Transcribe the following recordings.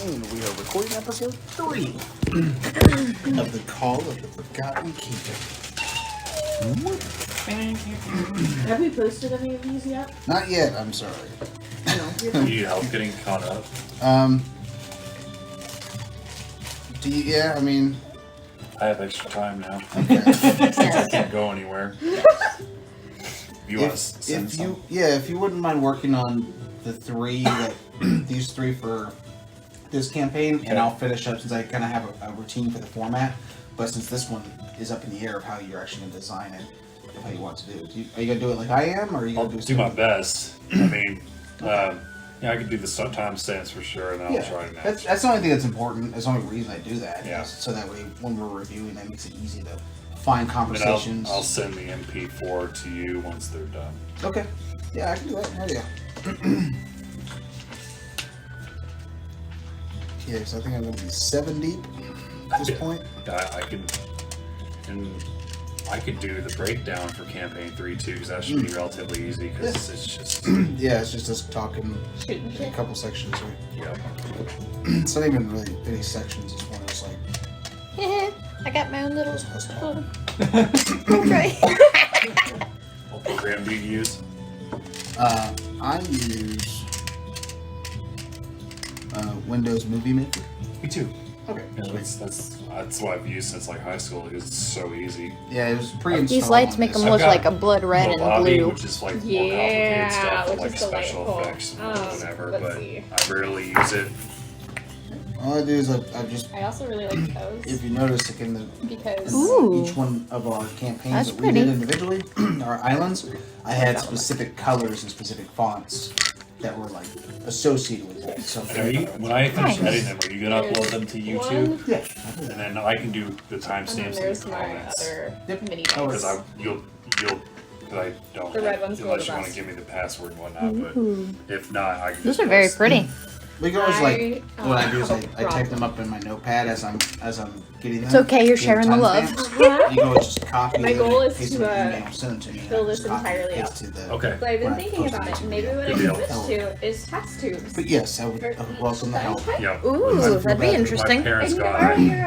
And we are recording episode 3 of the Call of the Forgotten Kingdom. Have we posted any of these yet? Not yet, I'm sorry. No. You need help getting caught up? Yeah, I mean... I have extra time now. Okay. I can't go anywhere. You want to send some? If you wouldn't mind working on the three, these three for this campaign, and I'll finish up since I kind of have a routine for the format. But since this one is up in the air of how you're actually going to design it, how you want to do it, are you going to do it like I am, or are you I'll going to do my best. I mean, I can do the time stamps for sure, and I'll try to match. That's the only thing that's important. That's the only reason I do that. Yeah. So that way, when we're reviewing, that makes it easy to find conversations. I'll send the MP4 to you once they're done. Okay. Yeah, I can do that. Hell yeah. Yeah, because I think I'm going to be 7 deep at this point. I could do the breakdown for campaign 3 too, because that should be relatively easy. Because it's just it's just us talking a couple sections, right? yeah. It's not even really any sections. It's one that's like I got my own little us talking. portrait. What program do you use? I use Windows Movie Maker. Me too. Okay. Yeah, that's what I've used since like high school because it's so easy. Yeah, it was pre-installed. These lights make them look like a blood red and Lobby, blue. which is like more complicated stuff, which like is special delightful. effects and whatever. Let's But see. I rarely use it. All I do is I just, I also really like those if you notice, like in because Ooh. each one of our campaigns That's that we did pretty. individually, our islands, I had specific colors and specific fonts that were like associated with it. So And when I finish Nice. editing them, are you gonna upload them to YouTube? yeah, And then I can do the and then timestamps in there's the my comments. other Yep. mini Oh, dice. Because I don't The red ones go unless the you want to best. give me the password and whatnot. But if not, I can. Those just are very post- pretty. we can always like what I do is I Rob. type them up in my notepad as I'm getting them. It's okay, you're Give sharing the love. timestamps. You go and just copy My them, goal is paste to, them in an email, send them to me. and fill I just this copy and entirely paste to the. Okay. But I've been Right, thinking about it, and maybe what I Good could deal. switch to is test tubes. But yes, I would welcome the help. Yeah. Ooh, that'd be My interesting. parents And you got are it. your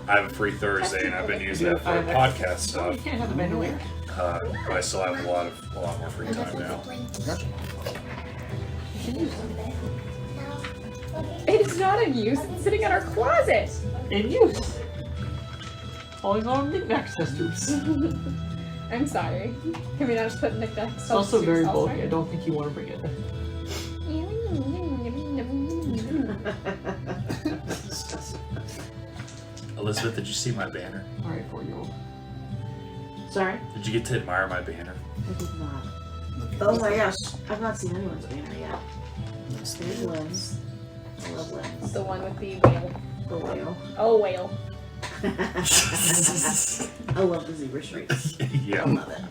I have a free Thursday, and I've been using that for podcast stuff. You can't have them anywhere. But I still have a lot more free time now. Gotcha. It's not in use. It's sitting in our closet. In use. Always on knickknacks test tubes. I'm sorry. Can we not just put knickknacks? It's also very bulky. I don't think you want to bring it in. Elizabeth, did you see my banner? Alright, 4-year-old. Sorry? Did you get to admire my banner? I did not. Look at Oh this. my gosh, I've not seen anyone's banner yet. That's the There's deal. limbs. I love limbs. The one with the whale. The whale. Oh, whale. I love the zebra stripes. I Yeah. love it.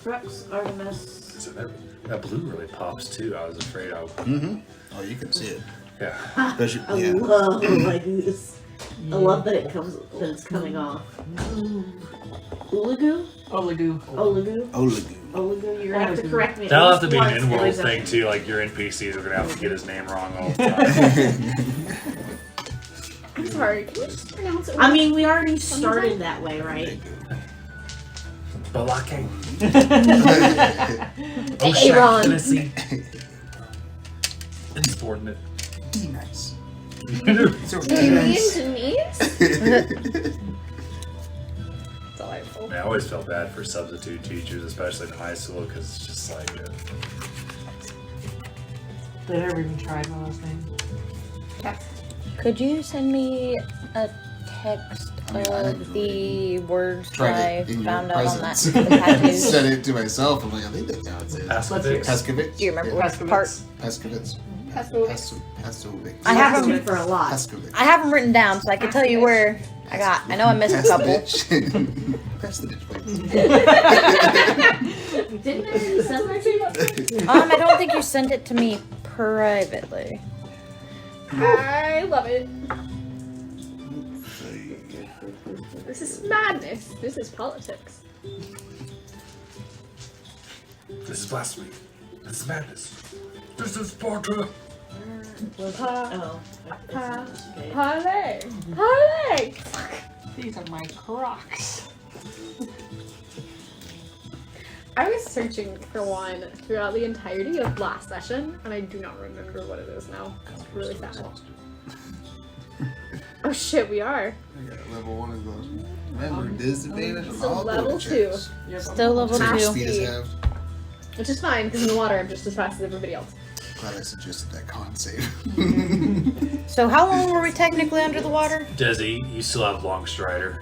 Crux, Artemis. So that blue really pops too. I was afraid I would. Mm-hmm. Oh, you can see it. Yeah. Especially, I yeah. love like this. I love that it's coming off. Oldgue? Oldgue. Oldgue? Olagu. Oldgue, you're gonna have to correct me. at That'll have least to be an once every in-world session. thing too. Like your NPCs are gonna have to get his name wrong all the time. I'm sorry. Can you just pronounce it? I mean, we already started that way, right? Balake. Aaron. Tennessee. Insubordinate. Be nice. Denise? Nice. Delightful. I always felt bad for substitute teachers, especially in high school, because it's just like. They never even tried my last name. Could you send me a text of the words Tried I it in your found out on that presence. the tattoos? Said it to myself. I'm like, I think that's how it says. Paskovix. Peskovitz. Do you remember Yeah. which part? Peskovitz. Pestovitz. Pestovitz. I have Asked them- me for a lot. Peskovitz. I have them written down so I can tell you where I got. I know I missed a couple. Press the bitch, please. Didn't I send that to you? I don't think you sent it to me privately. I love it. This is madness. This is politics. This is blasphemy. This is madness. This is Sparta. Oh. Okay. Parlay! Parlay! These are my Crocs. I was searching for one throughout the entirety of last session, and I do not remember what it is now. It's really sad. Oh shit, we are. I got level 1 of those. Remember, disadvantage on So all level ability 2. checks. Yep, Still level So your 2. speed is halved. Which is fine, because in the water I'm just as fast as everybody else. Glad I suggested that con save. So how long were we technically under the water? Desi, you still have Long Strider.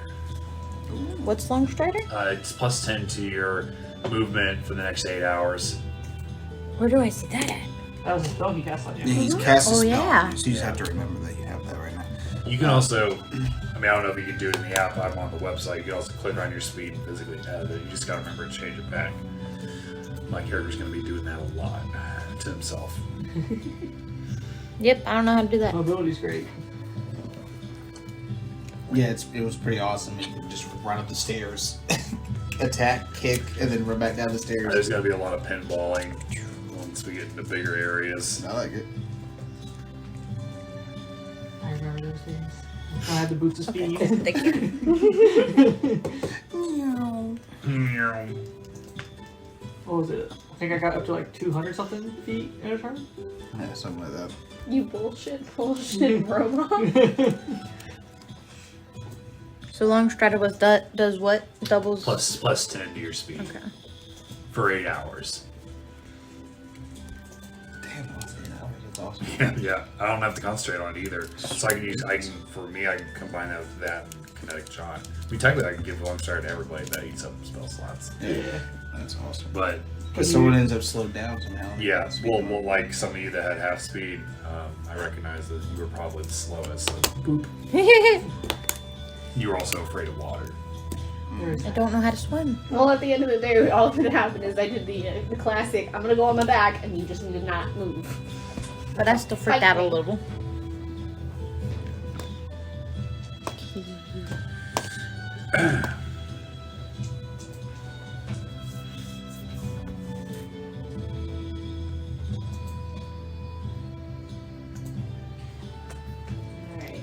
What's Long Strider? It's plus 10 to your movement for the next 8 hours. Where do I see that at? that was a spell he cast on Yeah, you. he's cast a Oh, spell, yeah. so you just have to remember that you have that right now. You can also, I mean, I don't know if you can do it in the app. I'm on the website. You can also click on your speed and physically edit it. You just gotta remember to change it back. My character's gonna be doing that a lot to himself. Yep, I don't know how to do that. Mobility's great. Yeah, it was pretty awesome. You could just run up the stairs, attack, kick, and then run back down the stairs. There's gonna be a lot of pinballing once we get into bigger areas. I like it. I remember those days. I had the boost of speed. Thank you. What was it? I think I got up to like 200 something feet in a turn. Yeah, something like that. You bullshit robot. So Long Strider was does what? Doubles? Plus 10 to your speed Okay. for 8 hours. Damn, that's awesome. Yeah, I don't have to concentrate on it either. So I can combine that with that and kinetic shot. I mean, technically I can give Long Strider to everybody that eats up spell slots. Yeah, that's awesome. But But someone ends up slowed down somehow. yeah, well, like some of you that had half speed, I recognize that you were probably the slowest. So boop. You were also afraid of water. I don't know how to swim. Well, at the end of the day, all that happened is I did the classic, I'm gonna go on my back, and you just need to not move. But I still freaked out a little. Alright.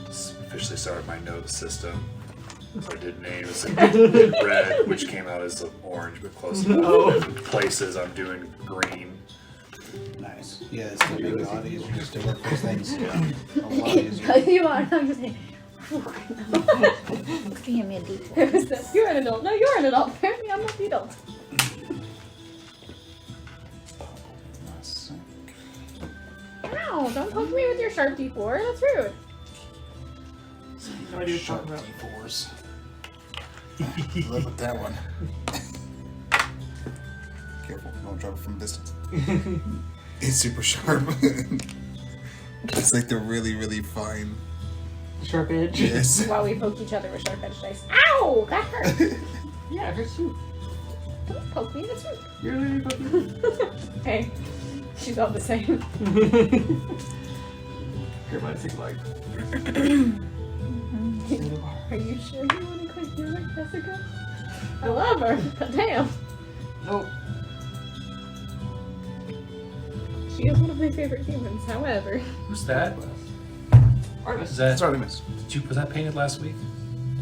Officially started my note system. So I did names and did red, which came out as orange, but close enough. Oh. And places I'm doing green. Nice. Yeah, it's gonna make it a lot easier just to work those things. A lot easier. You are, I'm just saying. Give me a D4. You're an adult. No, you're an adult. Apparently, I'm not the adult. Ow, don't poke me with your sharp D4. That's rude. No idea what you're talking about. D4s. I live with that one. Careful, don't drop it from a distance. It's super sharp. It's like the really, really fine. Sharp edge. Yes. While we poke each other with sharp edge dice. Ow! That hurt. Yeah, it hurts too. Don't poke me. That's rude. You're literally fucking. Hey, she's all the same. Everybody take like. Are you sure you want to quit doing it, Jessica? I love her, but damn. Nope. She is one of my favorite humans, however. Who's that? Artemis. Is that? It's Artemis. Was that painted last week?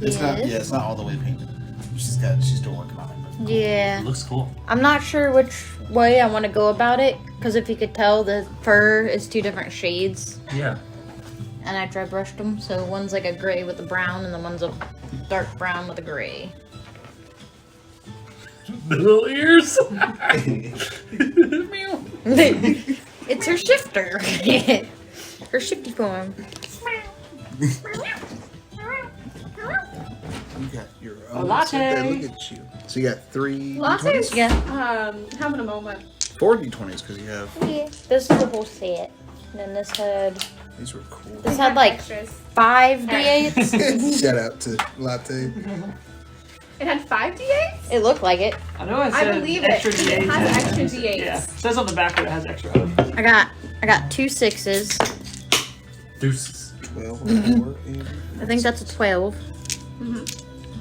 It's not. Yes. Yeah, it's not all the way painted. She's still working on it. But Yeah. It looks cool. I'm not sure which way I want to go about it, because if you could tell, the fur is 2 different shades. Yeah. And I dry brushed them, so one's like a gray with a brown, and the one's a dark brown with a gray. The little ears. It's her shifter. Her shifty form. you got your A own. latte. Look at you. So you got 3 Lattes? D20s? Yeah. Having a moment. 4 D20s because you have. Yeah. This is the whole set. And then this had These were cool. this had like Extras. 5 D8s. Shout out to Latte. It had 5 D8s? It looked like it. I know it I said believe it. extra It D8s. has extra D8s. Yeah. It says on the back that it has extra of. I got 2 6s. Deuces. 12 Mhm. 4, 8. I think that's a 12. Mm-hmm.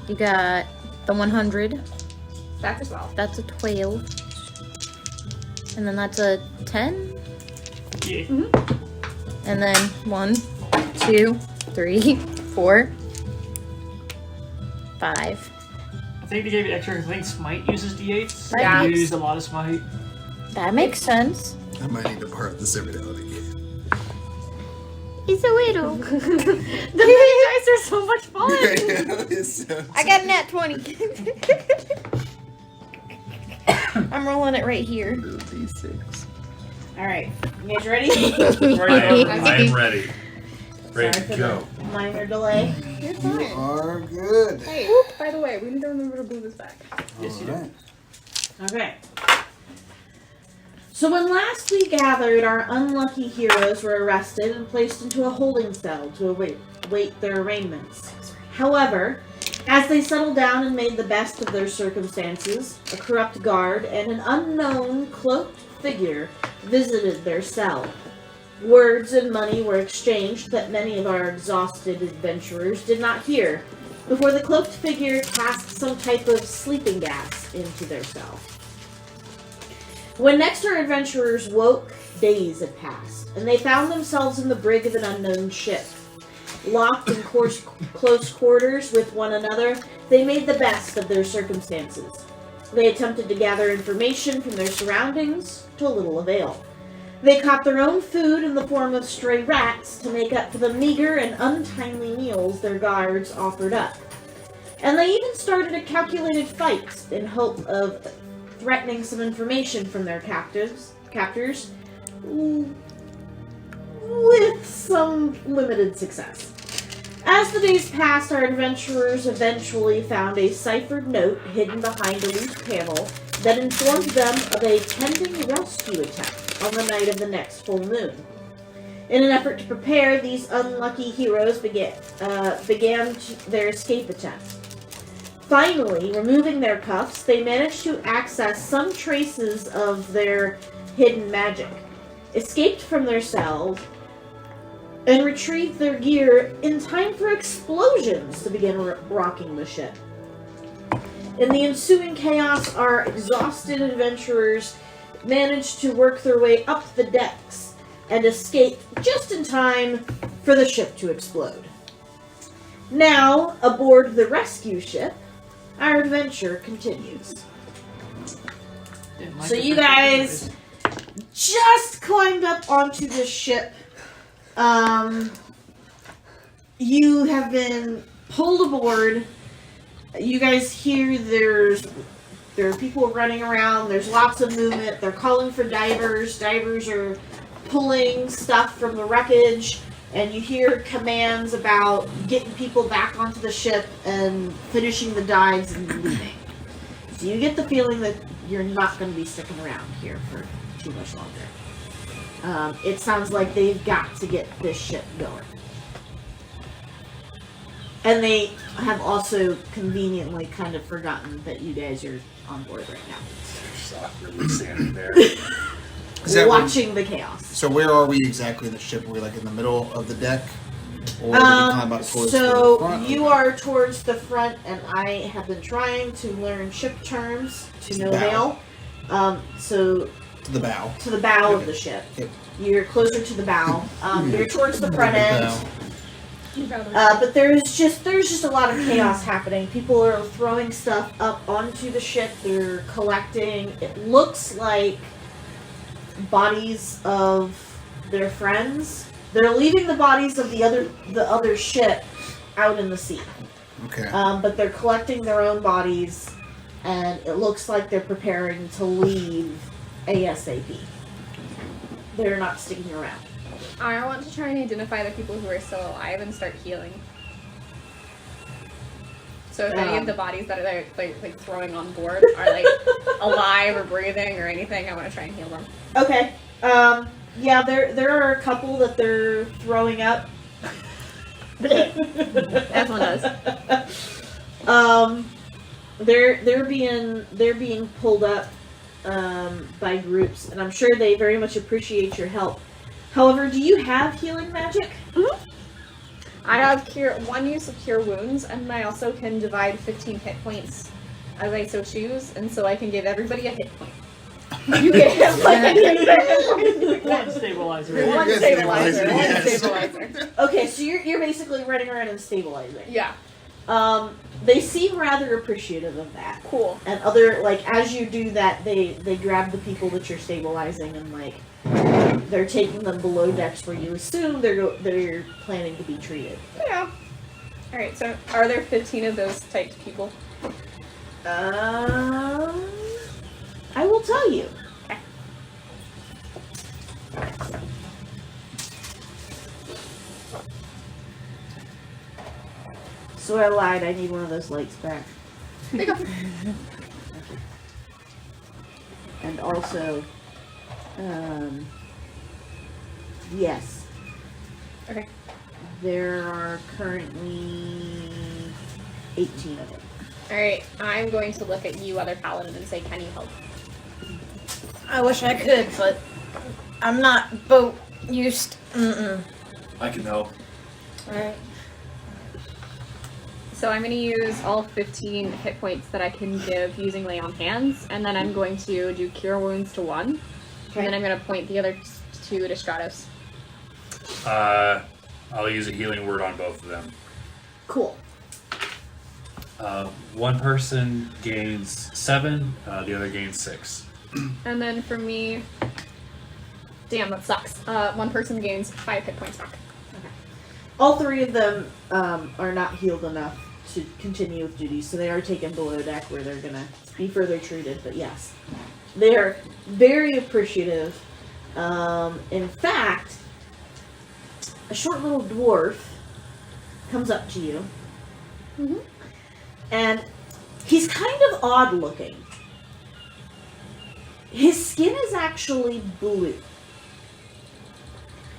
You got the 100. That's a 12. That's a 12. And then that's a 10. Yeah. And then 1, 2, 3, 4, 5. I think they gave it extra. I think Smite uses D8s. Yeah. You used a lot of Smite. That makes sense. I might need to borrow this every now and again. He's a little. The mini dice are so much fun! I got a nat 20. I'm rolling it right here. D6. Alright, you guys ready? I am ready. Ready Sorry to for go. the minor delay. You're You fine. are good. Hey, by the way, we need to remember to glue this back. Yes, you do. Alright. Okay. So when last we gathered, our unlucky heroes were arrested and placed into a holding cell to await their arraignments. However, as they settled down and made the best of their circumstances, a corrupt guard and an unknown cloaked figure visited their cell. Words and money were exchanged that many of our exhausted adventurers did not hear, before the cloaked figure cast some type of sleeping gas into their cell. When next our adventurers woke, days had passed, and they found themselves in the brig of an unknown ship. Locked in close quarters with one another, they made the best of their circumstances. They attempted to gather information from their surroundings, to little avail. They caught their own food in the form of stray rats to make up for the meager and untimely meals their guards offered up. And they even started a calculated fight in hope of threatening some information from their captors, with some limited success. As the days passed, our adventurers eventually found a ciphered note hidden behind a loose panel that informed them of a pending rescue attempt on the night of the next full moon. In an effort to prepare, these unlucky heroes began their escape attempt. Finally, removing their cuffs, they managed to access some traces of their hidden magic, escaped from their cells, and retrieved their gear in time for explosions to begin rocking the ship. In the ensuing chaos, our exhausted adventurers managed to work their way up the decks and escape just in time for the ship to explode. Now, aboard the rescue ship, our adventure continues. Didn't like So the you first guys just climbed up onto this ship. You have been pulled aboard. You guys hear there are people running around. There's lots of movement. They're calling for divers. Divers are pulling stuff from the wreckage. And you hear commands about getting people back onto the ship and finishing the dives and leaving. So you get the feeling that you're not going to be sticking around here for too much longer. It sounds like they've got to get this ship going. And they have also conveniently kind of forgotten that you guys are on board right now. Just awkwardly standing there. Is that Watching the chaos. So where are we exactly in the ship? Are we like in the middle of the deck? Or did we climb up towards So the front? you are towards the front, and I have been trying to learn ship terms to no Bow. avail. So To the bow. to the bow of the ship. Yep. You're closer to the bow. You're towards the front end. Bow. But there's just a lot of chaos happening. People are throwing stuff up onto the ship. They're collecting. It looks like bodies of their friends. They're leaving the bodies of the other ship out in the sea. Okay. But they're collecting their own bodies, and it looks like they're preparing to leave ASAP. They're not sticking around. I want to try and identify the people who are still alive and start healing. So if any of the bodies that are like throwing on board are like alive or breathing or anything, I want to try and heal them. Okay. Yeah, there are a couple that they're throwing up. Everyone does. they're being pulled up by groups, and I'm sure they very much appreciate your help. However, do you have healing magic? I have one use of cure wounds, and I also can divide 15 hit points as I so choose, and so I can give everybody a hit point. You get One stabilizer. One Yes, stabilizer. stabilizer, One yes. stabilizer. Okay, so you're basically running around and stabilizing. Yeah. They seem rather appreciative of that. Cool. And as you do that, they grab the people that you're stabilizing and they're taking them below decks where you assume they're planning to be treated. Yeah. All right. So, are there 15 of those types of people? I will tell you. Okay. So I lied. I need one of those lights back. There you go. And also, yes. Okay. There are currently 18 of them. All right. I'm going to look at you, other paladin, and say, "Can you help?" I wish I could, but I'm not boat used. I can help. Alright. So I'm going to use all 15 hit points that I can give using lay on hands, and then I'm going to do cure wounds to one, and then I'm going to point the other two to Stratos. I'll use a healing word on both of them. Cool. One person gains 7, the other gains 6. And then for me, damn, that sucks. One person gains 5 hit points back. All 3 of them are not healed enough to continue with duties, so they are taken below deck where they're going to be further treated. But yes, they are very appreciative. In fact, a short little dwarf comes up to you, and he's kind of odd looking. His skin is actually blue.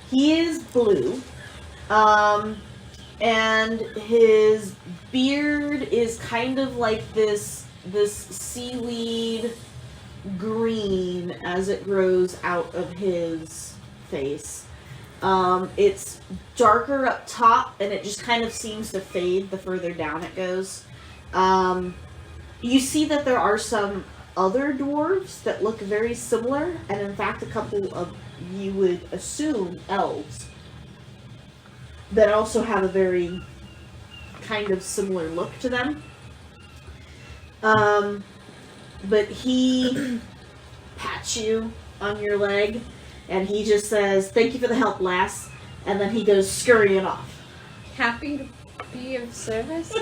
He is blue. And his beard is kind of like this seaweed green as it grows out of his face. It's darker up top, and it just kind of seems to fade the further down it goes. You see that there are some other dwarves that look very similar, and in fact a couple of, you would assume, elves that also have a very kind of similar look to them. But he pats you on your leg, and he just says, "Thank you for the help, lass," and then he goes scurrying off. Happy to be of service.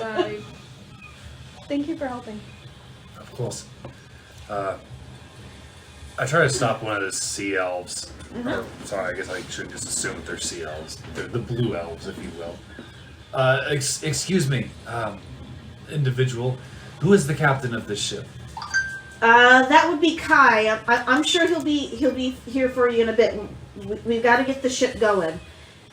Thank you for helping. Of course. I try to stop one of the sea elves. Or, sorry, I guess I shouldn't just assume that they're sea elves. They're the blue elves, if you will. Excuse me, individual. Who is the captain of this ship? That would be Kai. I'm sure he'll be here for you in a bit. We've got to get the ship going.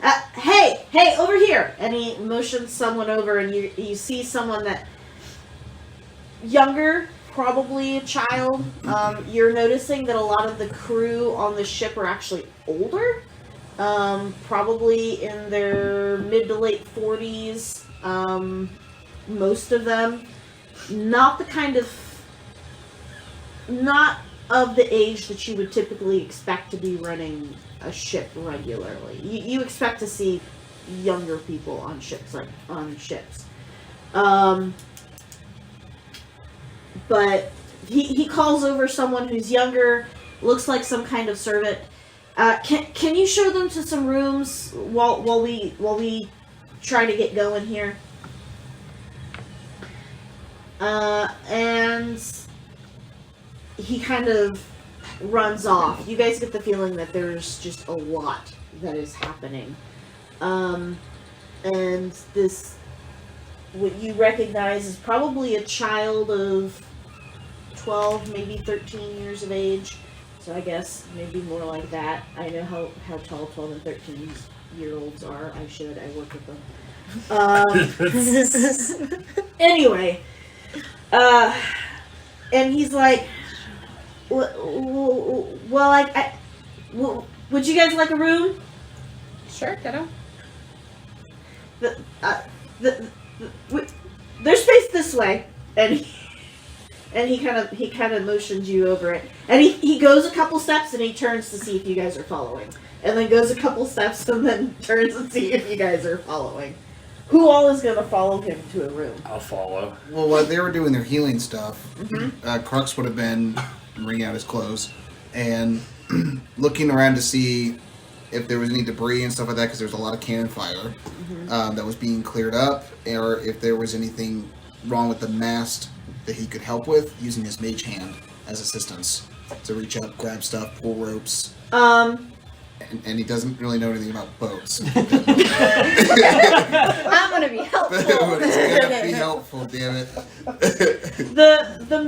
Hey, over here! And he motions someone over, and you see someone that younger, probably a child. You're noticing that a lot of the crew on the ship are actually older, probably in their mid to late 40s. Most of them, not of the age that you would typically expect to be running a ship regularly. You expect to see younger people on ships, but he calls over someone who's younger, looks like some kind of servant. Can you show them to some rooms while we try to get going here? And he kind of runs off. You guys get the feeling that there's just a lot that is happening. And this, what you recognize is probably a child of 12, maybe 13 years of age. So I guess maybe more like that. I know how tall 12 and 13-year-olds are. I work with them. Anyway, And he's like, well, would you guys like a room? Sure, kiddo. There's space this way, and he kind of motions you over it, and he goes a couple steps and he turns to see if you guys are following, and then goes a couple steps and then turns to see if you guys are following. Who all is gonna follow him to a room? I'll follow. Well, while they were doing their healing stuff, Crux would have been wringing out his clothes and looking around to see if there was any debris and stuff like that, because there was a lot of cannon fire that was being cleared up, or if there was anything wrong with the mast that he could help with, using his mage hand as assistance to reach up, grab stuff, pull ropes. And he doesn't really know anything about boats. I'm gonna be helpful. But he's gonna be helpful, damn it. The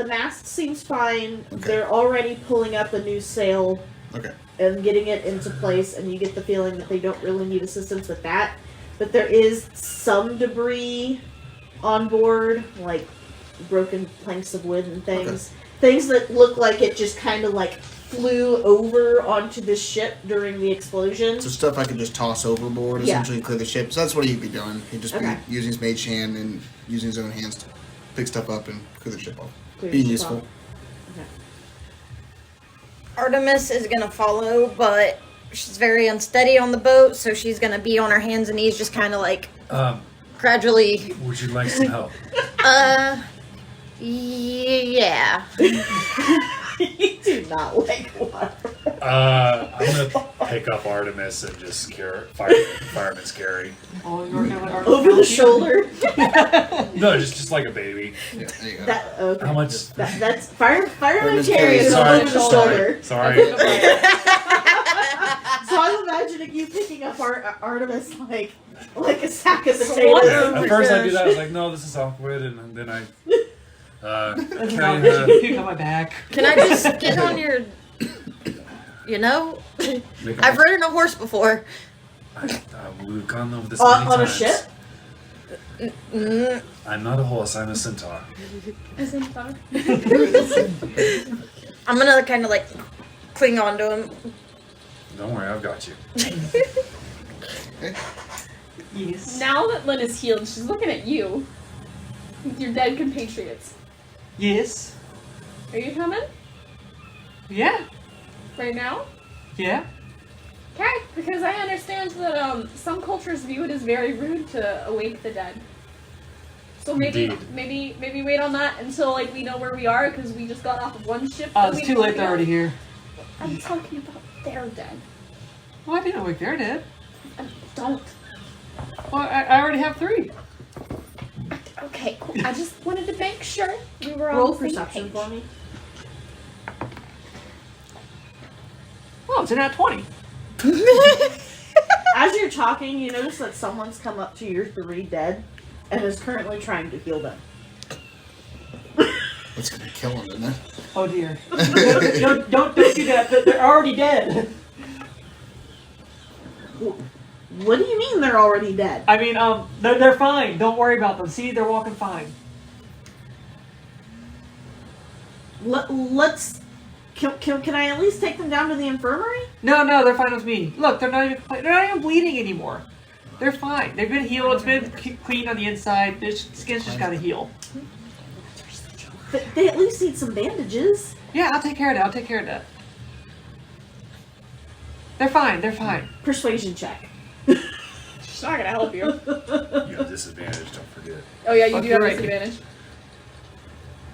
mast seems fine. Okay. They're already pulling up a new sail Okay. and getting it into place, and you get the feeling that they don't really need assistance with that. But there is some debris on board, like broken planks of wood and things. Okay. Things that look like it just kind of like flew over onto the ship during the explosion. So stuff I could just toss overboard, Yeah. essentially, clear the ship. So that's what he'd be doing. He'd just Okay. be using his mage hand and using his own hands to pick stuff up and clear the ship off. Clear the Being ship useful. off. Okay. Artemis is gonna follow, but she's very unsteady on the boat, so she's gonna be on her hands and knees, just kind of like gradually. Would you like some help? Yeah. You do not like water. I'm gonna pick up Artemis and just fireman's carry. Oh, you're gonna let Over the shoulder. No, just like a baby. Yeah, there you go. That okay. How much? That's fireman Fireman's carry is Sorry, over the shoulder. sorry. So I'm imagining you picking up Artemis like a sack of potatoes. Yeah, at first I do that. I was like, no, this is awkward, and then I That's carry not her. you pick on my back. Can I just get on your? You know, I've ridden a horse before. We've gone over this many On a times. ship? I'm not a horse. I'm a centaur. I'm gonna kind of like cling onto him. Don't worry, I've got you. Yes. Now that Lynn is healed, she's looking at you with your dead compatriots. Yes. Are you coming? Yeah. Right now? Yeah. Okay, because I understand that some cultures view it as very rude to awake the dead. So maybe Indeed. maybe wait on that until like we know where we are, because we just got off of one ship. that It's we too know late. we They're are. already here. I'm talking about their dead. Well, I didn't wake their dead. Don't. Well, I already have 3. Okay, cool. I just wanted to make sure we were on Roll the same perception page. for me. Oh, it's in at 20. As you're talking, you notice that someone's come up to your 3 dead and is currently trying to heal them. That's gonna kill him, isn't it? Oh dear. don't do that. They're already dead. What do you mean they're already dead? I mean, they're fine. Don't worry about them. See, they're walking fine. Let's. Can I at least take them down to the infirmary? No, they're fine with me. Look, they're not even bleeding anymore. They're fine. They've been healed. It's been clean on the inside. Their skin's just gotta heal. But they at least need some bandages. Yeah, I'll take care of that. They're fine. Persuasion check. She's not gonna help you. You have disadvantage. Don't forget. Oh yeah, you Fuck, do you're have right.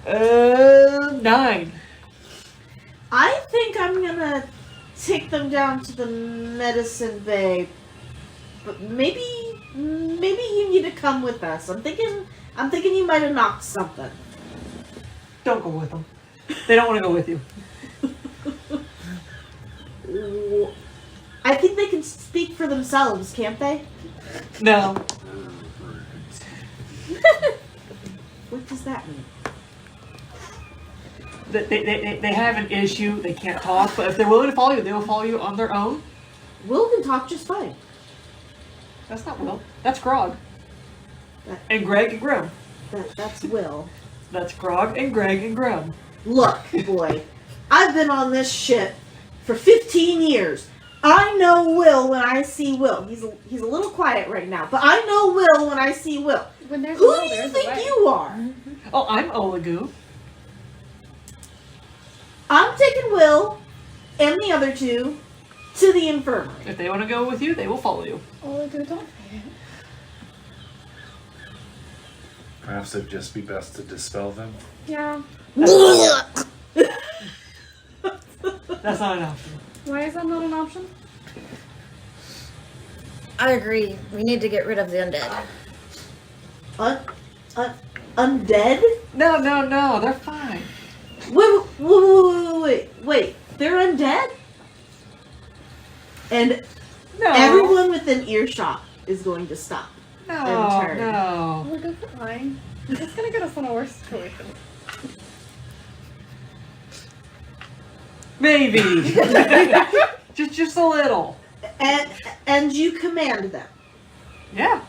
disadvantage. 9. I think I'm gonna take them down to the medicine bay. But maybe you need to come with us. I'm thinking you might have knocked something. Don't go with them. They don't want to go with you. I think they can speak for themselves, can't they? No. What does that mean? They have an issue. They can't talk. But if they're willing to follow you, they will follow you on their own. Will can talk just fine. That's not Will. That's Grog. And Greg and Grim. That's Will. That's Grog and Greg and Grum. Look, boy, I've been on this ship for 15 years. I know Will when I see Will. He's a little quiet right now, but I know Will when I see Will. When there's Who Will, do you there's a think way. you are? Oh, I'm Oldgue. I'm taking Will and the other two to the infirmary. If they want to go with you, they will follow you. Oldgue, don't fight. Perhaps it'd just be best to dispel them. Yeah. That's not an option. Why is that not an option? I agree. We need to get rid of the undead. Undead? No, they're fine. Wait. They're undead? And No. everyone within earshot is going to stop. No, and turn. no. Oldgue, quit lying. It's gonna get us in a worse situation. Maybe. just a little. And you command them. Yeah.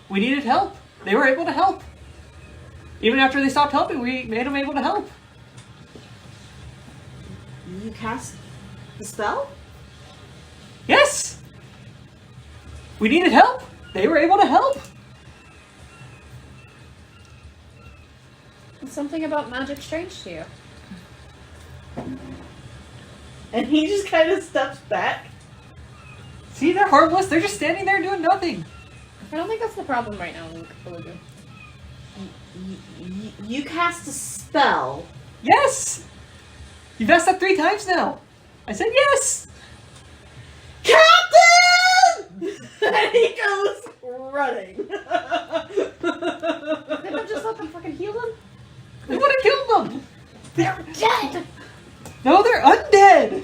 We needed help. They were able to help. Even after they stopped helping, we made them able to help. You cast the spell? Yes. We needed help. They were able to help. Is something about magic strange to you? And he just kind of steps back. See, they're harmless. They're just standing there doing nothing. I don't think that's the problem right now, Oldgue. You cast a spell. Yes. You've asked that 3 times now. I said yes. Captain! And he goes running. Couldn't have just let them fucking heal them? We would have killed them. They're dead! No, they're undead.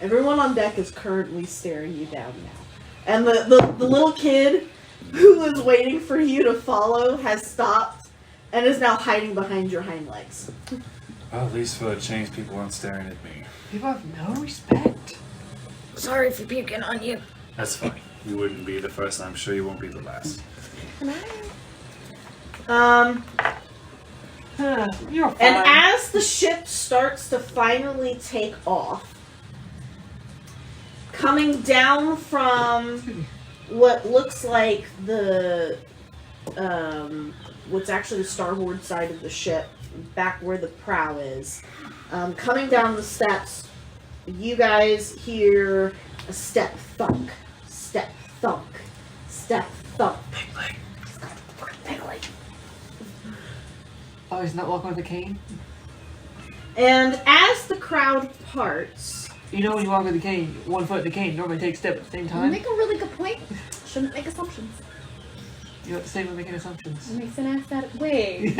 Everyone on deck is currently staring you down now. And the little kid who was waiting for you to follow has stopped and is now hiding behind your hind legs. Well, at least for a change, people aren't staring at me. People have no respect. Sorry for puking on you. That's fine. You wouldn't be the first, and I'm sure you won't be the last. Can I? You're fine. And as the ship starts to finally take off, coming down from what looks like the what's actually the starboard side of the ship, back where the prow is, coming down the steps, you guys hear a step thunk, step thunk, step thunk. Oh, he's not walking with a cane? And as the crowd parts, You know when you walk with a cane, 1 foot in the cane, normally take a step at the same You time. make a really good point. Shouldn't make assumptions. You have to say when making assumptions. It makes an ass that way.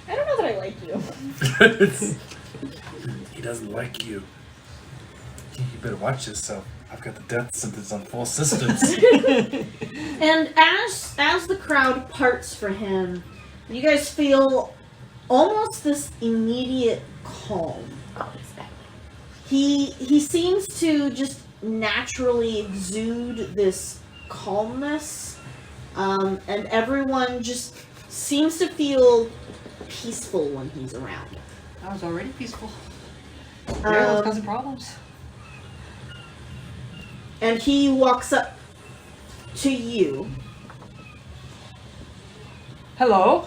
I don't know that I like you. He doesn't like you. You better watch yourself. I've got the death sentence on 4 sisters. and as the crowd parts for him, you guys feel almost this immediate calm. He seems to just naturally exude this calmness, and everyone just seems to feel peaceful when he's around. I was already peaceful. Yeah, let's causing problems. And he walks up to you. Hello,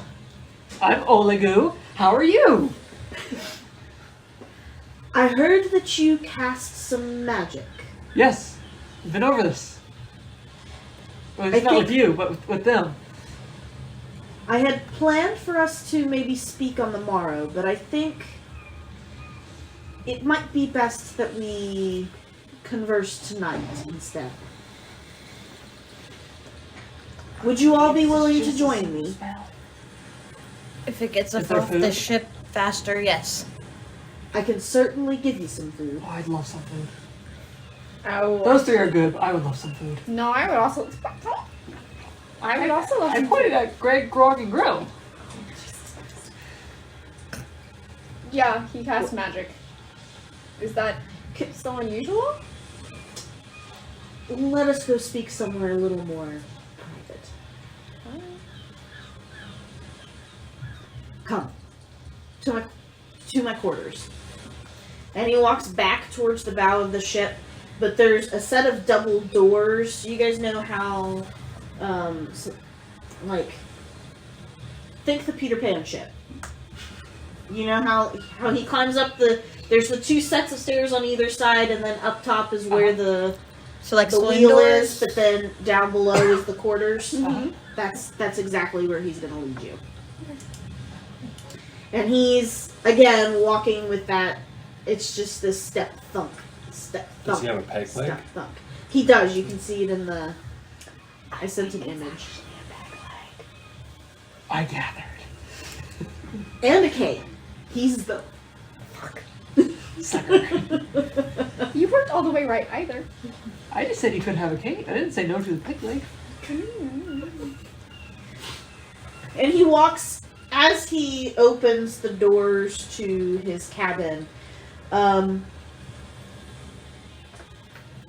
I'm Oldgue. How are you? I heard that you cast some magic. Yes, we've been over this. Well, it's I not think- with you, but with them. I had planned for us to maybe speak on the morrow, but I think it might be best that we converse tonight instead. Would you all be willing to join me? If it gets Is us there off food? the ship faster, yes. I can certainly give you some food. Oh, I'd love some food. Oh. Those 3 are good, but I would love some food. No, I would also. I would also love I some pointed food. at Greg, Grog, and Grill. Yeah, he casts magic. Is that so unusual? let us go speak somewhere a little more private. Come to my quarters. And he walks back towards the bow of the ship, but there's a set of double doors. You guys know how, think the Peter Pan ship. You know how he climbs up there's the two sets of stairs on either side, and then up top is where the wheel doors is, but then down below is the quarters. Mhm. That's exactly where he's gonna lead you. And he's again walking with that. It's just this step thunk, step thunk. Does he have a peg leg? Step thunk. He does. You can see it in the. I sent an image. I gathered. And a cane. He's the. Fuck. Sucker. You weren't all the way right either. I just said you couldn't have a cake. I didn't say no to the pig leg. And he walks, as he opens the doors to his cabin,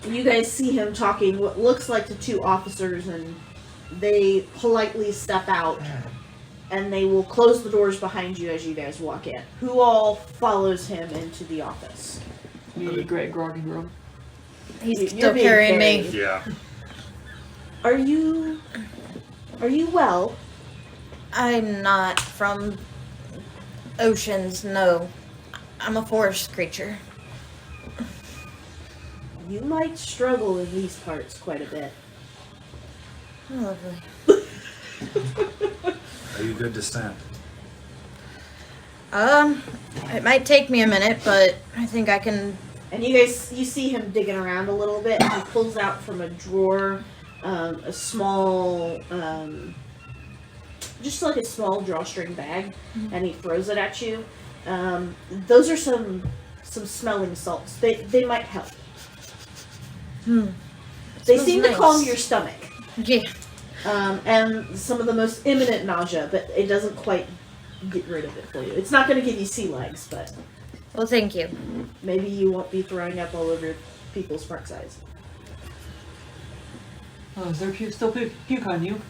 you guys see him talking what looks like to two officers, and they politely step out, and they will close the doors behind you as you guys walk in. Who all follows him into the office? Me, Greg, Grog, and Grum. He's You're still being carrying me. carried. Yeah. Are you well? I'm not from oceans, no. I'm a forest creature. You might struggle in these parts quite a bit. Lovely. Are you good to stand? It might take me a minute, but I think I can. And you see him digging around a little bit, and he pulls out from a drawer a small, just like a small drawstring bag, and he throws it at you. Those are some smelling salts. They might help. They seem to nice. calm your stomach. Yeah. And some of the most imminent nausea, but it doesn't quite get rid of it for you. It's not going to give you sea legs, but Well, thank you. maybe you won't be throwing up all over people's front sides. Oh, is there still puke on you?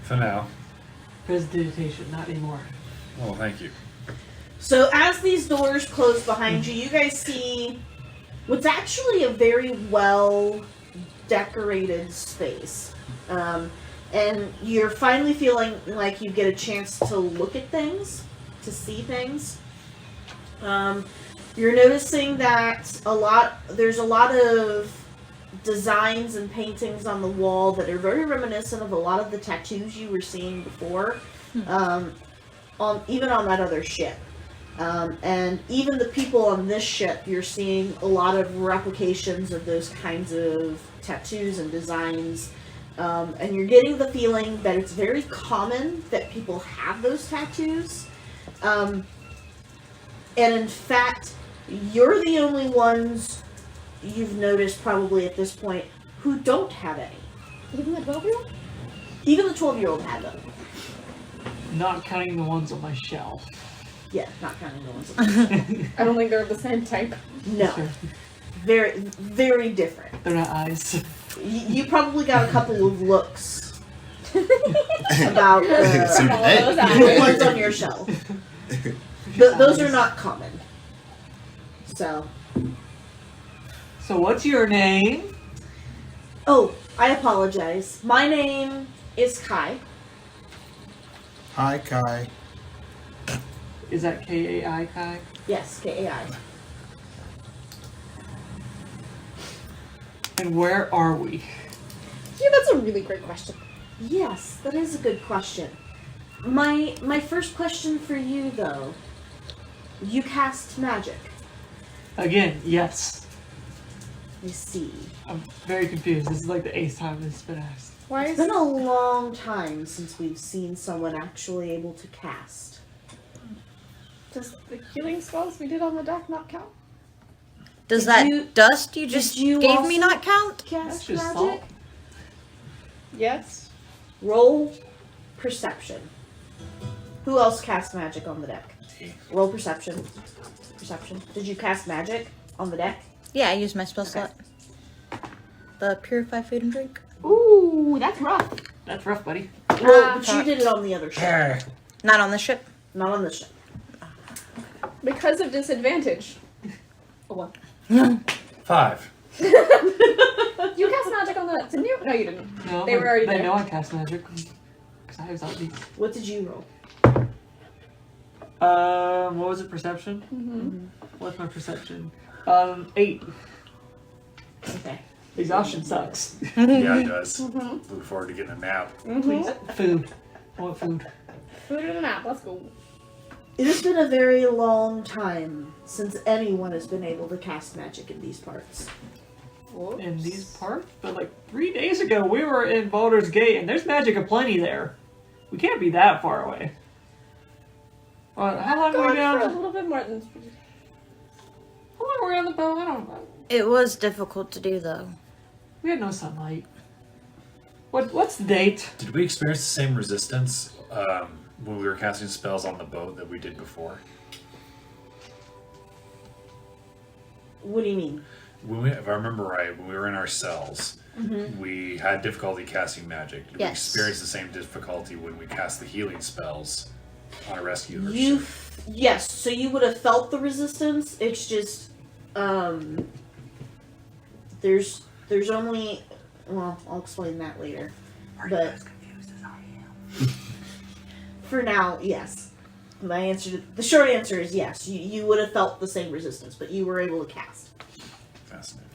For now. Presentation, not anymore. Oh, thank you. So as these doors close behind you, you guys see what's actually a very well decorated space. And you're finally feeling like you get a chance to look at things, to see things. You're noticing that there's a lot of designs and paintings on the wall that are very reminiscent of a lot of the tattoos you were seeing before, even on that other ship. And even the people on this ship, you're seeing a lot of replications of those kinds of tattoos and designs. And you're getting the feeling that it's very common that people have those tattoos. And in fact, you're the only ones you've noticed probably at this point who don't have any. Even the 12-year-old? Even the 12-year-old had them. Not counting the ones on my shelf. Yeah, not counting the ones. On I don't think they're of the same type. no. Very, very different. They're not eyes. You probably got a couple of looks about So did they. the ones on your shelf. Those are not common. So. So what's your name? Oh, I apologize. My name is Kai. Hi, Kai. Is that K-A-I, Kai? Yes, K-A-I. And where are we? Yeah, that's a really great question. Yes, that is a good question. My first question for you, though. You cast magic. Again, yes. I see. I'm very confused. This is like the 8th time this has been asked. Why It's is been a long time since we've seen someone actually able to cast. does the healing spells we did on the deck not count? Does Did that you- dust you just you gave me also- not count? That's Cast just magic? salt. Yes. Roll perception. Who else cast magic on the deck? Roll perception. Perception. Did you cast magic on the deck? Yeah, I used my spell Okay. slot. The purify food and drink. Ooh, that's rough. That's rough, buddy. Well, but you did it on the other ship. Not on the ship. Not on the ship. Because of disadvantage. A 1. 5. You cast magic on the. Didn't you? No, you didn't. No, They were already They there. know I cast magic. Because I was out deep. What did you roll? What was it? Perception? Mm-hmm. What's my perception? 8. Okay. Exhaustion sucks. Yeah, it does. Mm-hmm. Looking forward to getting a nap. Please. Food. I want food. Food and a nap. Let's go. It has been a very long time since anyone has been able to cast magic in these parts. In these parts? But like 3 days ago, we were in Baldur's Gate, and there's magic aplenty there. We can't be that far away. How long were we Gone for a down? little bit more than. How long were we on the boat? I don't know. It was difficult to do though. We had no sunlight. What's the date? Did we experience the same resistance when we were casting spells on the boat that we did before? What do you mean? When if I remember right, when we were in our cells, we had difficulty casting magic. Did we Yes. experience the same difficulty when we cast the healing spells on a rescue? Yes, so you would have felt the resistance. It's just there's only, well, I'll explain that later. But for now, yes. The short answer is yes. You would have felt the same resistance, but you were able to cast. Fascinating.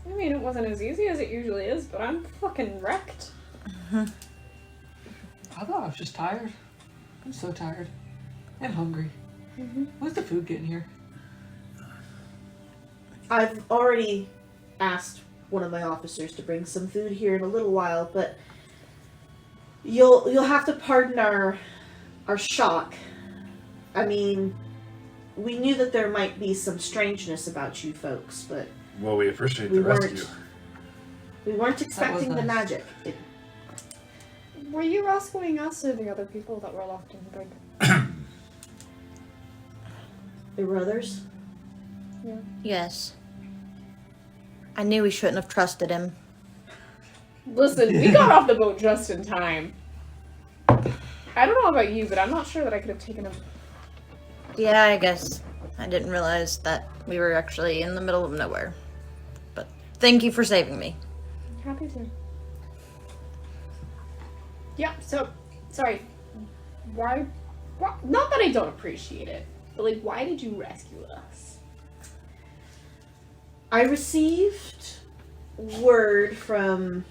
I mean, it wasn't as easy as it usually is, but I'm fucking wrecked. I thought I was just tired. I'm so tired. And hungry. When's the food getting here? I've already asked one of my officers to bring some food here in a little while, but you'll have to pardon our shock. I mean, we knew that there might be some strangeness about you folks, but Well, we appreciate we the rescue. weren't expecting the nice. magic. Were you rescuing us or the other people that were left in the brig? There were others. Yes. I knew we shouldn't have trusted him. Listen, we got off the boat just in time. I don't know about you, but I'm not sure that I could have taken him. Yeah, I guess I didn't realize that we were actually in the middle of nowhere. But thank you for saving me. Happy to. Yeah, so, sorry. Why? Not that I don't appreciate it, but like, why did you rescue us? I received word from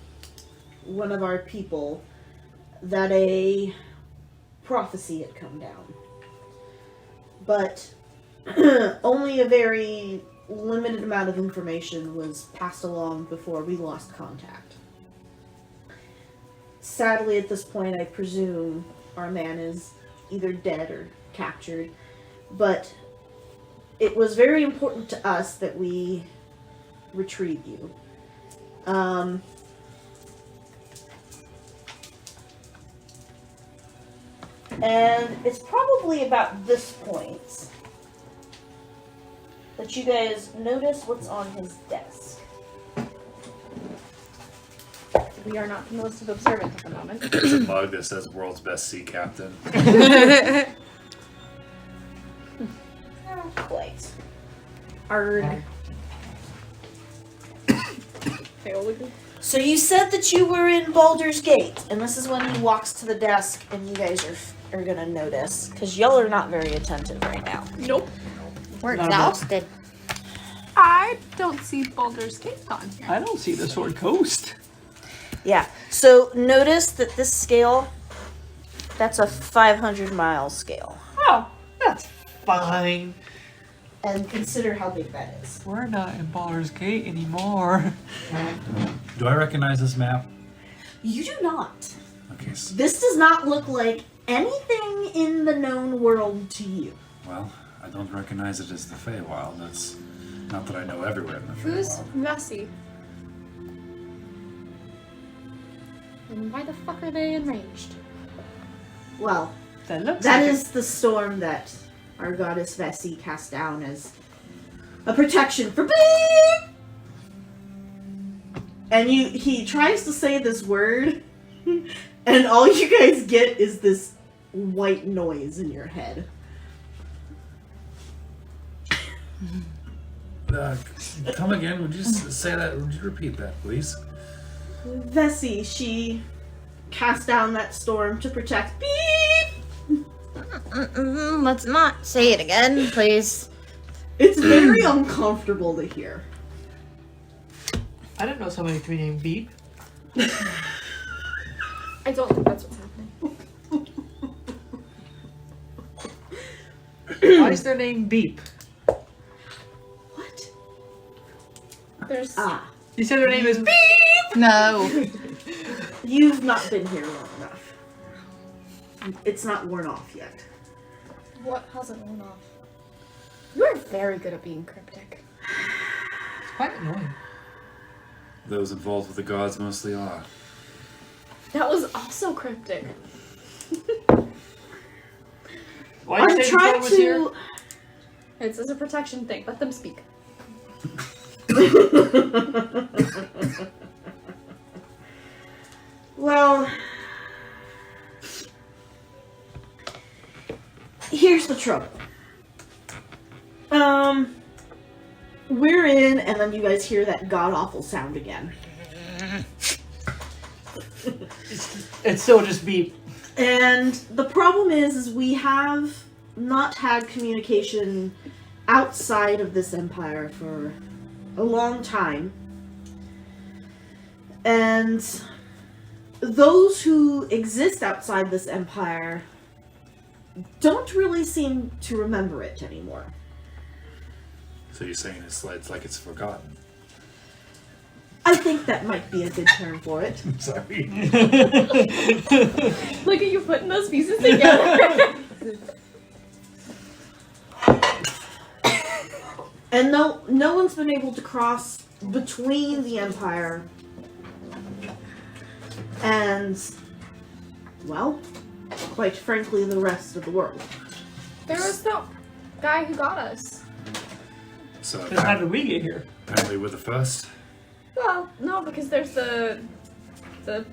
one of our people that a prophecy had come down. But only a very limited amount of information was passed along before we lost contact. Sadly, at this point, I presume our man is either dead or captured. But it was very important to us that we retrieve you. And it's probably about this point that you guys notice what's on his desk. We are not the most observant at the moment. There's a mug that says "World's Best Sea Captain." Not quite. Arg. Hey, Oldgue. So you said that you were in Baldur's Gate, and this is when he walks to the desk, and you guys are gonna notice, because y'all are not very attentive right now. Nope. We're Not exhausted. I don't see Baldur's Gate on here. I don't see the Sword Coast. Yeah. So notice that this scale, that's a 500-mile scale. Oh, that's fine. And consider how big that is. We're not in Baldur's Gate anymore. Do I recognize this map? You do not. Okay. This does not look like anything in the known world to you. Well, I don't recognize it as the Feywild. That's not that I know everywhere in the Who's Feywild. Vessi? And why the fuck are they enraged? Well, That looks that like is the storm that our goddess Vessi cast down as a protection for beep. And he tries to say this word, and all you guys get is this white noise in your head. Come again. Would you say that? Would you repeat that, please? Vessi, she cast down that storm to protect. Beep! Let's not say it again, please. It's very uncomfortable to hear. I didn't know somebody could be named Beep. I don't think that's what's happening. Why is their name Beep? What? There's You said their name is Beep! No. You've not been here long enough. It's not worn off yet. what hasn't worn off. You are very good at being cryptic. It's quite annoying. Those involved with the gods mostly are. That was also cryptic. Why I'm did you say trying the was here? to. It's a protection thing. Let them speak. Well, here's the trouble. We're in, and then you guys hear that god-awful sound again. It's still just Beep. And the problem is we have not had communication outside of this empire for a long time. And those who exist outside this empire don't really seem to remember it anymore. So you're saying it's like it's forgotten? I think that might be a good term for it. I'm sorry. Look at you putting those pieces together. And no one's been able to cross between the empire and, well, quite frankly, the rest of the world. There was the guy who got us. So Then how did we get here? apparently we're the first. Well, no, because there's the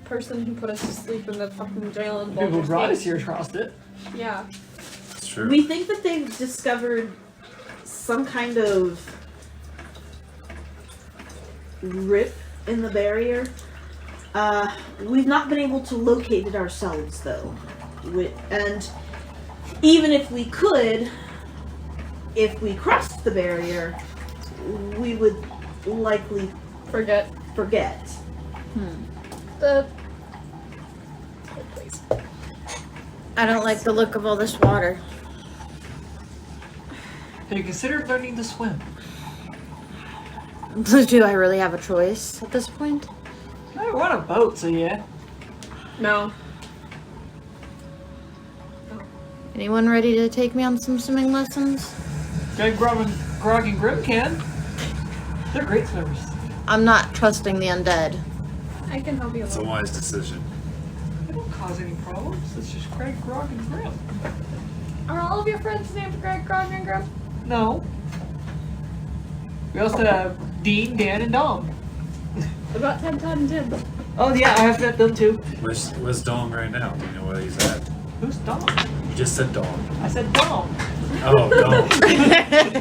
person who put us to sleep in the fucking jail in The people who Baldur's brought Gate. us here crossed it. Yeah. It's true. We think that they've discovered some kind of rip in the barrier. We've not been able to locate it ourselves, though. And even if we could, if we crossed the barrier, we would likely Forget forget. the place. I don't like the look of all this water. Have you considered learning to swim? Do I really have a choice at this point? We're on a boat, so yeah. No. Anyone ready to take me on some swimming lessons? Grog and Grim can. They're great swimmers. I'm not trusting the undead. I can help you It's a along. wise decision. They don't cause any problems. It's just Greg, Grog, and Grim. Are all of your friends named Greg, Grog, and Grim? No. We also have Dean, Dan, and Dom. What about Ted, Todd, and Tim? Oh yeah, I have met them too. Where's Dong right now? Do you know where he's at? Who's Dom? You just said Dong. I said Dom. Oh, Dong.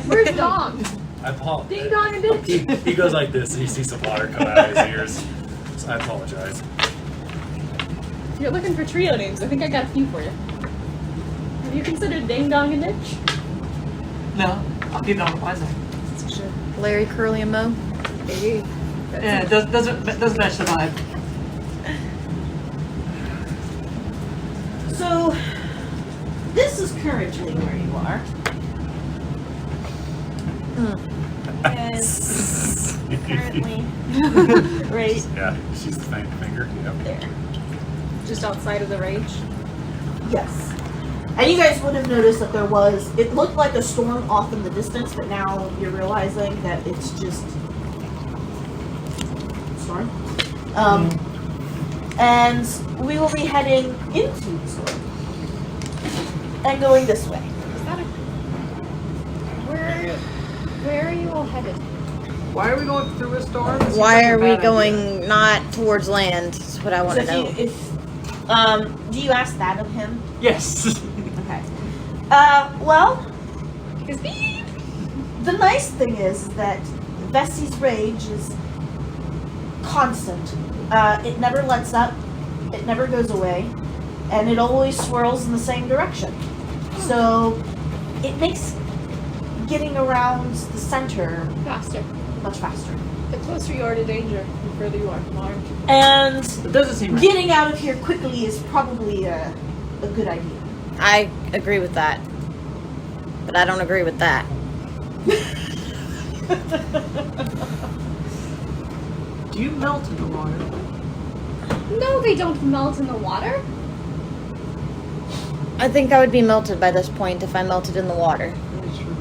Where's Dong? I apologize. Ding dong and ditch. He goes like this and he sees some water come out of his ears. So I apologize. You're looking for trio names. I think I got a few for you. Have you considered Ding Dong and Ditch? No, I'll keep it on the line though. Larry, Curly, and Moe? Maybe. Yeah, it doesn't match the vibe. So, this is currently where you are. And currently, right Yeah, she's the finger. Yeah. there. Just outside of the rage. Yes. And you guys would have noticed that it looked like a storm off in the distance, but now you're realizing that it's just storm. And we will be heading into the storm. And going this way. Is that a... Where are you all headed? Why are we going through a storm? This seems Why like a are we bad idea. going not towards land? That's what I want So to know. do you ask that of him? Yes. Okay. Well, Because beep. the nice thing is that Vesti's rage is constant. It never lets up, it never goes away, and it always swirls in the same direction. So it makes getting around the center Faster. much faster. The closer you are to danger, the further you are from harm. And It doesn't seem right. getting out of here quickly is probably a good idea. I agree with that. But I don't agree with that. Do you melt in the water? No, they don't melt in the water. I think I would be melted by this point if I melted in the water. That's true.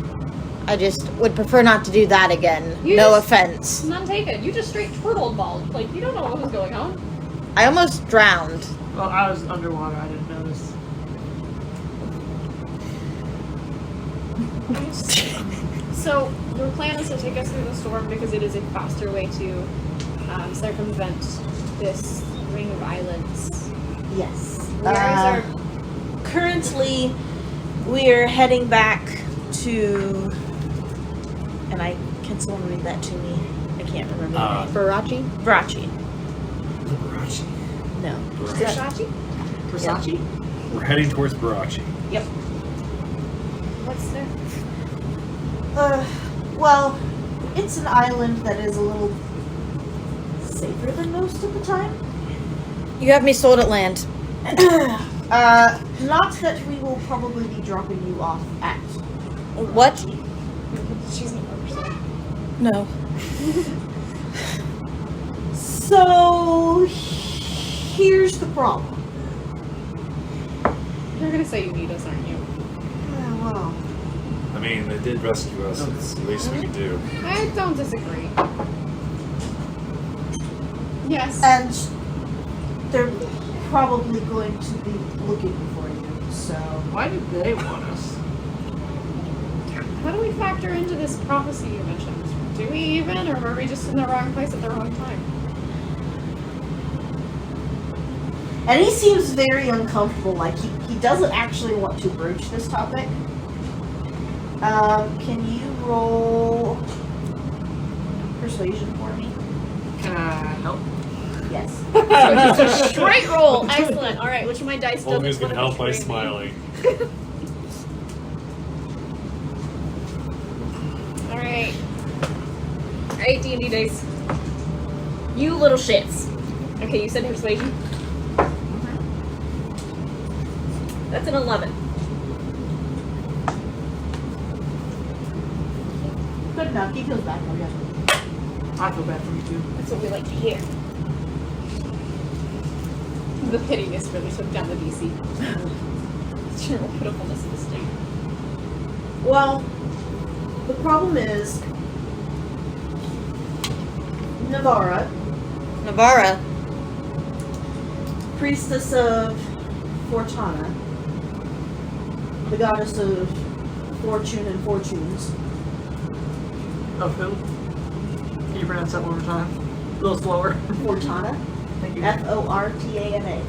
I just would prefer not to do that again. You No just- offense. None taken. You just straight turtled balled. Like, you don't know what was going on. I almost drowned. Well, I was underwater. I didn't notice. So, your plan is to take us through the storm because it is a faster way to circumvent this ring of islands. Yes. Where is our... Currently, we're heading back to. And can someone read that to me? I can't remember the name. Barachi? Vrachi. Barachi. No. Versace? Versace? We're heading towards Barachi. What's there? Well, it's an island that is a little safer than most of the time. You have me sold at land. Not that we will probably be dropping you off at. What? She's not person. No. So, here's the problem. You're gonna say you need us, aren't you? Well, I mean, they did rescue us. It's the least we can do. I don't disagree. Yes. and they're probably going to be looking for you, so. Why do they want us? How do we factor into this prophecy you mentioned? Do we even, or were we just in the wrong place at the wrong time? And he seems very uncomfortable, like he doesn't actually want to broach this topic. Can you roll persuasion for me? Can I help? Yes. So just a straight roll. Excellent. All right, which of my dice doesn't Oldgue's gonna wanna help by betray me? smiling. All right. All right, D&D dice. You little shits. Okay, you said persuasion. That's an 11. Good enough. He feels bad for you. I feel bad for you too. That's what we like to hear. The pittiness really took down the DC. General pitifulness of the state. Well, the problem is Navara, priestess of Fortuna, the goddess of fortune and fortunes. Of who? Can you pronounce that one more time? A little slower. Fortuna. Thank you. Fortana.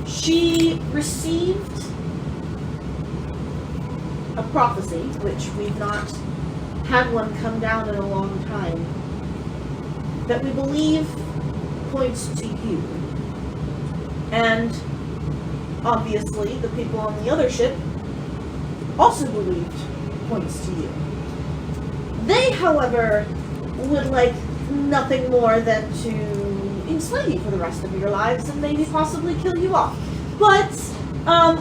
She received a prophecy, which we've not had one come down in a long time, that we believe points to you. And obviously, the people on the other ship also believed points to you. They, however, would like nothing more than to enslave you for the rest of your lives and maybe possibly kill you off. But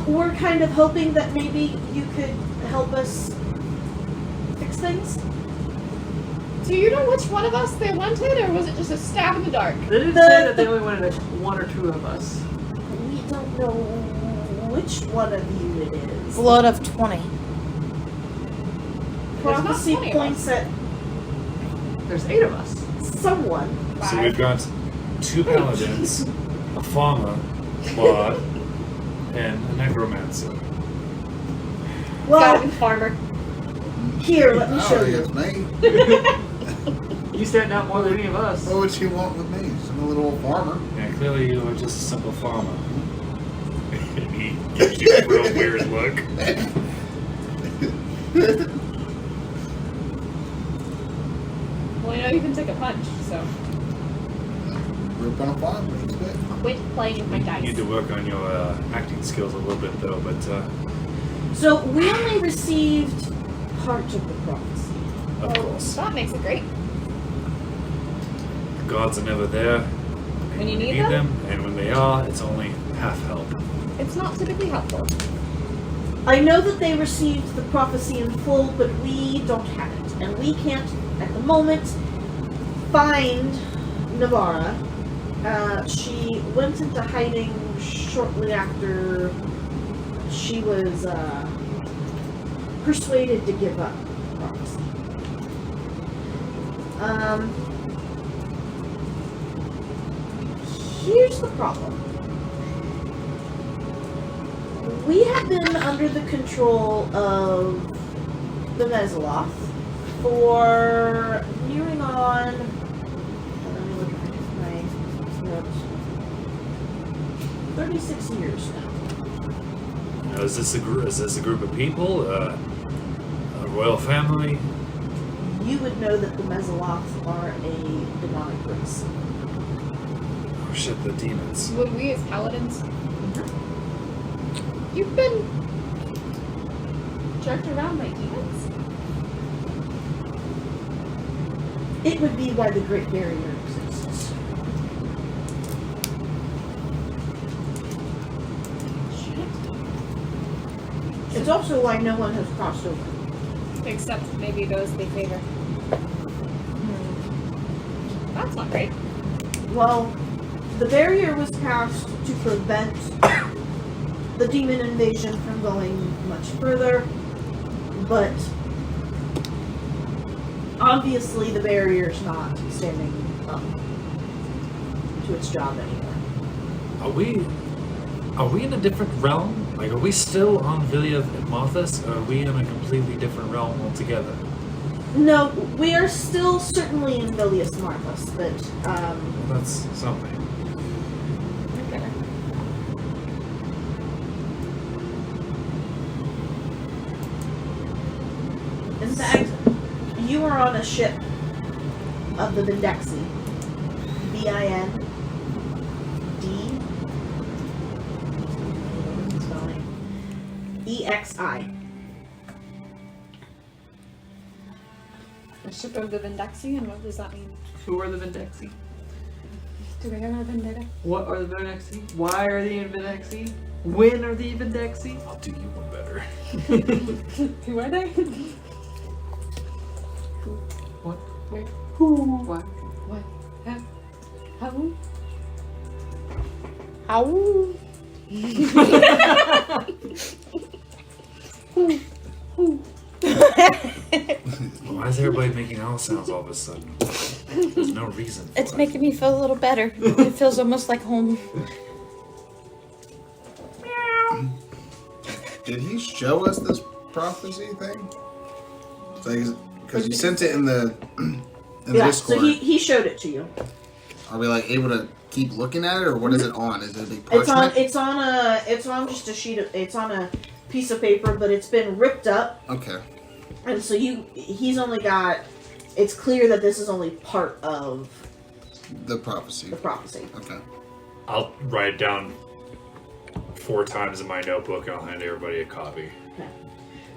we're kind of hoping that maybe you could help us fix things. Do you know which one of us they wanted, or was it just a stab in the dark? They didn't say that they only wanted one or two of us. We don't know which one of you it is. Blood of 20. Prophecy There's not 20 of points at There's 8 of us. someone. So we've got 2 paladins, a Fama, Claude, and a Necromancer. Well, Farmer. Here, let me Oh, show you. it's me. You stand out more than any of us. What would she want with me? I'm a little old farmer. Yeah, clearly you are just a simple farmer. He gives you a real weird look. Well, I know you can take a punch, so Grew up on a farm. What do you expect? quit playing with my You dice. need to work on your acting skills a little bit, though. But So we only received part of the prophecy. of course, That makes it great. the gods are never there When you need them? and when they are, it's only half help. It's not typically helpful. I know that they received the prophecy in full, but we don't have it. And we can't, at the moment, find Navarra. She went into hiding shortly after she was persuaded to give up the prophecy. Here's the problem. We have been under the control of the Mesaloth for nearing on. Let me look at my notes. 36 years now. Now, is this a group? Is this a group of people? A royal family? You would know that the Mesaloth are a demonic race. Oh shit, the demons. Would we as paladins? You've been jerked around by demons? It would be why the Great Barrier exists. It's also why no one has crossed over. Except maybe those they favor. That's not great. Well, the barrier was passed to prevent the demon invasion from going much further, but obviously the barrier's not standing up to its job anymore. Are we in a different realm? Like, are we still on Villia Mothus, or are we in a completely different realm altogether? No, we are still certainly in Vilius Marthus, but Well, that's something. Okay. in fact, you are on a ship of the Vindexi. V-I-N-D. E-X-I. A ship of the Vindexi, and what does that mean? Who are the Vindexi? Do we have a vendetta? What are the Vindexi? Why are they in Vindexi? When are the Vindexi? I'll do you one better. Who are they? What? Where? Who? What? What? How? Why is everybody making owl sounds all of a sudden? There's no reason for It's it. making me feel a little better. It feels almost like home. Did he show us this prophecy thing? Because you sent it in the Discord. So he showed it to you. Are we like able to keep looking at it, or what is it on? Is it a big parchment? It's on just a sheet of, it's on a piece of paper, but it's been ripped up, Okay. and so he's only got, it's clear that this is only part of The prophecy. the prophecy. Okay. I'll write it down 4 times in my notebook and I'll hand everybody a copy.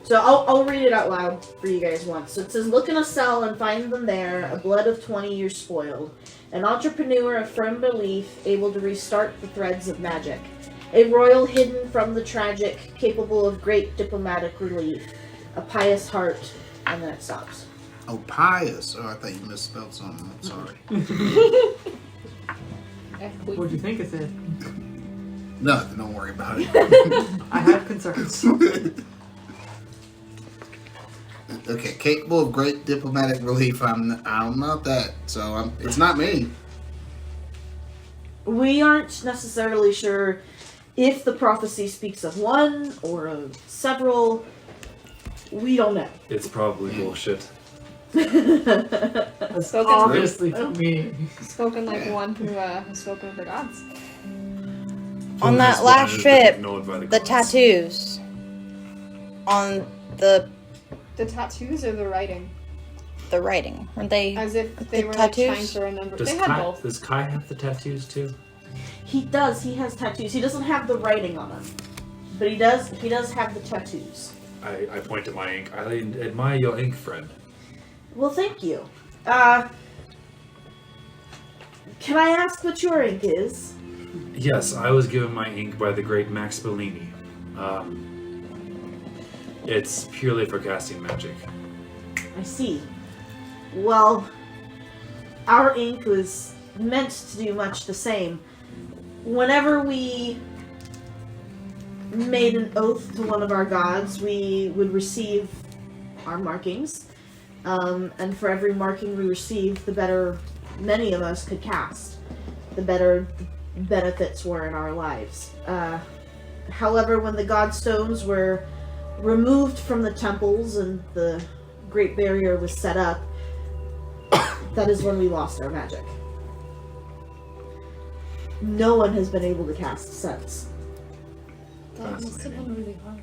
So I'll read it out loud for you guys once. So it says, look in a cell and find them there, a blood of 20 years spoiled. An entrepreneur of firm belief, able to restart the threads of magic. A royal hidden from the tragic, capable of great diplomatic relief. A pious heart, and then it stops. Oh, pious. Oh, I thought you misspelled something. I'm sorry. What'd you think it said? Nothing. Don't worry about it. I have concerns. Okay, capable of great diplomatic relief. I'm not that. So it's not me. We aren't necessarily sure if the prophecy speaks of one or of several. We don't know. It's probably bullshit. That's Spoken- obviously for me. Spoken like one who has spoken with the gods. On that This last one has trip, been ignored by the gods. tattoos on the tattoos or the writing? writing, weren't they? As if The they were like, trying tattoos? to remember. Does They had Kai, both. does Kai have the tattoos too? He does. He has tattoos. He doesn't have the writing on them, but he does. He does have the tattoos. I point to my ink. I admire your ink, friend. Well, thank you. Can I ask what your ink is? Yes, I was given my ink by the great Max Bellini. It's purely for casting magic. I see. Well, our ink was meant to do much the same. Whenever we made an oath to one of our gods, we would receive our markings. And for every marking we received, the better many of us could cast, the better the benefits were in our lives. However, when the Godstones were removed from the temples and the Great Barrier was set up, that is when we lost our magic. No one has been able to cast since. That must have been really hard.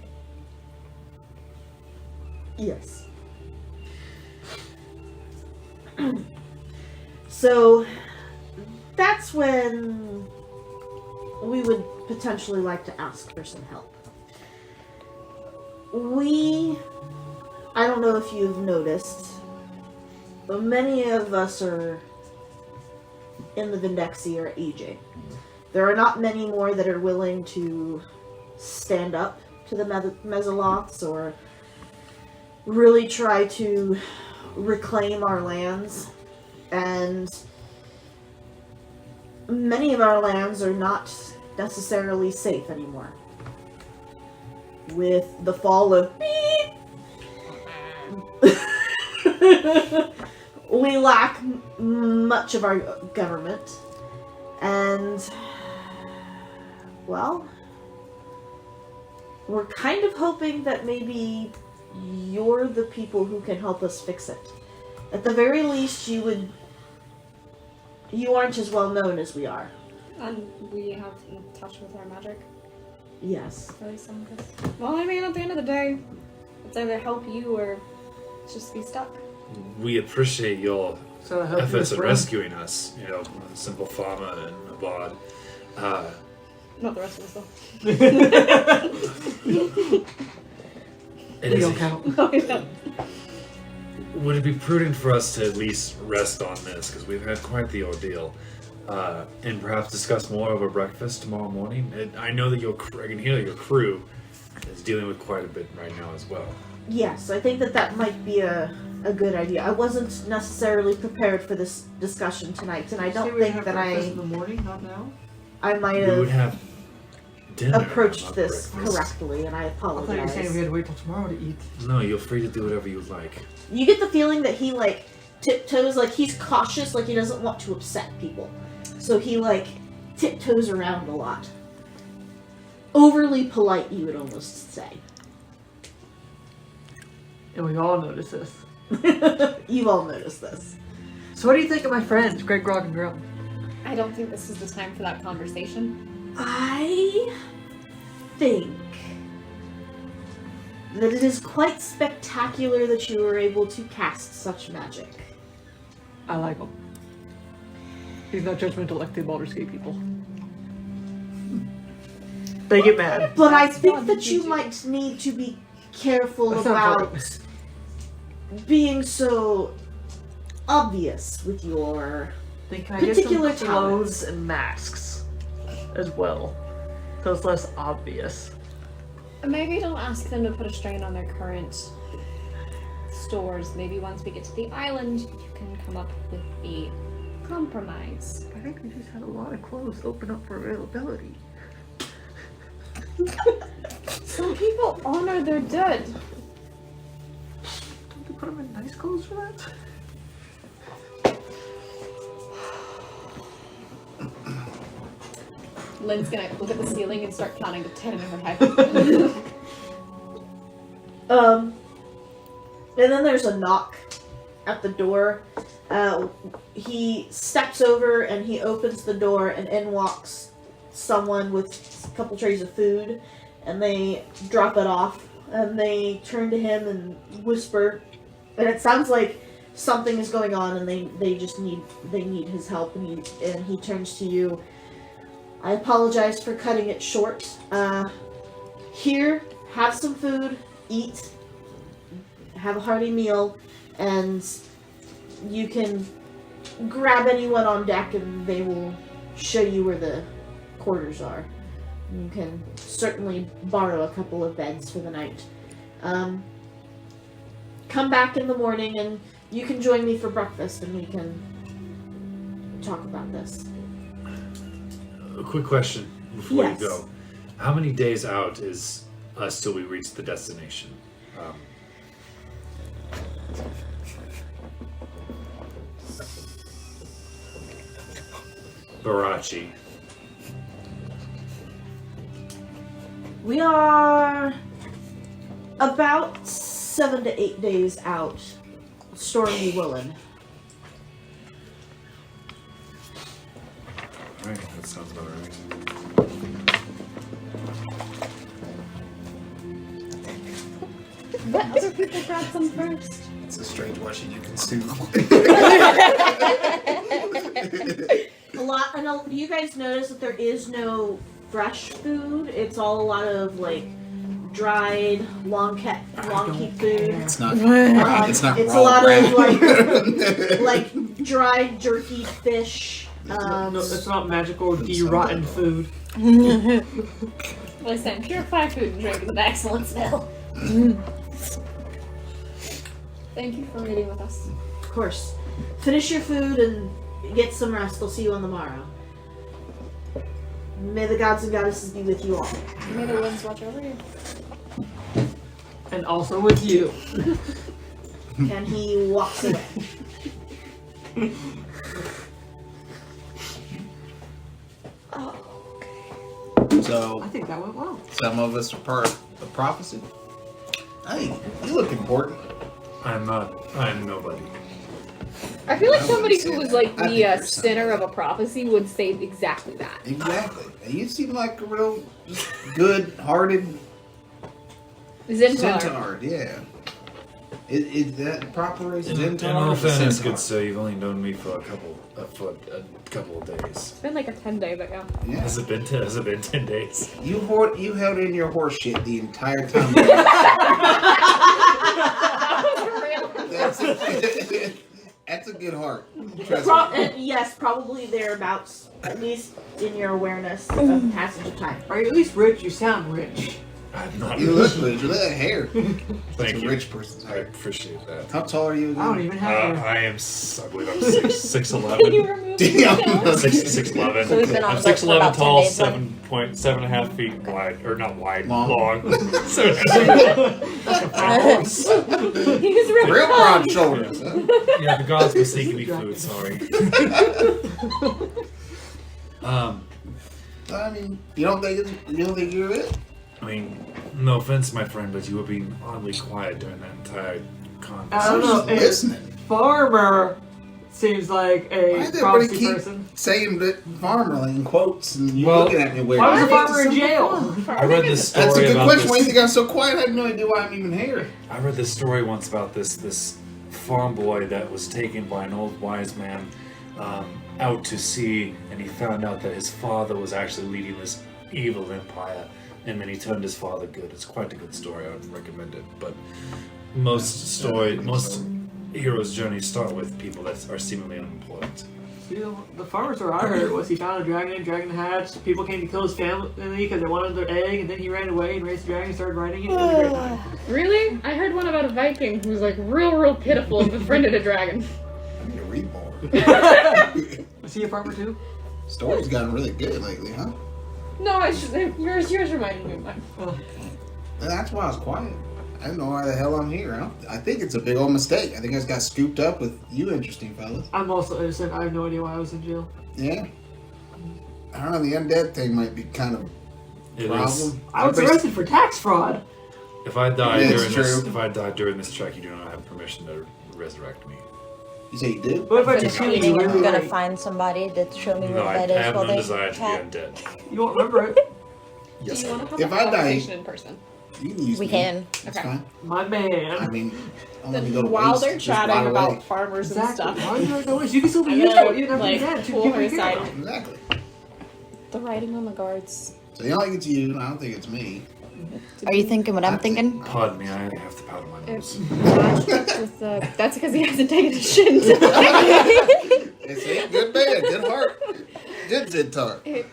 Yes. So that's when we would potentially like to ask for some help. I don't know if you've noticed, but many of us are in the Vindexi are aging. There are not many more that are willing to stand up to the Mesoloths or really try to reclaim our lands, and many of our lands are not necessarily safe anymore. With the fall of we lack much of our government, and well, we're kind of hoping that maybe you're the people who can help us fix it. At the very least, you aren't as well known as we are. And we have in touch with our magic. Yes. At least some of us. Well, I mean, at the end of the day, it's either help you or just be stuck. We appreciate your So I help you efforts in with rescuing us. You know, a simple farmer and a bard. Not the rest of us, though. It We is don't a- count. No, we don't. Would it be prudent for us to at least rest on this, because we've had quite the ordeal, and perhaps discuss more over breakfast tomorrow morning? I know that I can hear your crew is dealing with quite a bit right now as well. Yes, I think that might be a good idea. I wasn't necessarily prepared for this discussion tonight, and I don't think that in the morning, not now. I might We would have have dinner. approached not this breakfast. correctly, and I I thought you were apologize. saying we had to wait till tomorrow to eat. No, you're free to do whatever you like. You get the feeling that he tiptoes, he's cautious, he doesn't want to upset people. So he tiptoes around a lot. Overly polite, you would almost say. And we all noticed this. You've all noticed this. So what do you think of my friends, Greg, Grog, and Grill? I don't think this is the time for that conversation. I think that it is quite spectacular that you were able to cast such magic. I like him. He's not judgmental like the Baldur's Gate people. They get mad. But I think that you might need to be careful That's not about being so obvious with your... Then can I get some particular clothes and masks as well? So it's less obvious. Maybe don't ask them to put a strain on their current stores. Maybe once we get to the island, you can come up with a compromise. I think we just had a lot of clothes open up for availability. Some people honor their dead. Don't they put them in nice clothes for that? Lynn's gonna look at the ceiling and start counting to 10 in her head. And then there's a knock at the door. He steps over and he opens the door, and in walks someone with a couple trays of food, and they drop it off, and they turn to him and whisper, and it sounds like something is going on, and they just need his help, and he turns to you. I apologize for cutting it short. Here, have some food, eat, have a hearty meal, and you can grab anyone on deck and they will show you where the quarters are. You can certainly borrow a couple of beds for the night. Come back in the morning and you can join me for breakfast and we can talk about this. A quick question before Yes. you go. How many days out is us till we reach the destination? Barachi. We are about 7 to 8 days out, stormy willing. Alright, that sounds about right. Let other people grab some first. It's a strange watching you consume. You guys notice that there is no fresh food. It's all a lot of like dried, long keep food. It's not. It's not. It's raw a lot rat. of like dried, jerky fish. No, it's not magical, de-rotten food. Listen, purified food and drink is an excellent smell. Thank you for meeting with us. Of course. Finish your food and get some rest. I'll see you on the morrow. May the gods and goddesses be with you all. May the winds watch over you. And also with you. And he walks away. So I think that went well. some of us are part of the prophecy. Hey, you look important. I'm nobody. I feel like I somebody wouldn't who say was that. like I think the you're center of somebody. a prophecy would say exactly that. Exactly. And you seem like a real good-hearted Zentard. centaur. Yeah. Is that proper? Is In centaur all or fairness, centaur? good sir, you've only known me for a couple of days. It's been like a 10-day, but yeah. Yeah. Has it been 10 days? You held in your horse shit the entire time. That's a good heart. Trust me. Yes, probably thereabouts. At least in your awareness of passage of time. Are you at least rich? You sound rich. I'm not. You look good. You look at hair. Thank It's a you. rich person's I hair. appreciate that. How tall are you I don't again? even have hair. I am. I believe I'm Can 6'11". you remove Damn. the 6'11". So we've been on I'm the boat for 6'11" about 10 tall, days, then. 7.5 feet wide, or not wide, Long. long. 7.5 feet. He's really Real tall. broad shoulders. Huh? Yeah, the gods were seeking me food. Sorry. I mean, you don't think you're it? I mean, no offense, my friend, but you were being oddly quiet during that entire I conversation. don't know. I'm just listening. Farmer seems like Why a does everybody prophecy keep person. saying that farmer like, in quotes and you Well, looking at me weird? Why was the I farmer in jail? I read this story That's a good about question. Why do you this. think I'm so quiet? I have no idea why I'm even here. I read this story once about this farm boy that was taken by an old wise man out to sea, and he found out that his father was actually leading this evil empire, and then he turned his father good. It's quite a good story. I would recommend it. But most heroes' journeys start with people that are seemingly unemployed. You know, the farmer story I heard was he found a dragon hatched. People came to kill his family because they wanted their egg, and then he ran away and raised the dragon and started riding it. It was a great time. Really? I heard one about a Viking who was like real pitiful and befriended a dragon. I need to read more. Was he a farmer too? Story's gotten really good lately, huh? No, it's just, yours reminded me of mine. And that's why I was quiet. I don't know why the hell I'm here. I think it's a big old mistake. I think I just got scooped up with you interesting fellas. I'm also innocent. I have no idea why I was in jail. Yeah. I don't know, the undead thing might be kind of a It is. problem. I was arrested for tax fraud. If I die It's during this, true. if I die during this trek, you do not have permission to resurrect me. You say you do? What if I Finish just kill you? eating, Where I'm do gonna you find somebody to show me No, where I that is have while no they desire to chat. be undead. You won't remember it. Yes, Do you I want to do. have If a I die- conversation in person? You can use We me. can. That's Okay. fine. My I man. mean, I want to go Then to while waste, they're just chatting rot about away. farmers and Exactly. stuff, Why do you like those? You can still be I'm useful. gonna, You don't have to like, be dead. pull her aside. Exactly. the writing on the guards. So you don't think it's you, and I don't think it's me. Are you thinking what I'm thinking? Pardon me, I have to powder my nose. With the, that's because he hasn't taken a shit. It's a good man, good heart, good Zid tart. It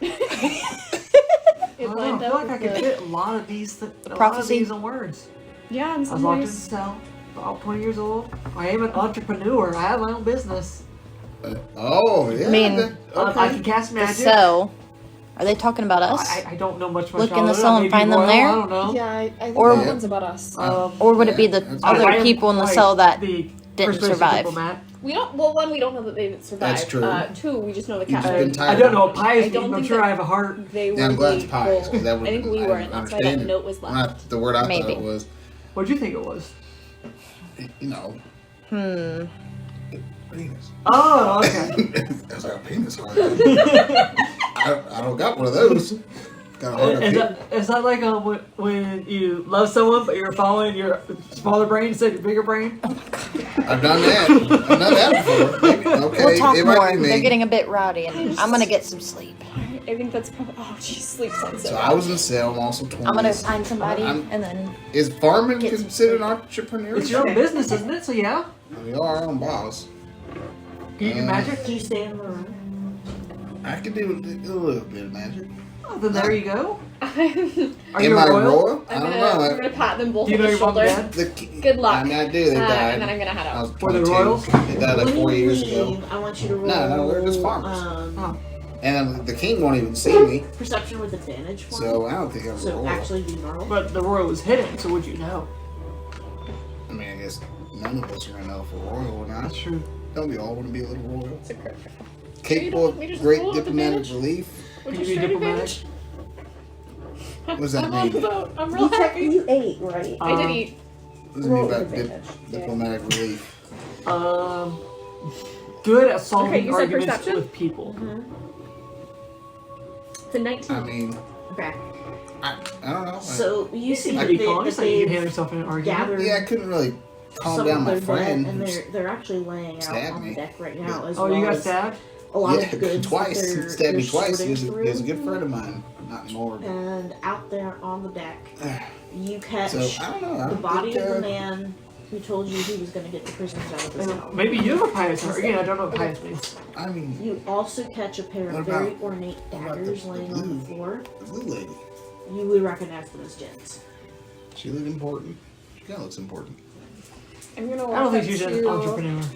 I don't know, lined I feel up like I with could the, fit a lot of these, prophecy. in words. yeah, in I was some locked in a ways. cell, about 20 years old. I am an entrepreneur. I have my own business. Oh yeah. I mean, okay. I can cast The magic. cell. Are they talking about us? I don't know much about Look in the childhood. cell and Maybe find them royal, there? I don't know. Yeah, I think Or- that one's about us. Or would it be Yeah, the that's other I am people in the quite cell that the didn't first-person survive? diplomat. We don't. Well, one, we don't know that they survived. That's true. Two, we just know the You've captain. been tired. I don't know what pies I mean, don't but I'm think sure that- I have a heart. They were Yeah, I'm glad the it's pies because goal. that would. I think we weren't. That's why that note was left. Not the word I Maybe. thought it was. What'd you think it was? You know, penis. Oh, okay. That's like a penis heart. I don't got one of those. Got a heart up Is that like when you love someone but you're following your smaller brain instead of your bigger brain? I've done that. I've done that before. Maybe, okay, We'll talk it might more. be me. They're getting a bit rowdy, and I'm gonna get some sleep. I think that's probably. Oh, she sleeps on So I was in the cell. I'm also 20. I'm gonna find somebody, I'm- and then Is farming Get some considered entrepreneurship? It's your own business, isn't it? So yeah. We are our own boss. Can you do magic? Do you stay in the room? I can do a little bit of magic. Oh, then there you go. Are Am you I a royal? royal? I I'm don't gonna know. pat them both Do you on know the your mom and shoulder. dad? Good luck. I mean, I do. They died. And then I'm gonna head I out. was Were they 22. royals? They died like 4 years ago. Leave, I want you to roll. No, we're just farmers. Oh. And the king won't even see me, Perception with advantage for so me. I don't think I'm So royal. actually be normal. But the royal was hidden, so would you know? I mean, I guess none of us are gonna know if we're royal or not. That's true. Don't we all want to be a little royal? It's a perfect. Capable want me to of just great roll with diplomatic advantage? relief. Would Can you you be straight diplomatic? advantage? What does that I'm on the mean? boat. I'm real happy. You ate, right? I did eat. What does it mean Roll about with advantage. diplomatic relief? Good at solving Okay, you said arguments perception? with people. It's a 19. I mean, Okay. I don't know. So you see Seems that pretty they, calm. that It's like you can they've handle yourself in an argument. gathered Yeah, I couldn't really calm some down of my their friend. dead, and who's- they're actually laying out stabbed on me. the deck right now as Oh, well you got as stabbed? a lot Yeah, of goods twice. that He they're, stabbed me they're twice. He sorting was, he was a through. good friend of mine. Not anymore. But, And out there on the deck, you catch so I don't know. I the don't body think, of the man who told you he was going to get the prisoners out of the cell. Maybe you have a pious heart. Again, I don't know what pious means. I mean, You also catch a pair What of about- very ornate what about daggers the laying on blue? the floor. the blue lady. You would recognize them as Jen's. She looked important. She kind of looks important. I'm gonna walk I don't think up she's to, an entrepreneur. She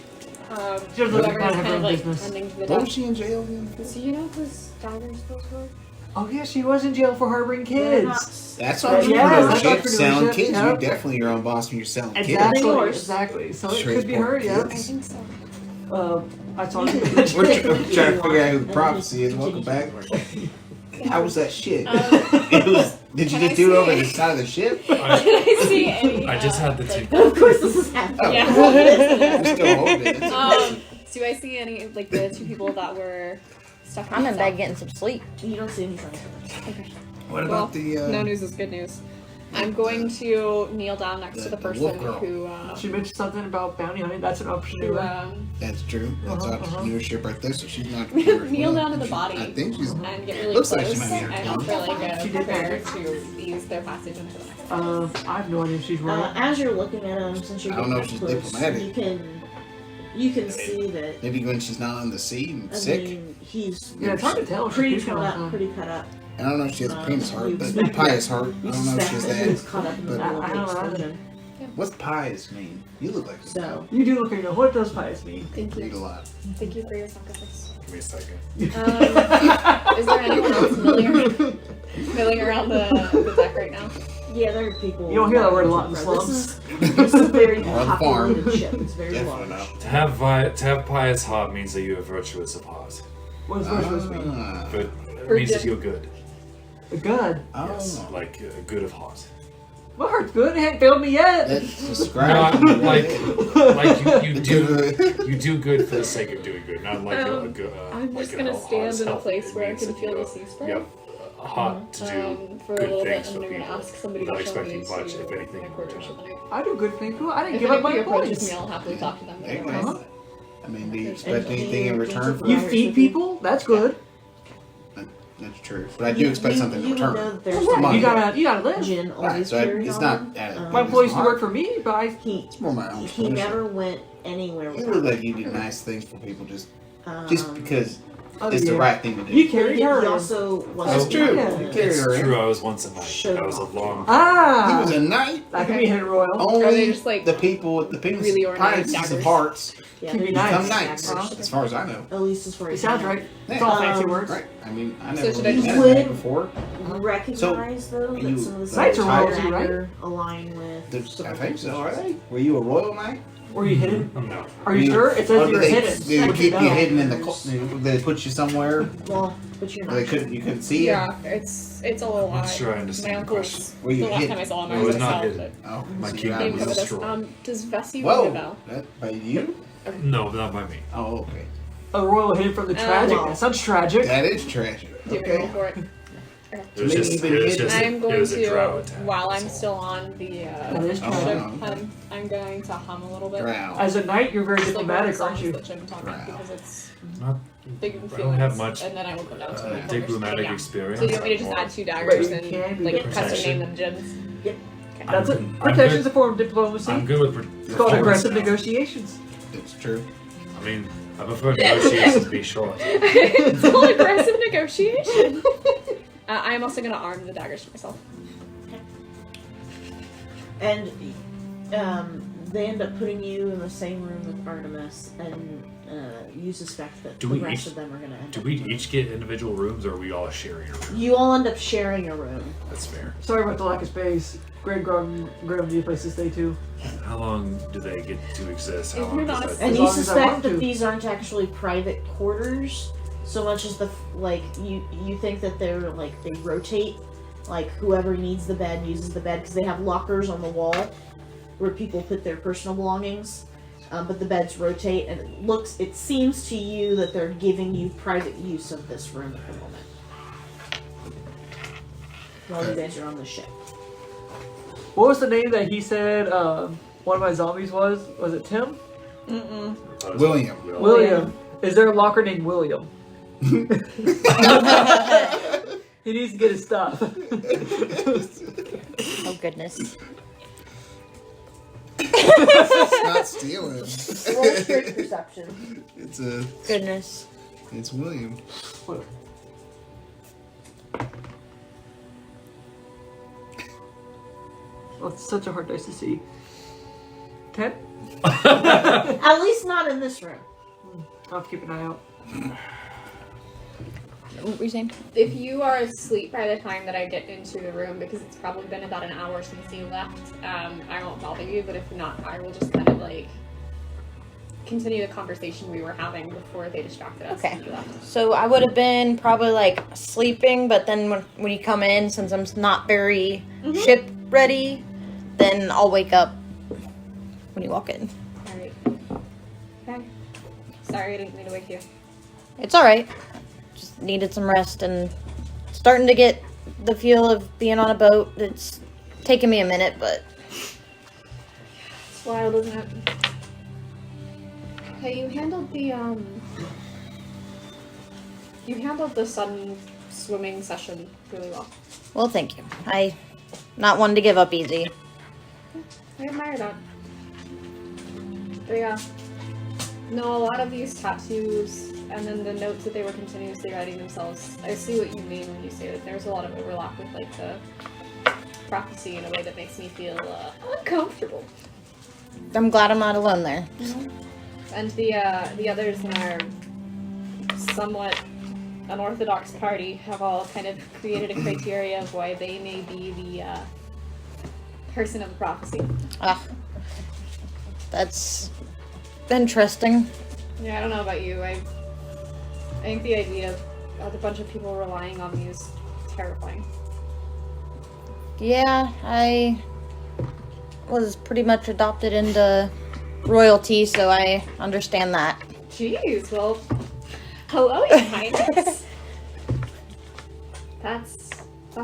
doesn't look whoever's like have kind her of own like business. tending to the What deck. was she in jail again for? So you know whose daggers those were? Oh yeah, she was in jail for harboring They're not kids. That's Yeah, entrepreneurship. that's Selling entrepreneurship, kids. yeah. You're definitely your own boss when you're selling kids. Exactly, Yours. exactly. So it Straight could be her, pork yeah. I think so. I saw You you. can- We're trying to you figure out who the want, prophecy is. and Welcome you back. How was that shit? Um, It was. Did you Can just I do it over see- the side of the ship? Can I see any? I just had the like, two. Of course, this is happening. Oh, Yeah. I'm still holding it. Do I see any like the two people that were stuck? I'm in the bed cell? getting some sleep. You don't see any signs of it. Okay. What Well, about the? no news is good news. I'm going to kneel down next to the The person wolf girl. who She mentioned something about bounty hunting. That's an entrepreneur. That's true. That's Uh-huh, entrepreneurship right there. So she's not. entrepreneur as kneel well. down to the She- body. I think she's. and get really Looks like close she might be and our offer like She a did prayer that. to use their passage into the next. I have no idea if she's right. As you're looking at him, since you're I don't getting know up if she's close, diplomatic. you can see that. Maybe when she's not on the sea and I sick. mean, he's Yeah, it's hard to tell. She's pretty puking cut all the up. time. Pretty cut up. I don't know if she has a penis heart, you but suspect pious that- heart. I You don't know if suspect she's that he was that. caught up in the but- middle of I the don't know. explosion. What's pious mean? You look like So You do look like you know. What does pious mean? Thank read a you. lot. Thank you for your sacrifice. Give me a second. Is there anyone else milling around the deck right now? yeah, there are people. You don't hear that word a lot in the This is a very Or the farm. populated ship. It's very Definitely large. not. To have pious heart means that you are virtuous of heart. What does virtuous mean? Ah. But it Or means that good. you're good. Good. Oh. Yes, like good of heart. My heart's good. It hasn't failed me yet. That's Not described. like you do good for the sake of doing good, not like a good. I'm just like gonna a stand in a health place where I means can that feel you the have- sea You spread. have a heart to do For a good little bit, things and for I'm gonna people ask somebody without to show me expecting much, to if anything. my in quarters return. of the night. I do good things. I didn't If give up my anybody approaches points. me, I'll happily talk to them. Hey, Otherwise, man. I mean, do you expect And anything in you return for You that? feed people. That's good. That's true. But I do expect something in you return. know that there's Money. You gotta live. Jin Right, always so I- carried it's on. not at it. My employees do work for me, but I He It's more my own. he never went anywhere You without. look like you do nice things for people just Um, because Oh, it's the yeah. right thing to do. You he carried her. also That's wasn't true. Yeah. You carried It's her in. true. I was once a knight. Showed That was a off. long. He Ah, was a knight. that could be hit royal. Only Are they just, like, the people really ornate pieces of daggers? parts Yeah, Can be become nice. knights, Uh-huh. as far as I know. at least as far It as sounds you know. right. It's all fancy words. Right. I mean, I So never should I really just- met a knight before. Recognize though you- that some of the Knights are signs royalty, right? dagger align with. some I of think the so. Are they? Were you a royal knight? Were you hidden? No. Are you sure? It Or says did you're they, hidden. Did they Which keep you you know. hidden in the? Did they put you somewhere Well, but you're where not. they couldn't? You couldn't see you. yeah, it's a little I'm not odd. sure I My understand the uncle's question. Were you the last hidden? time I saw him, I I was was not south, hidden. Oh, My so kingdom you Name was got- covered us. destroyed. Does Vessi ring a Whoa! bell? That by you? No, not by me. Oh, okay. A royal hidden from the tragic. well. That sounds tragic. That is tragic. Do you Okay. roll for it? It was Maybe just, even it was hidden. just, I'm it going was a drow to, attack. while that's I'm all. still on the That is Oh, tragic. no. I'm going to hum a little bit. Drow. As a knight, you're very Just like one of the diplomatic, aren't songs you? that Jim taught me, Drow. because it's Not, big in I feelings. don't have much And then I will go down to my quarters. diplomatic Yeah. experience. So do you want me to just More- add 2 But daggers you and can be like the custom protection. name them Jims? That's it. I'm Protection's good. a form of diplomacy. I'm good with It's called performance aggressive now. negotiations. It's true. I mean, I prefer negotiations to be short. It's all aggressive negotiation. I am also going to arm the daggers for myself. And they end up putting you in the same room with Artemis, and you suspect that Do the we rest each- of them are going to end Do up. we each get individual rooms, or are we all sharing a room? You all end up sharing a room. That's fair. Sorry about the lack of space. Greg Graham need a place to stay too. How long do they get to exist? How If long you're does not- that? And As you long as I suspect want that to. these aren't actually private quarters, so much as you think that they're like they rotate, like whoever needs the bed uses the bed because they have lockers on the wall where people put their personal belongings, but the beds rotate and it seems to you that they're giving you private use of this room at the moment while you guys are on the ship. What was the name that he said one of my zombies was? Was it Tim? Mm-mm. William. William. Is there a locker named William? He needs to get his stuff. Oh goodness. It's not stealing. Roll straight perception. Goodness. It's William. Oh, it's such a hard dice to see. 10? At least not in this room. I'll have to keep an eye out. What were you saying? If you are asleep by the time that I get into the room, because it's probably been about an hour since you left, I won't bother you, but if not, I will just kind of like continue the conversation we were having before they distracted us Okay. and you left. So I would have been probably like sleeping, but then when you come in, since I'm not very ship ready, then I'll wake up when you walk in. Alright. Okay. Sorry, I didn't mean to wake you. It's alright. Just needed some rest and starting to get the feel of being on a boat. It's taken me a minute, but It's wild, isn't it? Okay, you handled the sudden swimming session really well. well, thank you. I not one to give up easy. I admire that. But yeah. No, a lot of these tattoos and then the notes that they were continuously writing themselves, I see what you mean when you say that there's a lot of overlap with like the prophecy in a way that makes me feel uncomfortable. I'm glad I'm not alone there. And the others in our somewhat unorthodox party have all kind of created a criteria of why they may be the person of the prophecy. Ah, that's interesting. Yeah, I don't know about you. I think the idea of a bunch of people relying on me is terrifying. Yeah, I was pretty much adopted into royalty, so I understand that. Jeez, well, hello, Your Highness. That's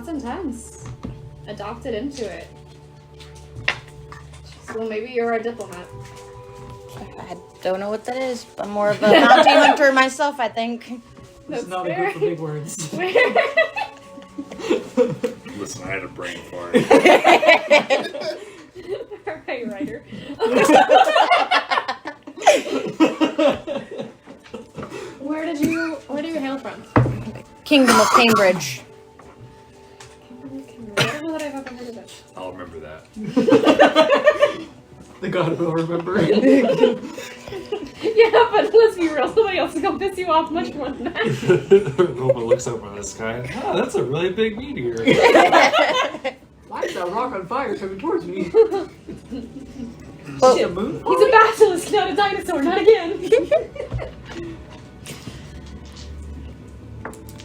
intense. Adopted into it. Well, maybe you're a diplomat. I don't know what that is. I'm more of a bounty hunter myself, I think. That's It's not fair. a group of big words. Listen, I had a brain fart. Alright, writer. Where do you hail from? Kingdom of Cambridge. I don't know that I've ever heard of it. I'll remember that. The god will remember. Yeah, but let's be real, somebody else is gonna piss you off much more than that. Nova looks up at the sky. Oh, that's a really big meteor. Why is that rock on fire coming towards me? Well, Is it a moon? He's a basilisk, not a dinosaur, not again.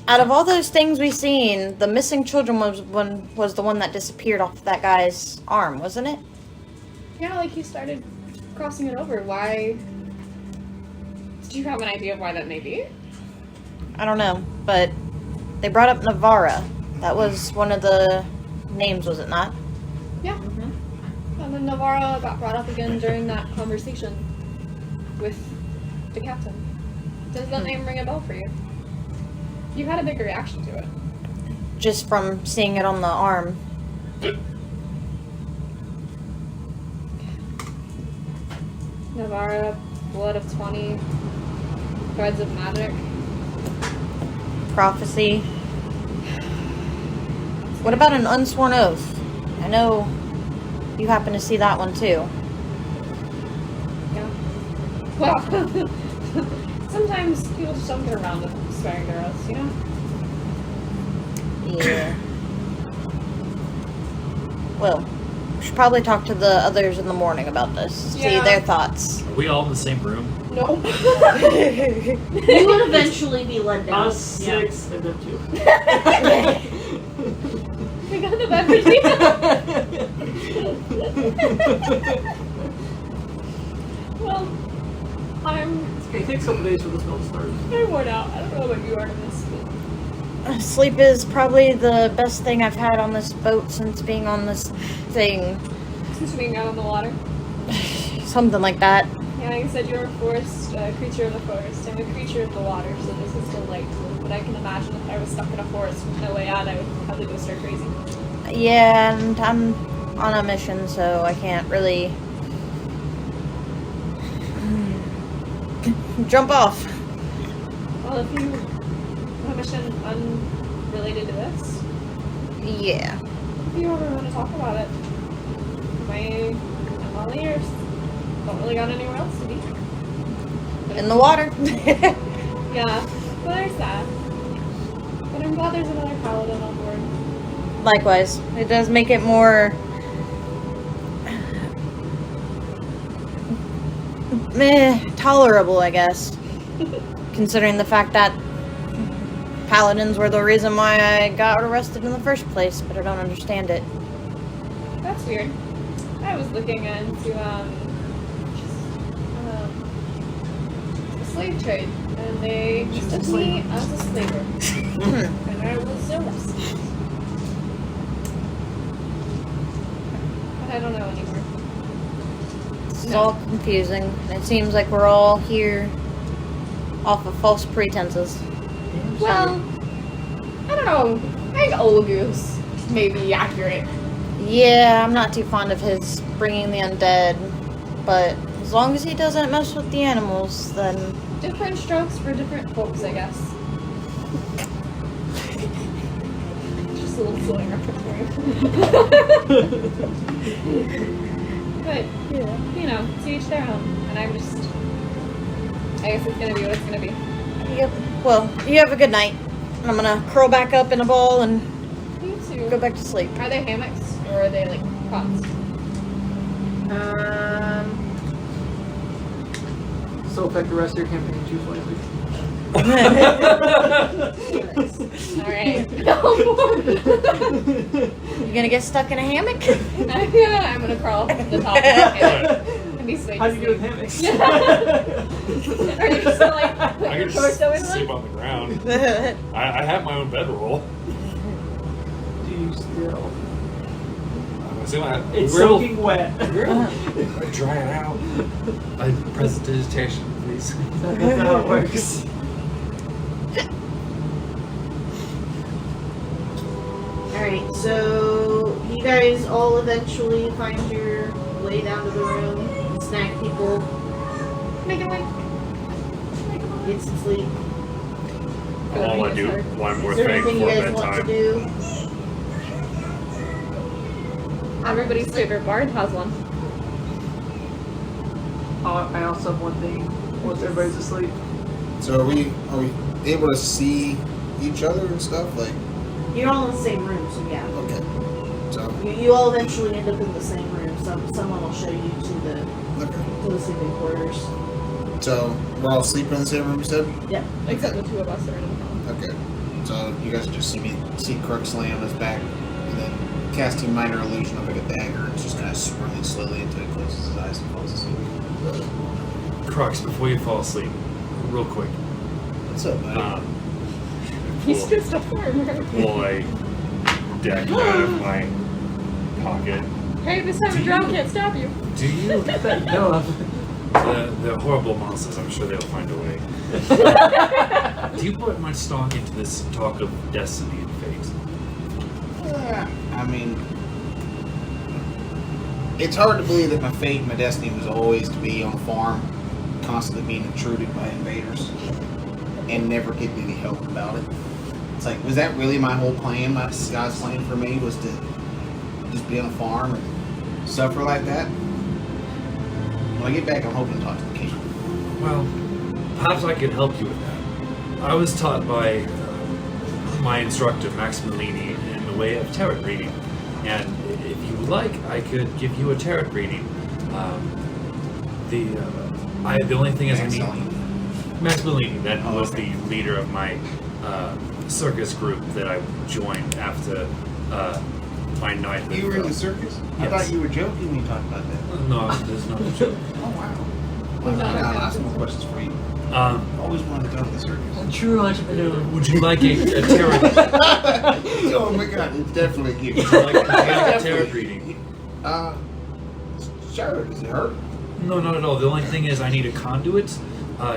out of all those things we've seen, the missing children was the one that disappeared off that guy's arm, wasn't it? Yeah, like he started crossing it over. Why? Do you have an idea of why that may be? I don't know, but they brought up Navarra. That was one of the names, was it not? Yeah. And then Navarro got brought up again during that conversation with the captain. Does that name ring a bell for you? You had a big reaction to it. Just from seeing it on the arm. Navarra, blood of 20, threads of magic. Prophecy. What about an unsworn oath? I know you happen to see that one too. Yeah. Well, sometimes people just don't get around to swearing their oaths, you know? Yeah. Well, we should probably talk to the others in the morning about this. See Yeah. their thoughts. Are we all in the same room? No. You would eventually be led down. Us 6 and then 2. We got the beverages. Well, It takes a couple days for the smell to start. I'm worn out. I don't know about you, Artemis, but Sleep is probably the best thing I've had on this boat since being on this thing. since being out on the water. Something like that. Yeah, like I said, you're a forest, creature of the forest. I'm a creature of the water, so this is delightful. But I can imagine if I was stuck in a forest with no way out, I would probably go stir crazy. Yeah, and I'm on a mission, so I can't really jump off. Well, if you have a mission unrelated to this, Yeah. if you ever want to talk about it, I'm all ears. Don't really got anywhere else to be. But In the water. yeah, well, there's that. But I'm glad there's another paladin on board. Likewise. It does make it more tolerable, I guess. Considering the fact that paladins were the reason why I got arrested in the first place, but I don't understand it. That's weird. I was looking into the slave trade, and they took me as a slaver, and I was arrested. But I don't know anymore. It's all confusing. It seems like we're all here off of false pretenses. Well, I don't know. I think Oldgue's may be accurate. Yeah, I'm not too fond of his bringing the undead, but as long as he doesn't mess with the animals, then... Different strokes for different folks, I guess. Just a little silly reference for you. But, you know, to each their own. And I guess it's gonna be what it's gonna be. Yep. Well, you have a good night. I'm gonna curl back up in a ball and You too. go back to sleep. Are they hammocks or are they like cots? So affect the rest of your campaign, choose wisely. Alright. You gonna get stuck in a hammock? I'm gonna crawl to the top of it and be safe. How do you do with hammocks? Are you just gonna like put I your can torso in just sleep one? on the ground. I have my own bedroll. Do you still? It's We're able- soaking wet. we're able to dry it out. Presentation, please. That's how it works. Alright, so you guys all eventually find your way down to the room, snack people, Make it wait. get some sleep. I want to do one more Is there thing anything you before guys want to bedtime. do? Everybody's favorite bard has one. I also have one thing. Once everybody's asleep. So are we able to see each other and stuff? Like, You're all in the same room, so yeah. okay. So, You all eventually end up in the same room. Someone will show you to okay. the sleeping quarters. So, we're all sleeping in the same room, you said? Yeah. Except the two of us are in the room. Okay. So, you guys just see Crooks lay on his back, and then casting minor illusion of like a dagger, and just kind of swirling slowly until he closes his eyes and falls asleep. Crux, before you fall asleep, real quick. What's up, buddy? He's just a farmer. Pull a deck out of my pocket. Hey, this time a drow can't stop you. Do you? That you know of. The horrible monsters, I'm sure they'll find a way. Do you put much stock into this talk of destiny and fate? I mean, it's hard to believe that my fate and my destiny was always to be on a farm, constantly being intruded by invaders, and never getting any help about it. It's like, was that really my whole plan? God's plan for me was to just be on a farm and suffer like that? When I get back, I'm hoping to talk to the king. Well, perhaps I could help you with that. I was taught by my instructor, Max Mellini, in the way of tarot reading. And if you would like, I could give you a tarot reading. The only thing is I need... Max Mellini, that was the leader of my circus group that I joined after my knighthood. You were in the circus? I Yes. thought you were joking when you talked about that. No, there's not a joke. Oh, wow. Well, I'll ask more questions for you. Always wanted to go to the circus. A true entrepreneur. Would you like a tarot? Oh my god, it's definitely you. Would you like a tarot reading? Sure, does it hurt? No, not at all. The only thing is I need a conduit.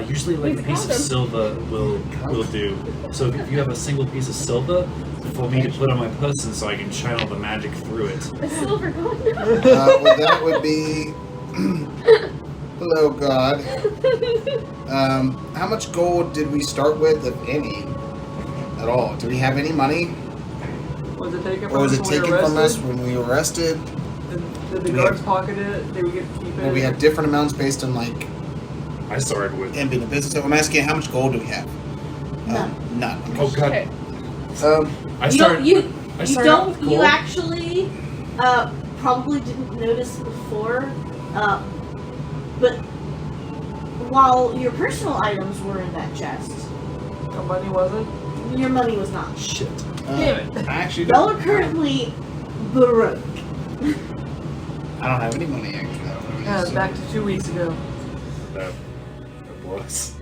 Usually like a piece of silver will do. So if you have a single piece of silver for me to put on my person so I can channel the magic through it. The silver gone. Well, that would be... Hello, God. How much gold did we start with, if any? At all? Do we have any money? Was it taken Or from was us it when we taken were from us arrested? when we were arrested? Did the we guards have- pocket it? Did we get to keep it? Or we have different amounts based on, like, I started with. him being a business. I'm asking how much gold do we have? None. None. Oh god. Okay. I started. You I started out with you gold. actually probably didn't notice before, but while your personal items were in that chest, No money wasn't? your money was not. Shit. I actually Y'all don't. are currently broke. I don't have any money, actually. I don't know what it is, so- Back to 2 weeks ago. That was.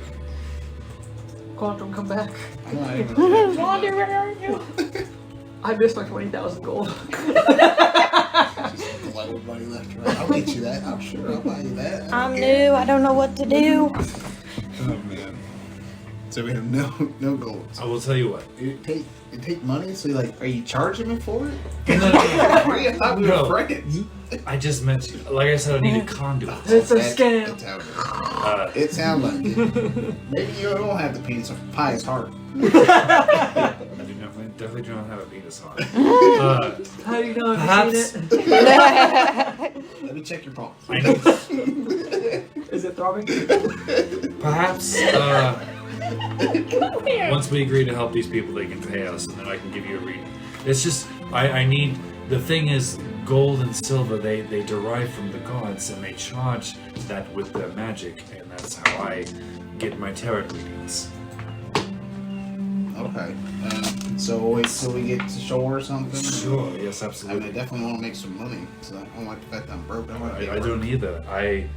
Quantum, come back. I'm not even know. Wander, where are you? I missed my 20,000 gold. Just let everybody left and right. I'll get you that. I'm sure I'll buy you that. I I'm don't care. new. I don't know what to do. Oh man. So we have no gold. I will tell you what. You take money. So like, are you charging me for it? No, I thought we were No. friends. I just meant you. Like I said, I need a conduit. It's a That's scam. how it is. Uh, It sounds like it. Maybe you don't have the penis of pious heart. I do definitely do not have a penis on. How do you know? Have Perhaps- you seen Let me check your pulse. I need, it? Is it throbbing? perhaps once we agree to help these people, they can pay us, and then I can give you a reading. It's just I need. The thing is, gold and silver they derive from the gods, and they charge that with their magic, and that's how I get my tarot readings. Okay. So wait till we get to shore or something. Sure. Yes, I absolutely. mean, I definitely want to make some money. So I don't like the fact that I'm broke. I want to be I don't need that. I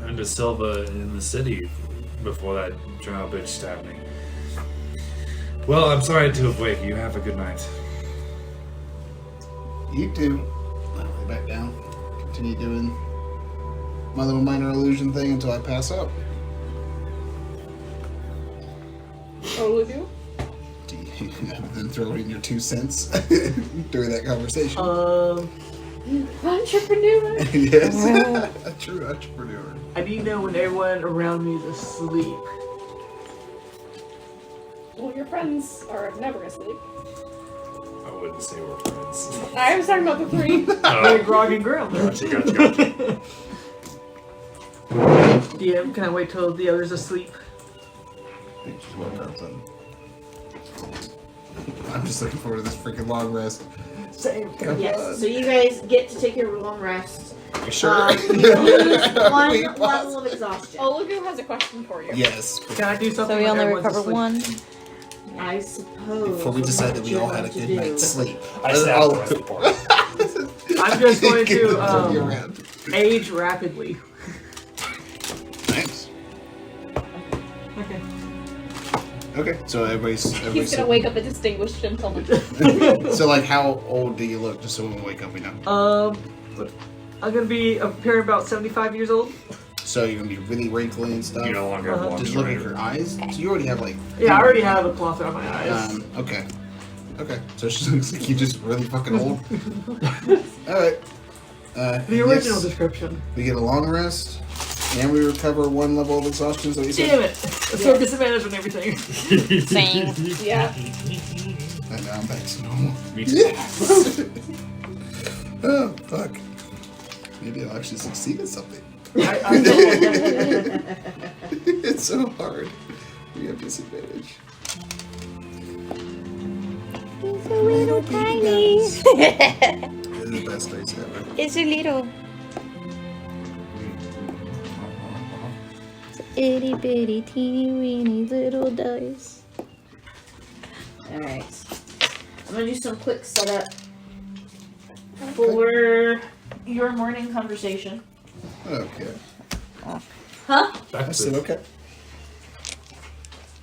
earned a silver in the city before that drow bitch stabbed me. Well, I'm sorry to have waked you. Have a good night. You too. I'll lay back down. Continue doing my little minor illusion thing until I pass out. Oldgue? Do you then throw in your 2 cents during that conversation? Entrepreneur. Yes. A true entrepreneur. I need to know when everyone around me is asleep. Well, your friends are never asleep. I wouldn't say we're friends. I was talking about the 3. Very grog and grill. Gotcha. DM, can I wait till the others asleep? I think she's woke up something. I'm just looking forward to this freaking long rest. Same. Come Yes. on. So you guys get to take your long rest. You sure? You lose one We level pause. of exhaustion. Oldgue has a question for you. Yes. Can I do something So we when only everyone's recover asleep? 1. I suppose. Before we decide that we what all you're had a going good to do. night's sleep. I stabbed the rest of the party. I'm just going Turn you to around. age rapidly. Nice. Okay. Okay, so everybody's He's gonna wake up a distinguished gentleman. So like, how old do you look? Just so when we wake up, we know. I'm gonna be appearing about 75 years old. So you're gonna be really wrinkly and stuff. You no longer have long Just look at your eyes. So you already have like. Yeah, I already have a cloth around my eyes. Okay. Okay. So it just looks like you're just really fucking old. All right. The original yes, description. we get a long rest, and we recover 1 level of exhaustion. Is that what you said? Damn it! So disadvantage on everything. Same. Yeah. And now I'm back to normal. Me too. Yes. Oh fuck. Maybe I'll actually succeed at something. It's so hard. We have disadvantage. It's a little tiny. They're the best days ever. It's a little. Itty bitty teeny weeny little dice. Alright. I'm gonna do some quick setup for your morning conversation. Okay. Huh? Back I to said okay.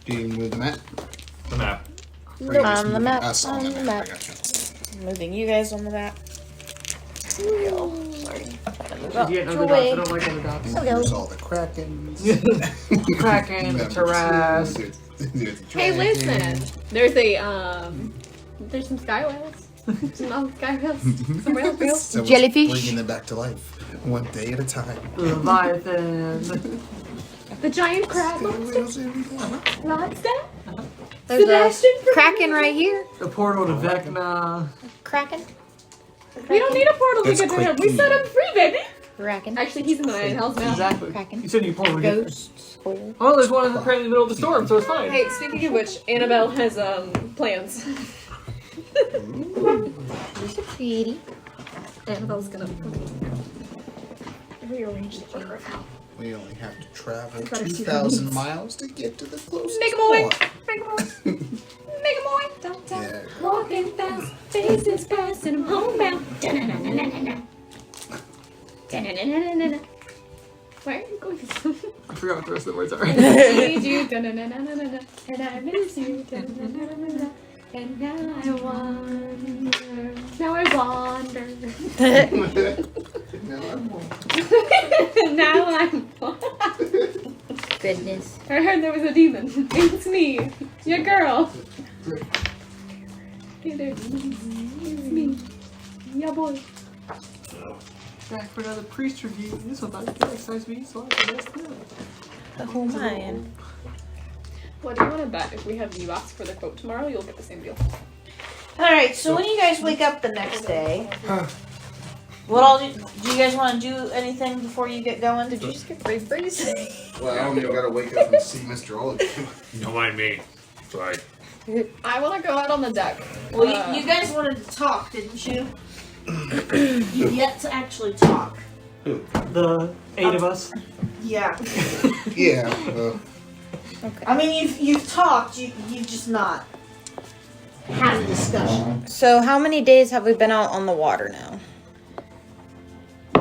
Do you move the map? the map. Or you just On the move map. us On the I map. gotcha. Moving you guys on the map. Sorry. Yeah, underdogs. I don't like underdogs. And Hello. there's all the krakens. Kraken, the Taras. Hey, listen. There's there's some sky whales. Some non-sky whales. Some whale whales. Someone's Jellyfish. Bringing them back to life, 1 day at a time. Leviathan. The giant crab monster. Lobster. There's Sebastian. a Kraken right here. The portal to Vecna. Kraken. We don't need a portal to That's get to quick him. We set him free, baby. Kraken. Actually, he's in the Nine Hells now. Exactly. Kraken. You said you portal to get there. Ghosts. Hole. Oh, there's one apparently in the middle of the storm, so it's fine. Hey, speaking of which, Annabelle has plans. You're so pretty. Annabelle's gonna rearrange the order of how. We only have to travel Better see 2,000 miles to get to the closest Make a boy. port. Make a boy. Make a boy. Don't tell. Yeah. Walking fast, faces fast, and I'm homebound. Da-na-na-na-na-na. Da-na-na-na-na-na. Why are you going so? I forgot what the rest of the words are. I need you, da-na-na-na-na-na, and I miss you, da-na-na-na-na, and now I wander. Now I wander. No, I won't. Now I'm. Goodness. I heard there was a demon. It's me, your girl. It's me, your boy. Back for another priest review. This one thought you could excise me, so I can rest now. Oh man. What do you want to bet? If we have U-Box for the quote tomorrow, you'll get the same deal. Alright, so when you guys wake up the next day, what all do you guys want to do anything before you get going? Did you just get brave breeze? Well, I don't even gotta wake up and see Mr. Oldgue. Don't mind me. Sorry. I want to go out on the deck. Well, you guys wanted to talk, didn't you? You've yet to actually talk. The 8 of us. Yeah. Yeah, Okay. I mean, you've talked. You've just not had a discussion. So how many days have we been out on the water now?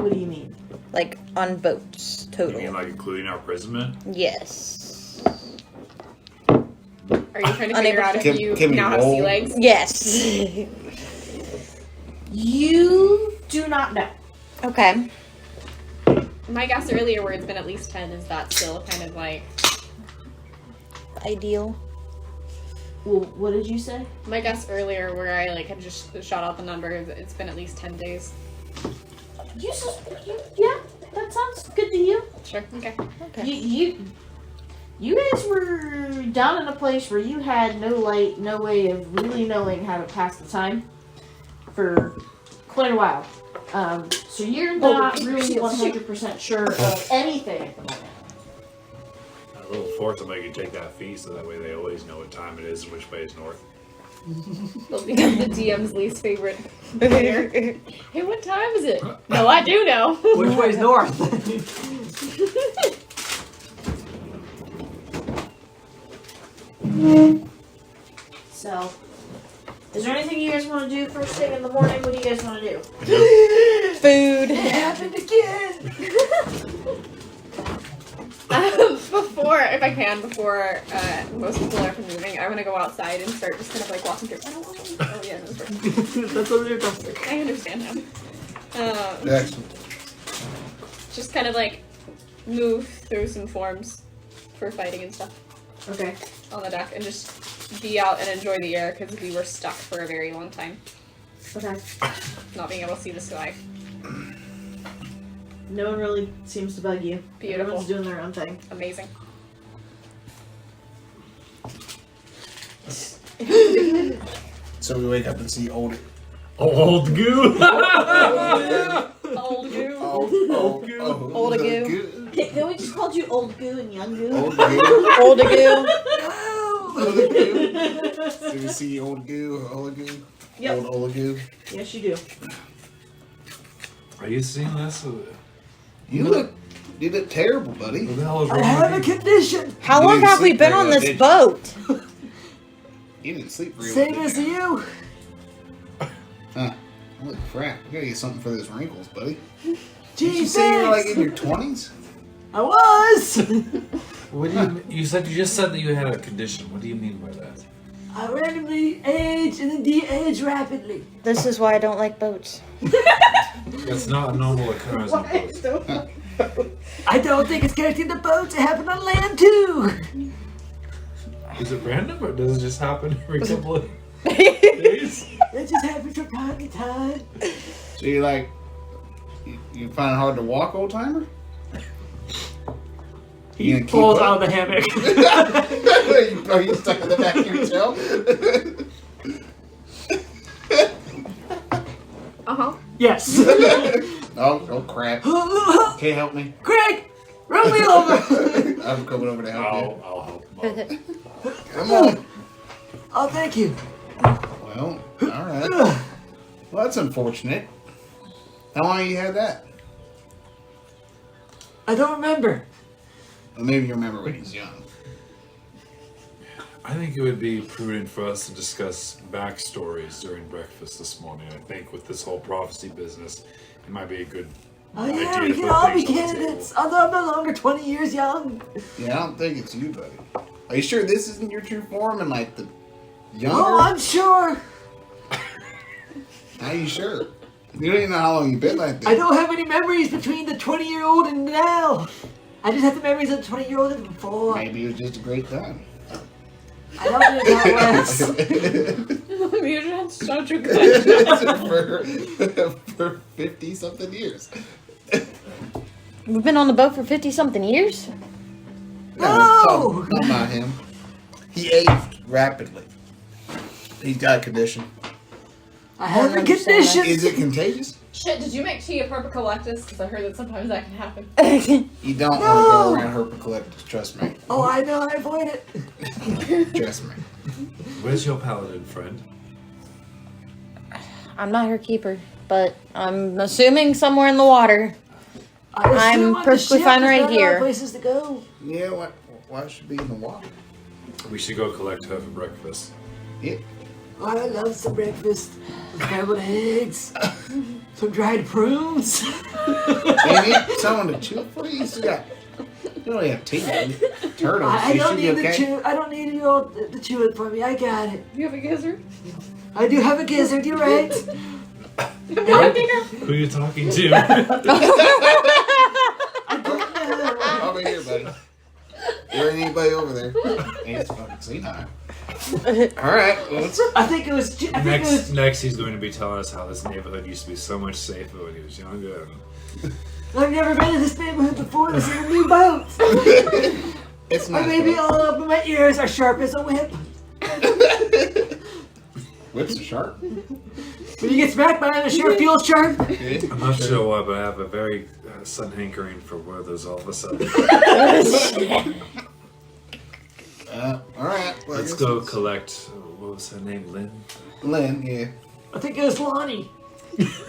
What do you mean? Like on boats You total? mean like including our imprisonment? Yes. Are you trying to figure out if Can- you can we now have sea roll? legs? Yes. You do not know. Okay. My guess earlier where it's been at least 10, is that still kind of like... Ideal. Well, what did you say? My guess earlier where I like had just shot out the number, it's been at least 10 days. Yeah, that sounds good to you. Sure, okay. Okay. You guys were down in a place where you had no light, no way of really knowing how to pass the time for quite a while. So you're not really 100% sure of anything at the moment. A little force somebody can take that fee so that way they always know what time it is and which way is north. It'll become the DM's least favorite player. Hey, what time is it? No, I do know. Which way's north? So, is there anything you guys want to do first thing in the morning? What do you guys want to do? Food. It happened again! Before, if I can, before most people are moving, I want to go outside and start just kind of like walking through. I don't want to. Oh yeah, that's right. That's what they're dumpster. I understand now. Excellent. Just kind of like move through some forms for fighting and stuff Okay. on the deck, and just be out and enjoy the air because we were stuck for a very long time, Okay. not being able to see the sky. No one really seems to bug you. Beautiful. Everyone's doing their own thing. Amazing. So we wake up and see old Old goo! Old goo. Oldgue. Can we just call you Old Goo and Young Goo? Old goo. Oldgue. Old goo. Do we see old goo? Old goo. Yep. Old goo. Yes, you do. Are you seeing this? You look terrible, buddy. What the hell is I wrong have a with you? condition! How You long didn't have we sleep been very on well, this did you? boat? You didn't sleep real Same well, as did you? you! Huh. Holy crap. We gotta get something for those wrinkles, buddy. Did Gee, you say you were like thanks. in your 20s? I was! What do you just said that you had a condition. What do you mean by that? I randomly age and then de-age rapidly. This is why I don't like boats. That's not a normal occurrence on boats. I don't think it's connected to boats, it happened on land too! Is it random or does it just happen every couple of days? It just happens from time to time. So you like, you find it hard to walk, old timer? You He gonna keep pulls up? out of the hammock. Are you stuck in the back of your tail? Uh-huh. Yes. Oh crap. Can't you help me? Craig! Run me over! I'm coming over to help you. I'll help him out. Come on. Oh, thank you. Well, alright. Well, that's unfortunate. How long you had that? I don't remember. Well, maybe you remember when he's young. I think it would be prudent for us to discuss backstories during breakfast this morning. I think with this whole prophecy business, it might be a good Oh yeah, idea we to can put all be things on the candidates. table. Although I'm no longer 20 years young. Yeah, I don't think it's you, buddy. Are you sure this isn't your true form and like the younger? Oh, I'm sure. How you sure? You don't even know how long you've been like this. I don't have any memories between the 20-year-old and now. I just have the memories of the 20-year-old and before. Maybe it was just a great time. I don't do that less. You had such a good for 50 something years. We've been on the boat for 50-something years? No! Not about him. He aged rapidly. He's got a condition. I have a understand condition. Is it contagious? Shit, did you make tea of herpetolectus? Because I heard that sometimes that can happen. You don't want to No. go around herpetolectus, trust me. Oh, I know. I avoid it. Trust me. Where's your paladin friend? I'm not her keeper, but I'm assuming somewhere in the water. I assume I'm on the perfectly ship fine there's right not a lot of here. Places to go. Yeah, why it should be in the water. We should go collect her for breakfast. Yeah. Oh, I love some breakfast. Scrambled eggs. Some dried prunes. And you someone to chew for you. You only have teeth. Turtles. I don't you need okay? chew. I don't need you all to chew it for me. I got it. You have a gizzard? I do have a gizzard. You're right. Who are you talking to? Over here, buddy. There ain't anybody over there. Ain't fucking senile. Alright, well, I think it was. Next, he's going to be telling us how this neighborhood used to be so much safer when he was younger. I've never been in this neighborhood before. This is a new boat. it's not. Maybe all of my ears are sharp as a whip. Whips are sharp. When you get smacked by it, it sure feels sharp. Yeah. I'm not sure why, but I have a very sudden hankering for one of those all of a sudden. Alright. Well, Let's go collect. What was her name? Lynn, yeah. I think it was Lonnie.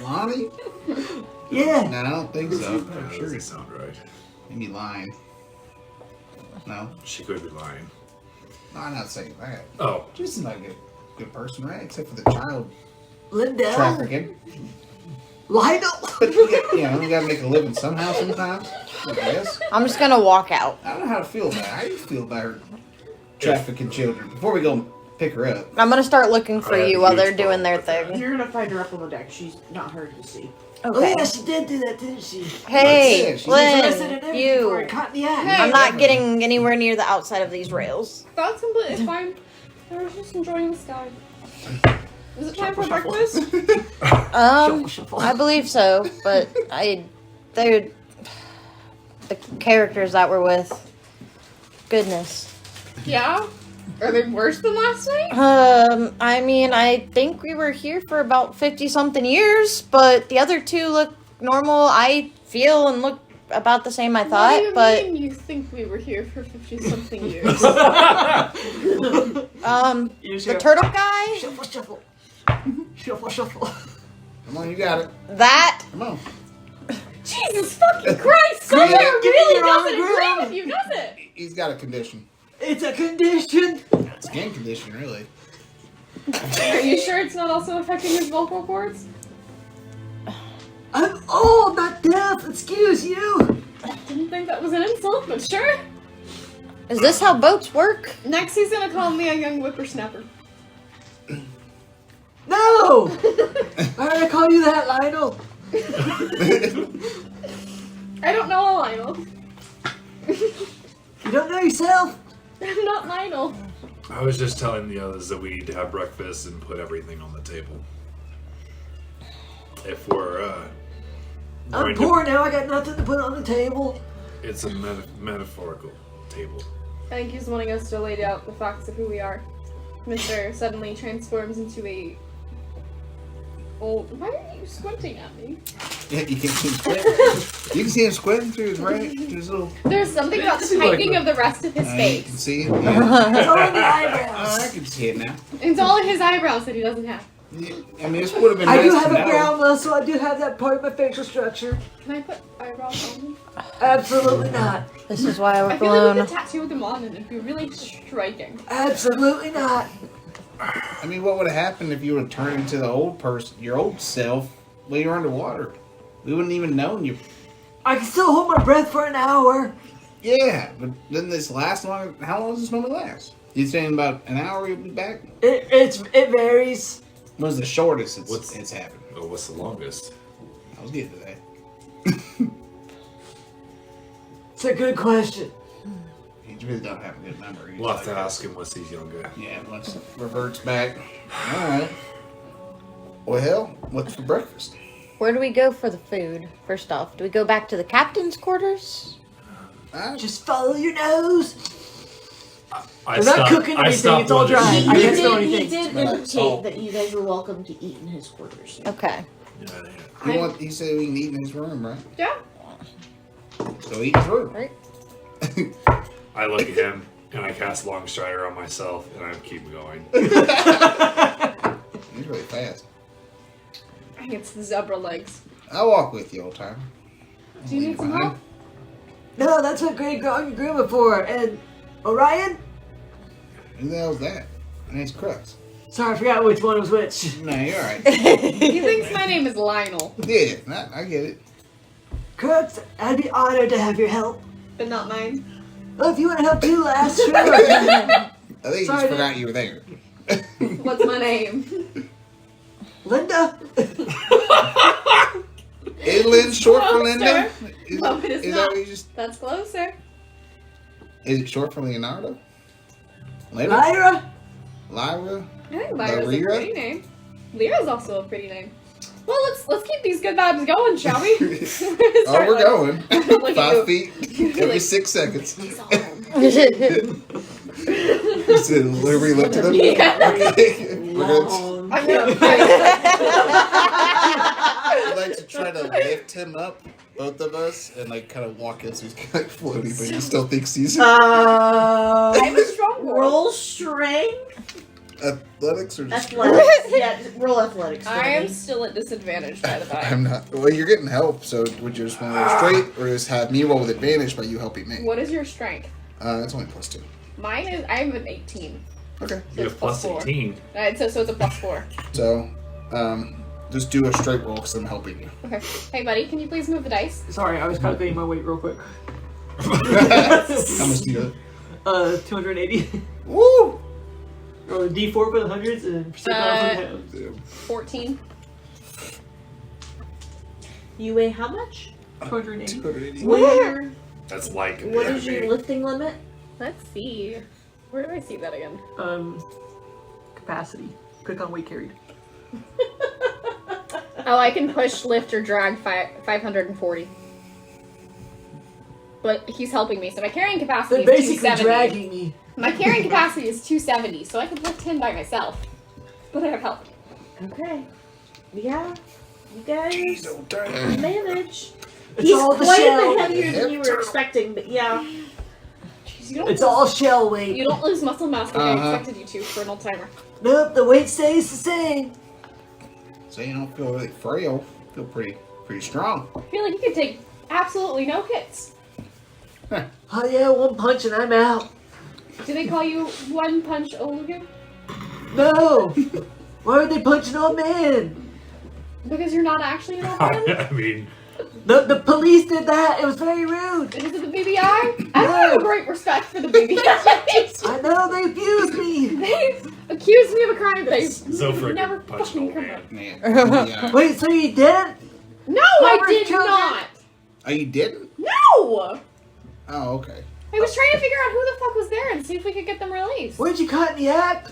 Lonnie? Yeah. No, I don't think so. That I'm sure doesn't it's sound right. maybe lying. No. She could be lying. No, I'm not saying that. Oh, She's not a good person, right? Except for the child Lindell. trafficking. Lionel. But you gotta make a living somehow sometimes. I guess. I'm just gonna walk out. I don't know how to feel about it. How do you feel about her trafficking children? Before we go pick her up. I'm gonna start looking for I have you a while huge they're doing problem their with that. thing. You're gonna find her up on the deck. She's not hard to see. Oh Okay. yeah, she did do that, didn't she? Hey, She's Arrested and Lynn, everything for you. it, caught in the act. Hey. I'm not getting anywhere near the outside of these rails. That's completely fine. I was just enjoying the sky. Is it time for breakfast? Shuffle. I believe so, but they're the characters that we're with. Goodness. Yeah? Are they worse than last night? I mean, I think we were here for about 50-something years, but the other two look normal. I feel and look about the same I What thought, do you but mean you think we were here for 50-something years? the turtle guy, Shuffle, shuffle. Shuffle, shuffle. Come on, you got it. that Come on. Jesus fucking Christ! Come on, Someone get really your arm doesn't agree around. with you, does it? He's got a condition. It's a condition. Skin condition, really. Are you sure it's not also affecting his vocal cords? I'm old, not deaf. Excuse you. Didn't think that was an insult, but sure. is this how boats work? Next he's gonna call me a young whippersnapper. No. Why did I call you that, Lionel? I don't know a Lionel. You don't know yourself. I'm not Lionel. I was just telling the others that we need to have breakfast and put everything on the table. If we're I'm going poor now. I got nothing to put on the table. it's a metaphorical table. I think he's wanting us to lay out the facts of who we are. Mr. suddenly transforms into a old. Why are you squinting at me? Yeah, you can see him squinting. You can see him squinting through his right, through his little. There's something about the It's like tightening that. of the rest of his You can face. see it. Yeah. It's all in the I eyebrows. can see it now. It's all in his eyebrows that he doesn't have. Yeah, I mean, this would have been I nice do to have a know. brow muscle. I do have that part of my facial structure. Can I put eyebrows on him? Absolutely not. This is why I I work feel like we alone. could tattoo them on and it'd be really striking. Absolutely not. I mean, what would have happened if you would have turned into the old person, your old self, while you were underwater? We wouldn't even known you. I can still hold my breath for an hour. Yeah, but doesn't this last long? How long does this normally last? You saying about an hour you'll be back? It varies. What's the shortest What's- it's happened? Oh, what's the longest? I was getting to that. It's a good question. He really don't have a good memory. We'll have to ask him once he's younger. Yeah, once it reverts back. All right. Well, what's for breakfast? Where do we go for the food? First off, do we go back to the captain's quarters? Just follow your nose. I They're not stopped- cooking I anything. stopped It's all wondering- dry. I can't smell He anything. did Smell like indicate salt. that you guys were welcome to eat in his quarters. Okay. Yeah, He said we can eat in his room, right? Yeah. So eat in his room. Right. I look at him and I cast Long Strider on myself and I keep going. He's really fast. I think it's the zebra legs. I'll walk with you, old timer. Do you need some help? No, that's what Greg got your grandma for. And Orion? Who the hell's that? My name's Crux. Sorry, I forgot which one was which. No, you're alright. He thinks my name is Lionel, Yeah, I get it. Crux, I'd be honored to have your help. but not mine. Well, if you want to help too, lass, sure. I think you Sorry, just forgot you were there. What's my name? Linda? Is Lynn short for Closer. Linda? Is, No, it is is not. that what you just... That's closer. Is it short for Leonardo? Lyra? Lyra? I think Lyra's a Lyra? pretty name. Lyra's also a pretty name. Well, let's keep these good vibes going, shall we? Oh, we're going. Look at 5 you. feet every 6 seconds. He's on. You said Liberty looked at him? Yeah. Okay. We're gonna, Long. I know. I'd like to try to lift him up, both of us, and like kind of walk in so he's kind of like floating, but he still thinks he's I'm a strong girl. Roll strength. athletics or just. Athletics. Yeah, roll athletics. I am still at disadvantage, by the by. I'm not. Well, you're getting help, so would you just want to roll straight, or just have me roll with advantage by you helping me? What is your strength? It's only +2. Mine is. I'm an 18. Okay. You have plus +4. 18. So it's a +4. So, just do a straight roll because I'm helping you. Okay. Hey, buddy, can you please move the dice? Sorry, I was calculating my weight real quick. How much do you? 280. Woo! Roll a D4 for the hundreds and percentile for the pounds. 14. You weigh how much? 280. 280. Where? That's like. What is your lifting limit? Let's see. Where do I see that again? Capacity. Click on weight carried. Oh, I can push, lift, or drag 540. But he's helping me, so my carrying capacity They're is basically 270. dragging me. My carrying capacity is 270, so I could lift him by myself. But I have help. Okay. Yeah. You guys Jeez, don't turn. manage. It's He's all the quite a shell. bit heavier than you were expecting, but yeah. Jeez, you don't It's all shell weight. You don't lose muscle mass like I Uh-huh. expected you to for an old timer. Nope, the weight stays the same. So you don't feel really frail. Feel pretty strong. I feel like you could take absolutely no hits. Oh yeah, one punch and I'm out. Do they call you One Punch Oldgue? No! Why are they punching on men? Because you're not actually an old man? I mean, The police did that. It was very rude. Is it the BBI? I don't have a great respect for the BBI. I know they abused me. They accused me of a crime that I so for never punch fucking old man. committed. Man. Yeah. Wait, so you didn't? No, I Robert did Children? not. Oh, you didn't? No! Oh, okay. I was trying to figure out who the fuck was there and see if we could get them released. Where'd you cut in the act?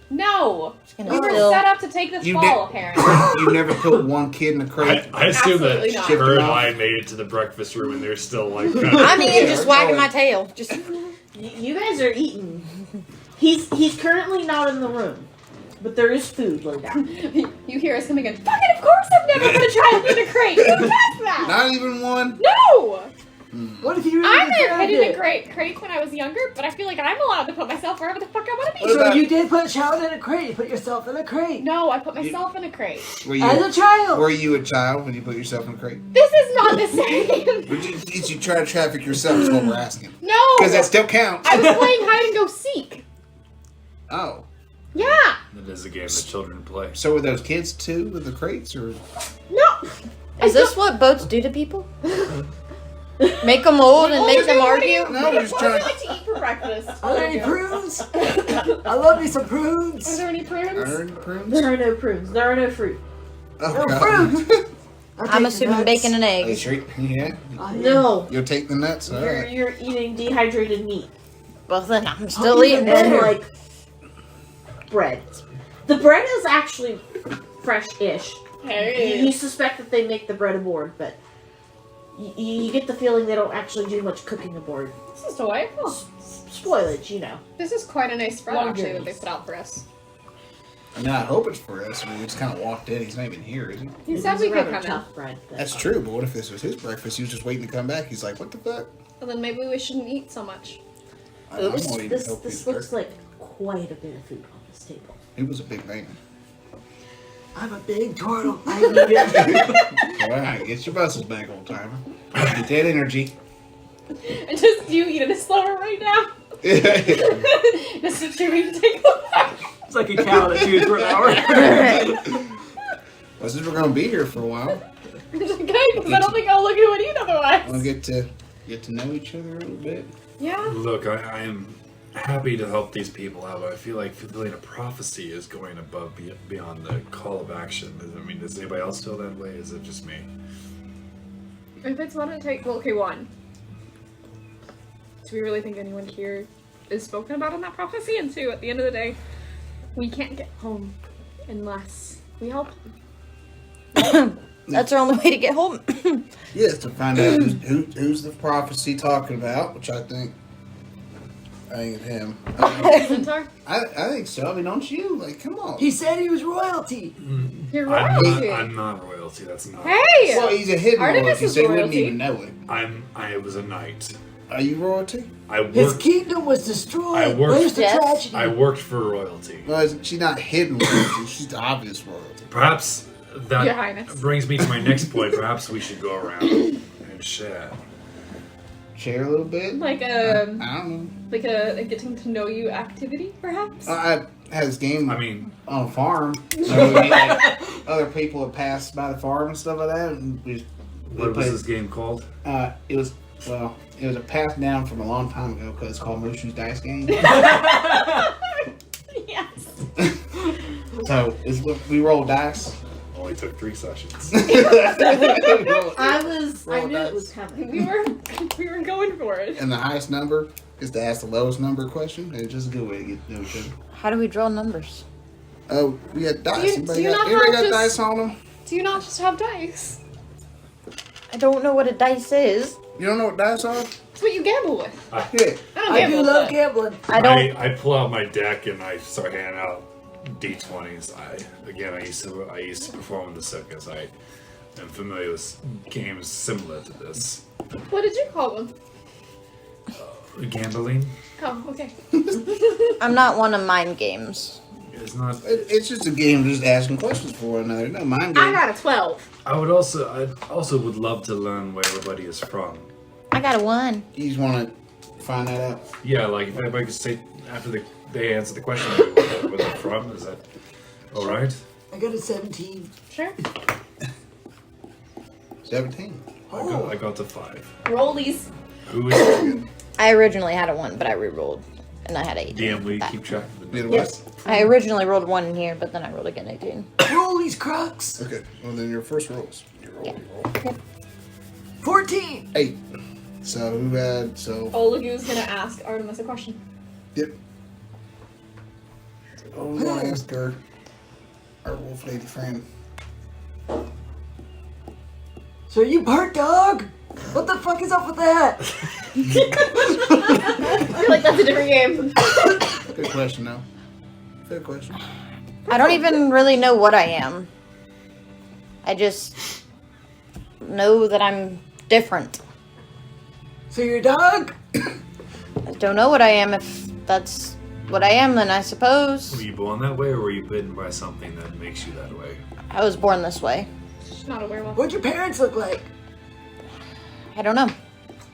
No. gonna We were still- set up to take this You fall, did- apparently. You never killed one kid in a crate? I assume that Absolutely not. her and I made it to the breakfast room and they're still like. I mean, Yeah, just we're wagging going- my tail. Just You guys are eating. He's currently not in the room, but there is food laid out. You hear us coming in. Fucking of course I've never put a child in a crate. Who does that? Not even one? No! What if you really I may have tried hidden in it? crates when I was younger, but I feel like I'm allowed to put myself wherever the fuck I want to be. What So about- you did put a child in a crate. You put yourself in a crate. No, I put myself in a crate. Were As a you, child. were you a child when you put yourself in a crate? This is not the same. Did you try to traffic yourself is what we're asking. No! Because that still counts. I was playing hide and go seek. Oh. Yeah. That is a game that children play. So were those kids too with the crates or? No. is this what boats do to people? Make them old and make them argue? No, we're just What would trying you like to eat for breakfast? Are there any prunes? I love me some Are prunes. there any prunes? Are there prunes? There are no prunes. There are no fruit. Oh, No God. fruit. I'm assuming bacon and Are you eggs. sure? Yeah. No. You'll take the nuts? All right. You're eating dehydrated meat. Well, then I'm still eating And it. like bread. The bread is actually fresh-ish. You suspect that they make the bread aboard, but you get the feeling they don't actually do much cooking aboard. This is delightful. Spoilage, you know. This is quite a nice spread, Long actually, that journeys. they put out for us. I mean, I hope it's for us. I mean, we just kind of walked in. He's not even here, is he? He It said is we a could rather come in. tough bread. but- That's true, but what if this was his breakfast? He was just waiting to come back. He's like, what the fuck? Well, then maybe we shouldn't eat so much. I'm Oops, gonna eat this healthy looks breakfast. like quite a bit of food on this table. He was a big man. I'm a big turtle. I need it. All right, get your muscles back, old timer. Get that energy. And just you eating it slower right now. Just to chew take them back. It's like a cow that chews for an hour. Well, since we're gonna be here for a while, Okay, because I don't think I'll look at it eat otherwise. we'll get to know each other a little bit. Yeah. Look, I am happy to help these people out, but I feel like fulfilling a prophecy is going above beyond the call of action. I mean, does anybody else feel that way? Is it just me? If it's what it takes, well, okay, one. Do we really think anyone here is spoken about in that prophecy? And two, at the end of the day, we can't get home unless we help. That's our only way to get home. Yes, to find out who's the prophecy talking about, which I think it's him. Centaur? I think so. I mean, don't you? Like, come on. He said he was royalty. You're I'm royalty. not royalty. That's not. Hey! Well, he's a hidden Artemis royalty, is so you wouldn't royalty. even know it. I was a knight. Are you royalty? I His worked. kingdom was destroyed. I worked- Where's the Yes. tragedy? I worked for royalty. Well, she's not hidden royalty. She's the obvious royalty. Perhaps that Your Highness. brings me to my next point. Perhaps we should go around and share. Share a little bit. Like I a don't know. getting to know you activity, perhaps? I had this game I mean, on a farm. So we, like, other people would pass by the farm and stuff like that, and we what was played. this game called? It was a passed down from a long time ago because it's called Mushu's Dice Game. Yes. So we roll dice. Only took 3 sessions. I knew it was coming. We were going for it. And the highest number is to ask the lowest number question. And it's just a good way to get to know each other. How do we draw numbers? Oh, we got dice. Do you Anybody not got have just- dice on them? Do you not just have dice? I don't know what a dice is. You don't know what dice are? It's what you gamble with. Yeah. I don't I gamble do with love that. gambling. I don't. I pull out my deck and I start handing out D20s. I used to perform in the circus. I am familiar with games similar to this. What did you call them? Gambling Oh, okay. I'm not one of mind games. is not. It's just a game just asking questions for one another. No mind game. I got a 12. I also would love to learn where everybody is from. I got a 1. You just want to find that out. Yeah, like if everybody could say after they answer the question where they're from. Is that all right? I got a 17. Sure. 17. I got to 5. Rollies. Who is I originally had a 1, but I re-rolled, and I had 18. DM? We That- keep track of the Did numbers. what? I originally rolled 1 in here, but then I rolled again 18. Roll these crocs. Okay. Well, then your first rolls. You roll. 14. 8. So who had Oldgue's gonna ask Artemis a question. Yep. Oh, we want to ask our wolf lady friend. So are you part dog? What the fuck is up with that? I feel like that's a different game. Good question, though. Good question. I don't even really know what I am. I just know that I'm different. So you're a dog? I don't know what I am. If that's what I am, then I suppose. Were you born that way, or were you bitten by something that makes you that way? I was born this way. She's not a werewolf. What'd your parents look like? I don't know.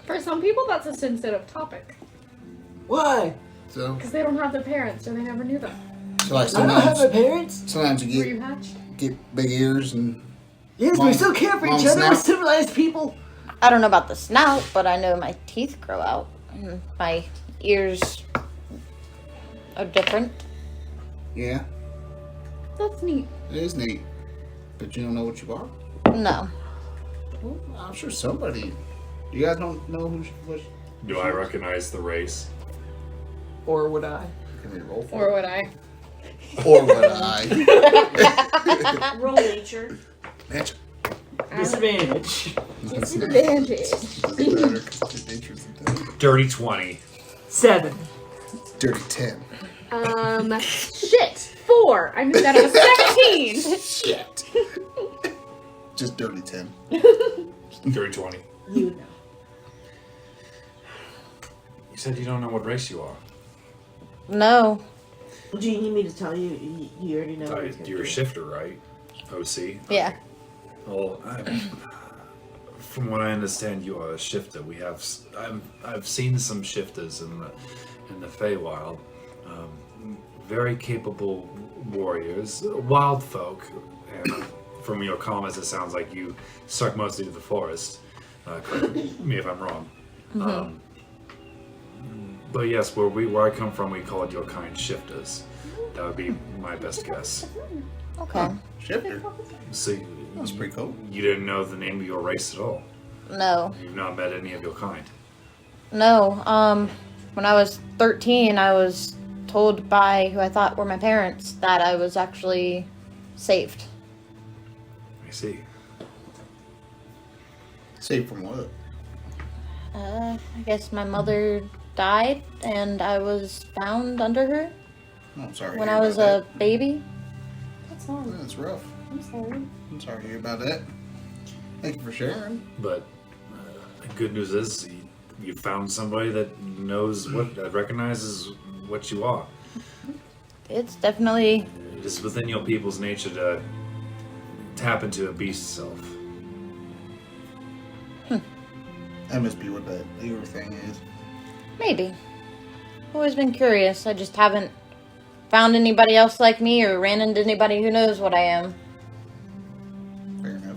For some people, that's a sensitive topic. Why? So, Because they don't have their parents, or they never knew them. like I don't have my sometimes parents. you Were you hatched? get big ears and Yes, Mom- we still care for Mom each other. We're snap. civilized people. I don't know about the snout, but I know my teeth grow out. And my ears are different. yeah, That's neat. it is neat. But you don't know what you are. No. Well, I'm sure somebody. You guys don't know what Do I recognize the race? Or would I? can we roll for? Or would I? Or would I? Roll nature. Nature. Disadvantage. Disadvantage. Dirty 20. 7. Dirty 10. Shit. 4. I missed that on a 17. Shit. Just dirty 10. Dirty 20. You would know. You said you don't know what race you are. No. Do you need me to tell you? You already know. You're a shifter, right? OC? Yeah. Well, From what I understand, you are a shifter. I've seen some shifters in the Feywild. Very capable warriors, wild folk. And from your comments, it sounds like you stuck mostly to the forest. Correct me if I'm wrong. Mm-hmm. But yes, where I come from, we call it your kind shifters. That would be my best guess. Okay. Shifter. So That's pretty cool. you didn't know the name of your race at all. No. You've not met any of your kind. No. When I was 13, I was told by who I thought were my parents that I was actually saved. I see. Saved from what? I guess my mother died and I was found under her Oh, I'm sorry. to when hear I was about a baby. That's all. that. That's rough. I'm sorry. I'm sorry to hear about that. Thank you for sharing. But the good news is you found somebody that knows that recognizes what you are. It's definitely It is within your people's nature to tap into a beast's self. That must be what that ear thing is. maybe. Always been curious. I just haven't found anybody else like me or ran into anybody who knows what I am. Fair enough.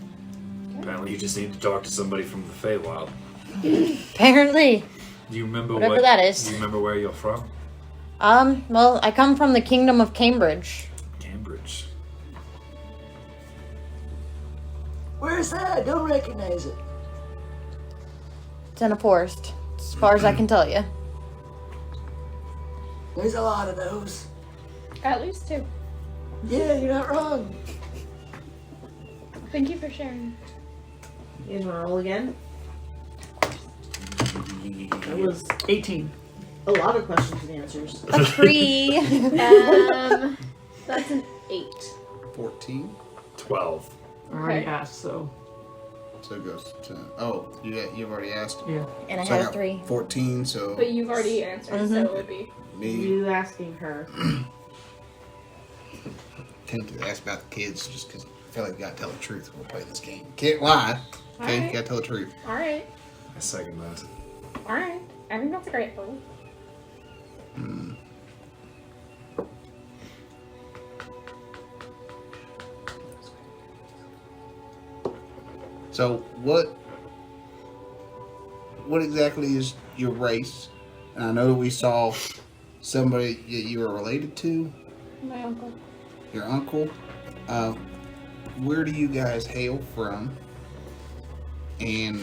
Apparently, you just need to talk to somebody from the Feywild. Apparently. Do you remember Whatever that is. Do you remember where you're from? Well, I come from the kingdom of Cambridge. Cambridge. Where's that? I don't recognize it. It's in a forest, as far as I can tell you. There's a lot of those. At least 2. Yeah, you're not wrong. Thank you for sharing. You guys want to roll again? That was 18. A lot of questions and answers. A tree. That's an 8. 14. 12. I already Okay. asked, so So it goes to. Oh, you've already asked. yeah. And I So had a got 3. 14. So But you've already answered, so it would be. me You asking her. tempted to ask about the kids just because I feel like we gotta tell the truth when we're playing this game. Can't lie. Okay, Alright. gotta tell the truth. Alright. I second that. Alright. I think that's a great goal. So what exactly is your race? And I know that we saw somebody that you were related to, My uncle. your uncle. Where do you guys hail from? And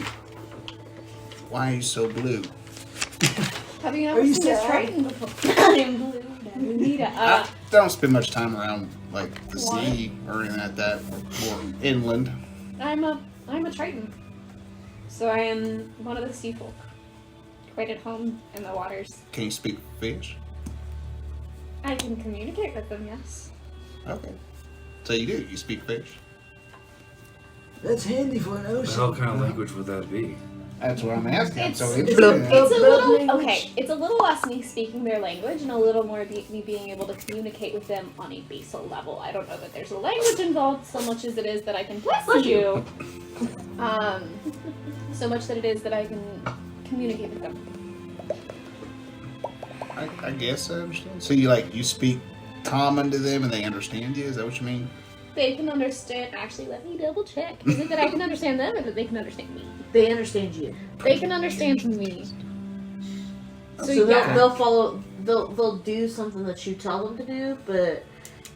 why are you so blue? Have you Are ever you seen a sad? Triton before? I'm blue. Nita, I don't spend much time around like the Why? sea or anything like that, or inland. I'm a Triton. So I am one of the sea folk. Right at home in the waters. Can you speak fish? I can communicate with them, yes. Okay. So you do. You speak fish. That's handy for an What ocean. hell kind of language would that be? That's what I'm asking. I'm so It's- interested in It's that. a Blood little language? okay. It's a little less me speaking their language and a little more me being able to communicate with them on a basal level. I don't know that there's a language involved so much as it is that I can bless you. So much that it is that I can communicate with them. I guess I understand. So you speak common to them and they understand you? Is that what you mean? They can understand. Actually, let me double check. Is it that I can understand them or that they can understand me? They understand you. They can understand me. So So yeah. they'll follow. They'll do something that you tell them to do, but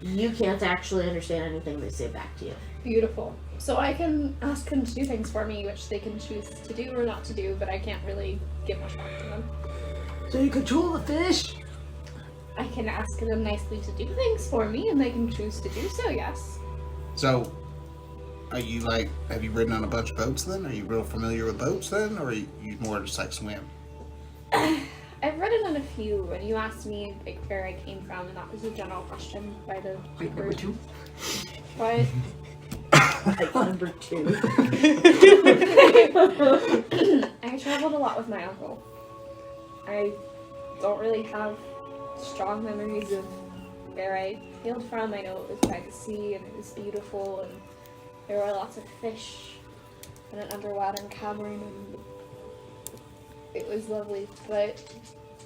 you can't actually understand anything they say back to you. Beautiful. So I can ask them to do things for me, which they can choose to do or not to do, but I can't really give much back to them. So you control the fish? I can ask them nicely to do things for me, and they can choose to do so, yes. So, are you have you ridden on a bunch of boats then? Are you real familiar with boats then? Or are you more just swim? I've read it on a few, and you asked me where I came from, and that was a general question by the Wait, number 2? What? Number 2. I traveled a lot with my uncle. I don't really have strong memories of where I hailed from. I know it was by the sea and it was beautiful and there were lots of fish. in an underwater cavern, and it was lovely. But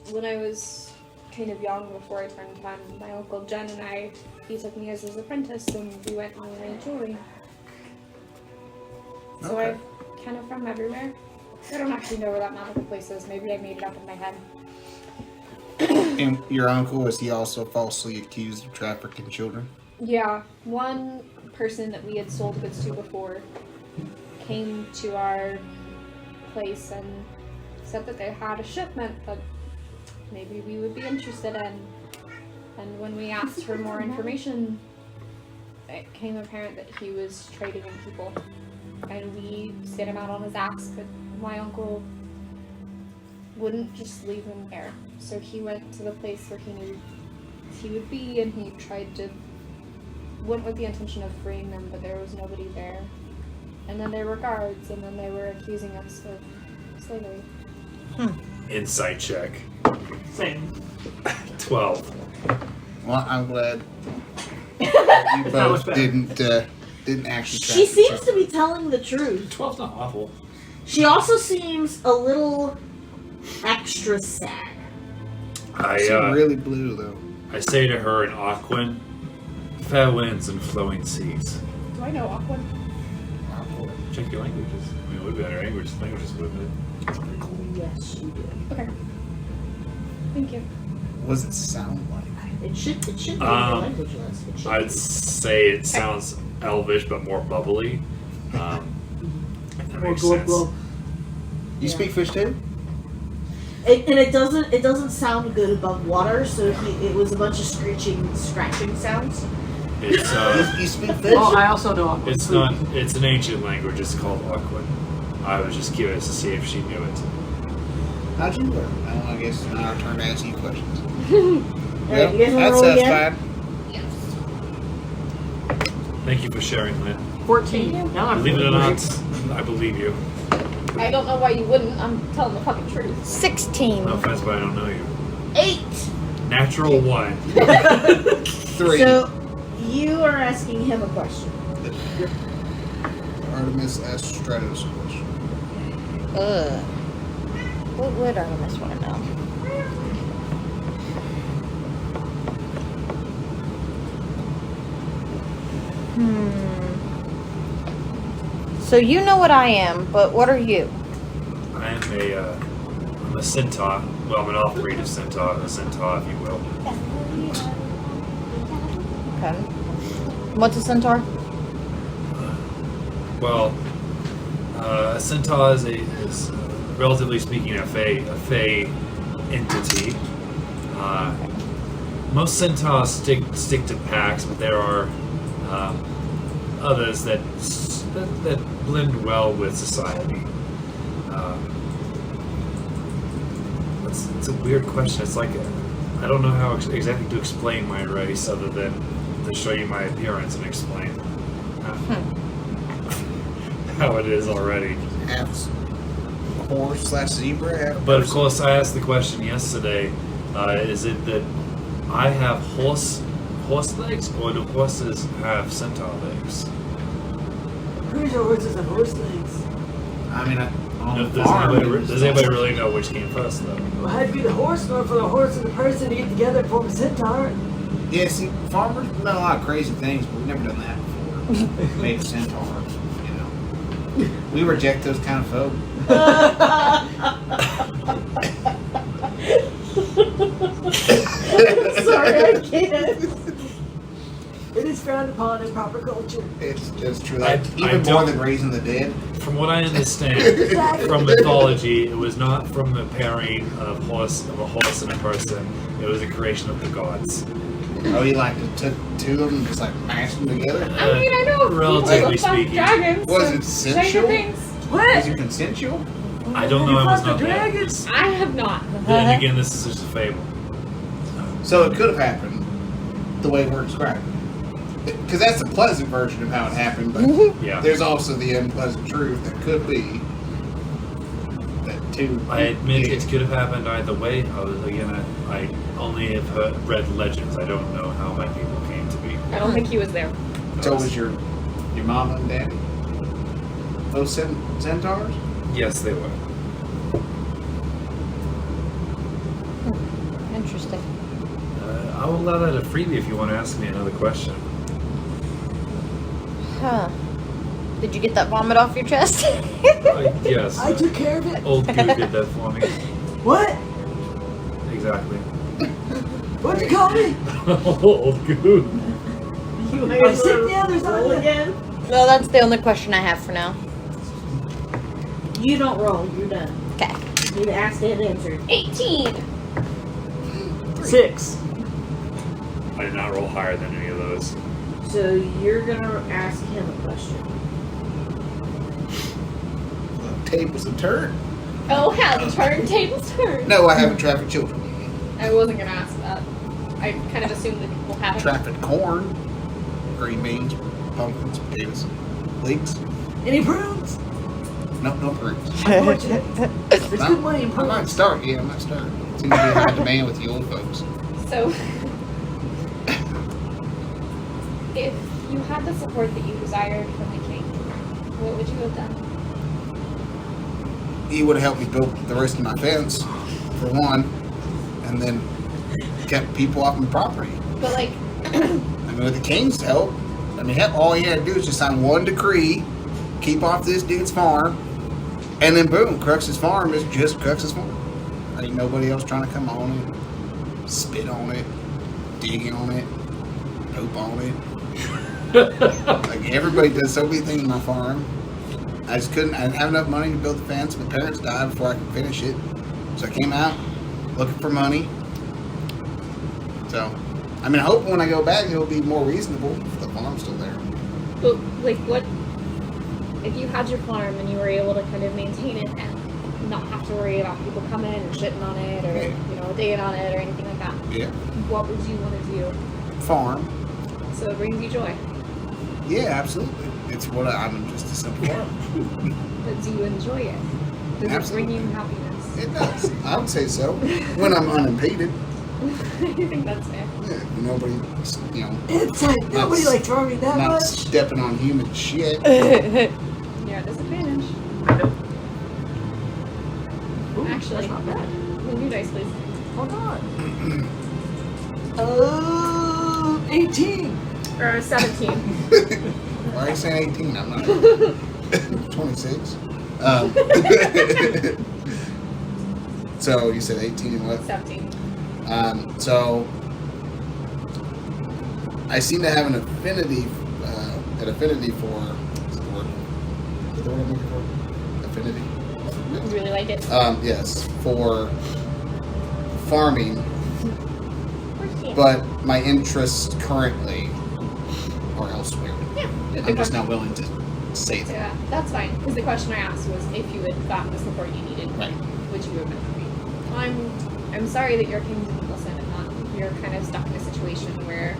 when I was kind of young, before I turned 10, my uncle Jen and he took me as his apprentice, and we went on a jewelry. So Okay. I'm kind of from everywhere. I don't actually know where that map of the place is. Maybe I made it up in my head. And your uncle, was he also falsely accused of trafficking children? Yeah, one person that we had sold goods to before came to our place and said that they had a shipment that maybe we would be interested in. And when we asked for more information, it became apparent that he was trading in people. And we set him out on his ass, but my uncle wouldn't just leave him there. So he went to the place where he knew he would be, and he went with the intention of freeing them, but there was nobody there. And then there were guards, and then they were accusing us of slavery. Insight check. Same. 12. Well, I'm glad you It's not both much better. didn't actually She traffic seems children. to be telling the truth. 12's not awful. She also seems a little extra sad. She I really blue though. I say to her in Aquan, fair winds and flowing seas. Do I know Aquan? Check your languages. I mean, it would be better languages would be. It's pretty cool. Yes, she did. Okay. Thank you. What does it sound like? It should be in the language list. It should I'd be. say it sounds elvish but more bubbly. If that More makes glub sense. glub. You speak fish too? And it doesn't sound good above water, so it was a bunch of scratching sounds. It's You speak fish? Oh, I also know. Aqua. it's not. It's an ancient language. It's called Aquan. I was just curious to see if she knew it. How'd you learn? Well, I guess now our turn to ask you questions. Alright, you guys wanna roll again? Thank you for sharing that. 14. Now I'm Believe it or feeling not, I believe you. I don't know why you wouldn't. I'm telling the fucking truth. 16. No offense, but I don't know you. 8. Natural 1. 3. So you are asking him a question. Artemis asked Stratos a question. What would Artemis want to know? So you know what I am, but what are you? I am I'm a centaur. Well, I'm an off-breed of centaur, a centaur, if you will. Okay. What's a centaur? Well, a centaur is relatively speaking, a fey entity. Most centaurs stick to packs, but there are others that blend well with society. It's a weird question. It's like I don't know how exactly to explain my race other than to show you my appearance and explain how it is already. Half horse/zebra. Half But of person. course, I asked the question yesterday: is it that I have horse legs, or do horses have centaur legs? Pretty sure horses have horse legs. I mean, on the Does farm, anybody really know which came first, though? Well, it had to be the horse in order for the horse and the person to get together and form a centaur. Yeah, see, farmers have done a lot of crazy things, but we've never done that before. Made a centaur, you know. We reject those kind of folk. Sorry, I can't. It is frowned upon in proper culture. It's just true. I Like, even more don't- than raising the dead. From what I understand from mythology, it was not from the pairing of a horse and a person. It was a creation of the gods. Oh, he like took two of them and just like mashed them together? I mean, I know relatively people that fuck speaking. dragons. Was and it stranger sensual? things. Is What? it consensual? I don't know. You I was fucked the not there. dragons? I have not. Then again, this is just a fable. So it could have happened the way we're describing it. Because that's the pleasant version of how it happened, but Yeah. there's also the unpleasant truth that could be that too. I admit it could have happened either way. I only have read legends. I don't know how my people came to be. I don't think he was there. So was your mama and daddy? Those centaurs? Yes, they would. Interesting. I'll allow that a freebie if you want to ask me another question. Huh. Did you get that vomit off your chest? Yes. I took care of it. Oldgue did that for me. What? Exactly. What'd you call me? Oldgue. You I sit the others on roll it. again? No, that's the only question I have for now. You don't roll. You're done. Okay. You've asked and answered. 18. 6. I did not roll higher than any of those. So you're gonna ask him a question. Tables have turned. Oh, how the turntables turn. No, I haven't trafficked children. I wasn't gonna ask that. I kind of assumed that people have. Trafficked corn, green beans, pumpkins, potatoes, leeks. Any prunes? No prunes. Unfortunate. There's good money in I might prunes. start. Yeah, I might start. Seems to be a high demand with the old folks. So, if you had the support that you desired from the king, what would you have done? He would have helped me build the rest of my fence, for one, and then kept people off my property. But like, I mean, with the king's help, I mean, heck, all he had to do is just sign one decree, keep off this dude's farm, and then boom, Crux's farm is just Crux's farm. Ain't nobody else trying to come on it, spit on it, dig on it, poop on it. Like, everybody does so many things in my farm. I didn't have enough money to build the fence. My parents died before I could finish it. So I came out looking for money. So, I mean, I hope when I go back it'll be more reasonable if the farm's still there. but like, what if you had your farm and you were able to kind of maintain it and not have to worry about people coming and shitting on it, or digging on it, or anything like that? Yeah. What would you want to do? Farm. So it brings you joy. Yeah, absolutely. It's what I'm just a simple farmer. But do you enjoy it? Does Absolutely. it bring you happiness? It does. I would say so. When I'm unimpeded. I think that's fair. Yeah, nobody, It's like nobody like throwing me that not much. stepping on human shit. You're at disadvantage. Ooh, Actually, that's not bad. move your dice, please. Hold on. 18. Or 17. Why are you saying 18? I'm not. 26. So you said 18 and what? 17. So I seem to have an affinity for. What's the word? Is that the word I'm looking for? Affinity. You really like it? Yes, for farming, but my interests currently are elsewhere. Yeah. I'm just not willing to say that. Yeah, that's fine. Because the question I asked was if you had gotten the support you needed, Right. would you have been happy? I'm sorry that your king didn't listen and that you're kind of stuck in a situation where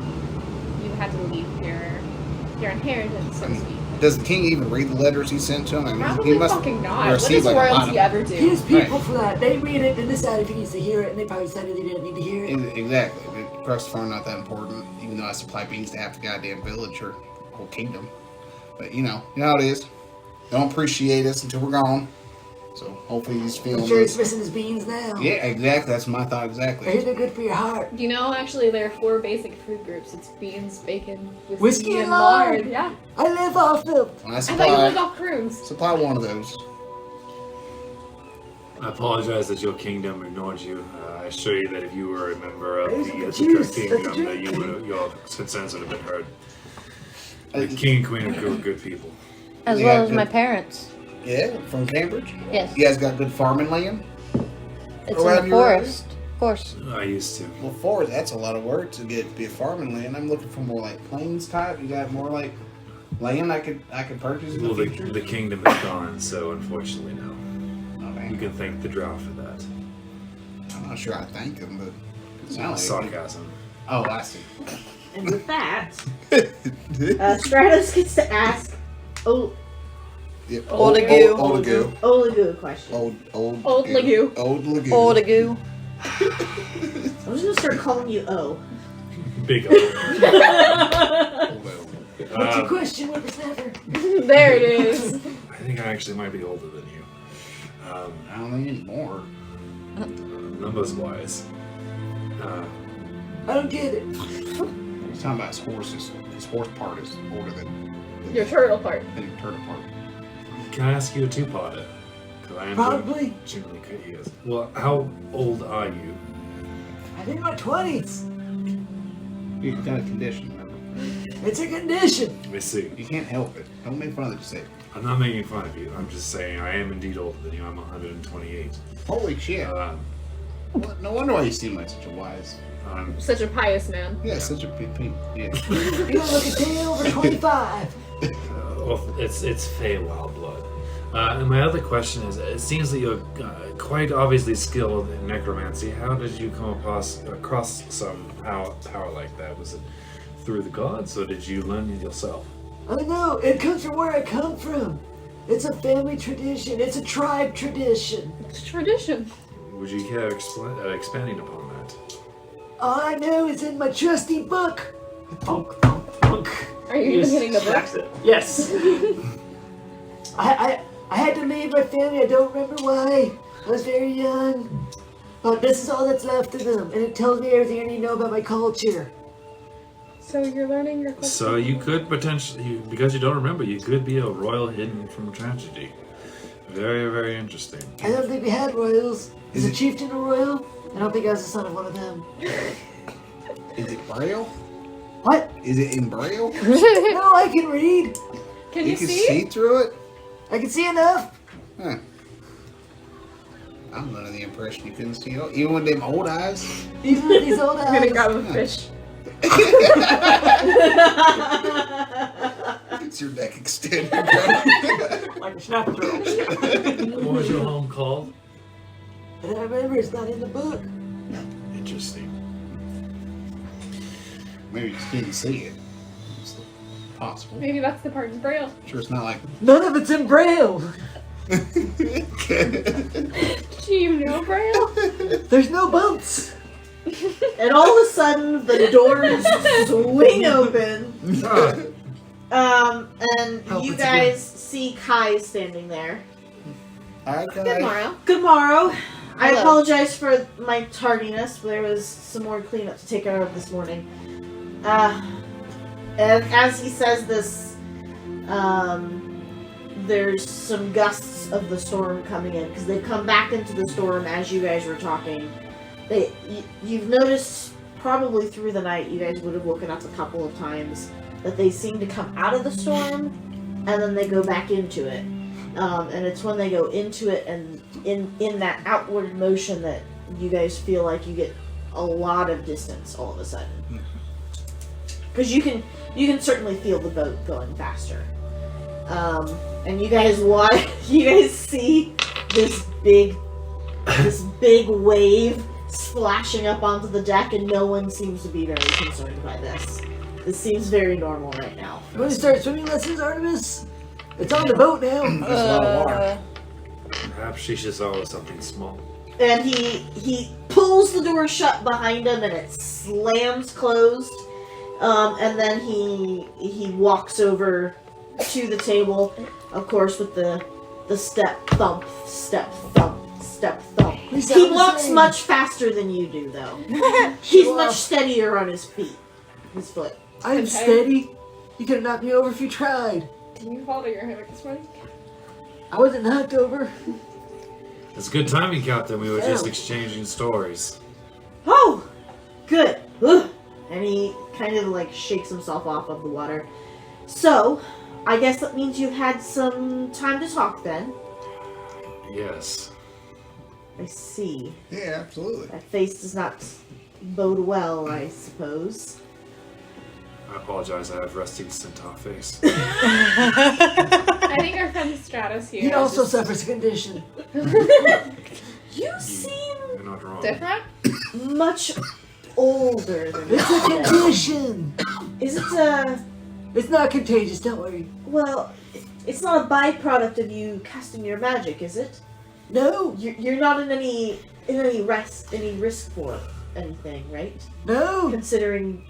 you had to leave your inheritance, so to speak. Does the king even read the letters he sent to him? I mean, Probably he must fucking not. What receive does like a lot royalty of- ever do? Here's people Right. for that. They read it and decide if he needs to hear it, and they probably decided they didn't need to hear it. Exactly. The Crux farm not that important, even though I supply beans to half the goddamn village or whole kingdom. But you know how it is. They don't appreciate us until we're gone. So hopefully he's feeling I'm sure he's this. missing his beans now. Yeah, exactly. That's my thought I hear exactly. they're good for your heart. You know, actually, there are 4 basic food groups. It's beans, bacon, Whiskey and lard. lard. Yeah. I live off them. When I I thought you lived supply, off prunes. supply one of those. I apologize that your kingdom ignored you. I assure you that if you were a member of There's the the Ithaca juice. kingdom, That's the that drink. your concerns would have been heard. The king and queen are good people. As Yeah, well as good. my parents. Yeah, from Cambridge. Yes. You guys got good farming land? It's Around in the your area? forest. Of course. I used to. Well, forest, that's a lot of work to be a farming land. I'm looking for more like plains type. You got more like land I could purchase in Well, the future? the kingdom is gone, so unfortunately, no. Oh, man. You can thank the drought for that. I'm not sure I thank him, but it Not sounds like it. sarcasm. Oh, I see. And with that, Stratos gets to ask Yep. Oldgue. Oldgue. Oldgue a question. Oldgue. Oldgue. Oldgue. Oldgue. I'm just gonna start calling you O. Big O. What's your question, whippersnapper? There it is. think I actually might be older than you. I don't think anymore. Numbers wise. I don't get it. He's talking about his horses. His horse part is older than Your turtle part. your turtle part. Can I ask you a two-parter? Because I am Probably. genuinely curious. Well, how old are you? I'm in my 20s. You've got a condition, remember? It's a condition. Let me see. You can't help it. Don't make fun of it, just say it. I'm not making fun of you. I'm just saying I am indeed older than you. I'm 128. Holy shit. Um, Well, no wonder why you seem like such a wise. Such a pious man. Yeah, such a big thing. Yeah. You don't look a day over 25. well, it's Feywild blood. And my other question is, it seems that you're quite obviously skilled in necromancy. How did you come across some power like that? Was it through the gods, or did you learn it yourself? I know, it comes from where I come from. It's a family tradition. It's a tribe tradition. It's a tradition. Would you care expanding upon that? All I know is in my trusty book. Thunk, thunk, thunk. Are you even hitting the book? Smacks it. Yes. I had to leave my family. I don't remember why. I was very young. But this is all that's left of them. And it tells me everything I need to know about my culture. So you're learning your culture. So you could potentially, because you don't remember, you could be a royal hidden from tragedy. Very, very interesting. I don't think we had royals. Is a chieftain a royal? I don't think I was the son of one of them. Is it Braille? What? Is it in Braille? No, I can read. Can you can see? see through it? I can see enough. Huh. I'm under the impression you couldn't see it. Even with them old eyes. Even with these old I'm gonna eyes. grab a fish. It's your neck extended. Like a snapper turtle. What was your home called? I don't remember. It's not in the book. Interesting. Maybe you just didn't see it. It's possible. Maybe that's the part in Braille. Sure, it's not like. None of it's in Braille. Do you know Braille? There's no bumps. And all of a sudden, the doors swing open. And Help you us guys see Kai standing there. Good morrow. Good morrow. I Hello. apologize for my tardiness. There was some more cleanup to take care of this morning. And as he says this, there's some gusts of the storm coming in because they've come back into the storm as you guys were talking. You've noticed probably through the night, you guys would have woken up a couple of times that they seem to come out of the storm and then they go back into it. And it's when they go into it and in that outward motion that you guys feel like you get a lot of distance all of a sudden. Because you can certainly feel the boat going faster. And you guys see this big wave splashing up onto the deck, and no one seems to be very concerned by this. This seems very normal right now. You want to start swimming lessons, Artemis? It's on the boat now. There's a lot of water. Perhaps she should saw something small. And he pulls the door shut behind him, and it slams closed. And then he walks over to the table, of course, with the step thump, step thump, step thump. He walks much faster than you do, though. He's much steadier on his feet. His foot. I'm steady. You could have knocked me over if you tried. Did you fall to your hammock this morning? I wasn't knocked over. It's good timing, Captain. We were just exchanging stories. Oh, good. Ugh. And he kind of like shakes himself off of the water. So, I guess that means you've had some time to talk then. Yes. I see. Yeah, absolutely. That face does not bode well, I suppose. I apologize. I have resting centaur face. I think our friend Stratus here. He also suffers a condition. You seem You're not wrong. different. much older than It's a that. condition. Is it a... It's not contagious, don't worry. Well, it's not a byproduct of you casting your magic, is it? No, You're not in any risk for anything, right? no. Considering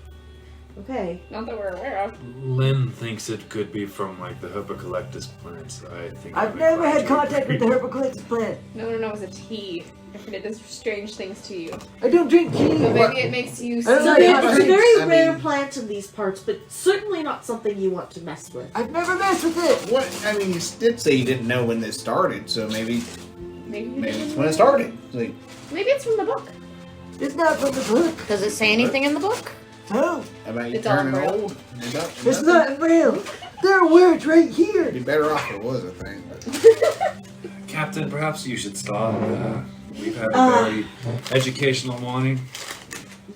Okay. Not that we're aware of. Lynn thinks it could be from like the Herbacollectus plants. I think. I've never had contact with the Herbacollectus plant. No, it's a tea. If it does strange things to you. I don't drink tea. But maybe it makes you I So don't know, see. it's a I very mean- rare plant in these parts, but certainly not something you want to mess with. I've never messed with it. What? I mean, you did say you didn't know when this started, so maybe Maybe it's when it started. Like, Maybe it's from the book. It's not from the book. Does it say anything in the book? No, about you It's all turning real. old. it's not real. There are words right here. It'd be better off if it was, I think. But. Captain, perhaps you should stop. We've had a very educational morning.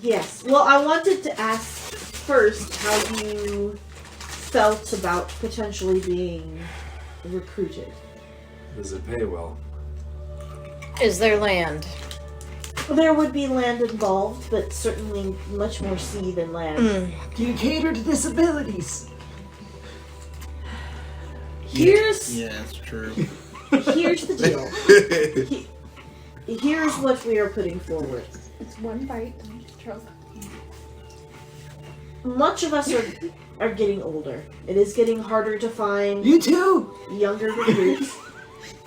Yes. Well, I wanted to ask first how you felt about potentially being recruited. Does it pay well? Is there land? There would be land involved, but certainly much more sea than land. Do you cater to disabilities? Here's Yeah, that's true. here's the deal. Here's what we are putting forward. It's one bite. Choke. Much of us are getting older. It is getting harder to find You too. younger recruits.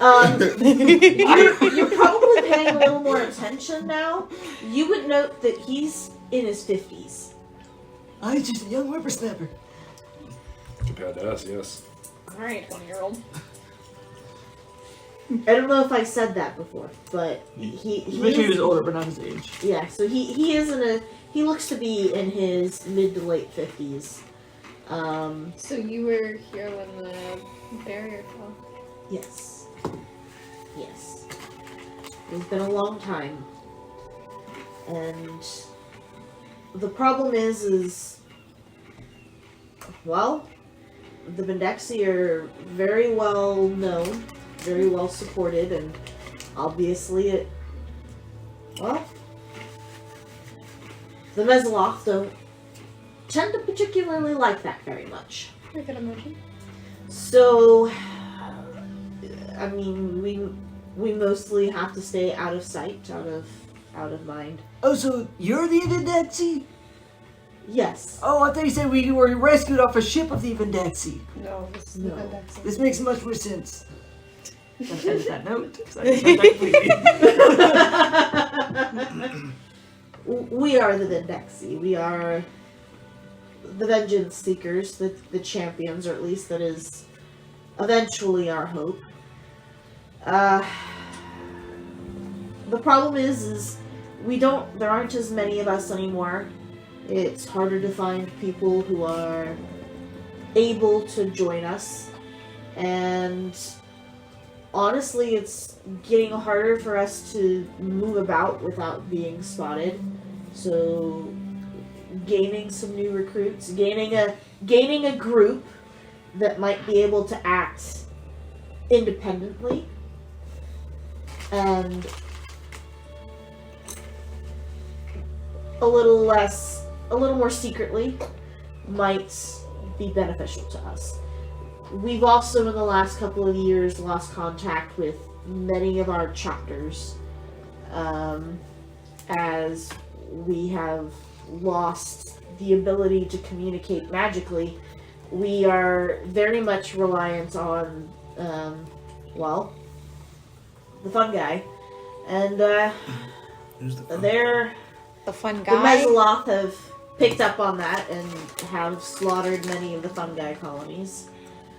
You're probably paying a little more attention now. You would note that he's in his 50s. I'm just a young whippersnapper. Compared to us, yes. Alright, 20-year-old. I don't know if I said that before, but he Make sure he was is, older, but not his age. yeah. So he is he looks to be in his mid to late 50s. So you were here when the barrier fell. Yes. Yes. It's been a long time. And the problem is, well, the Bendexi are very well known, very well supported, and obviously the Mesaloth don't tend to particularly like that very much. I could imagine. So, I mean, we mostly have to stay out of sight, out of mind. Oh, so you're the Evendaxi? Yes. Oh, I thought you said we were rescued off a ship of the Evendaxi. No, this is No. the Bendexi. This makes much more sense. Gotta edit that note. 'Cause I said that completely. We are the Bendexi. We are the vengeance seekers, the champions, or at least that is eventually our hope. The problem is there aren't as many of us anymore. It's harder to find people who are able to join us, and honestly, it's getting harder for us to move about without being spotted. So, gaining some new recruits, gaining a group that might be able to act independently and a little more secretly might be beneficial to us. We've also in the last couple of years lost contact with many of our chapters, as we have lost the ability to communicate magically. We are very much reliant on, the fungi, and Who's the they're The fun the guy. Mesaloth have picked up on that and have slaughtered many of the fungi colonies.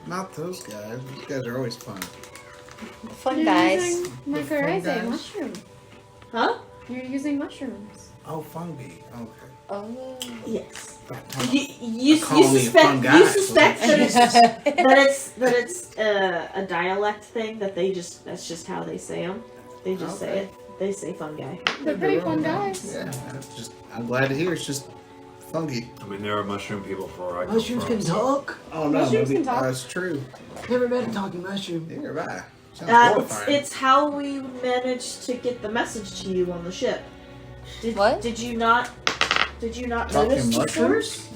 Not those guys. Those guys are always fun. The fun You're guys. using mycorrhizae guys. mushroom. Huh? You're using mushrooms. Oh, fungi. Okay. Oh. Yes. That You colony of suspect fungi, that it's a dialect thing that that's just how they say them. They just say it. They say fungi. They're pretty fun guys. Yeah, I'm glad to hear it's just fungi. I mean, there are mushroom people for Mushrooms can talk? Oh no, Mushrooms maybe can talk. that's true. Never met a talking mushroom. Neither have I. Sounds horrifying. It's how we managed to get the message to you on the ship. What? Did you not Talking notice the mushrooms? spores?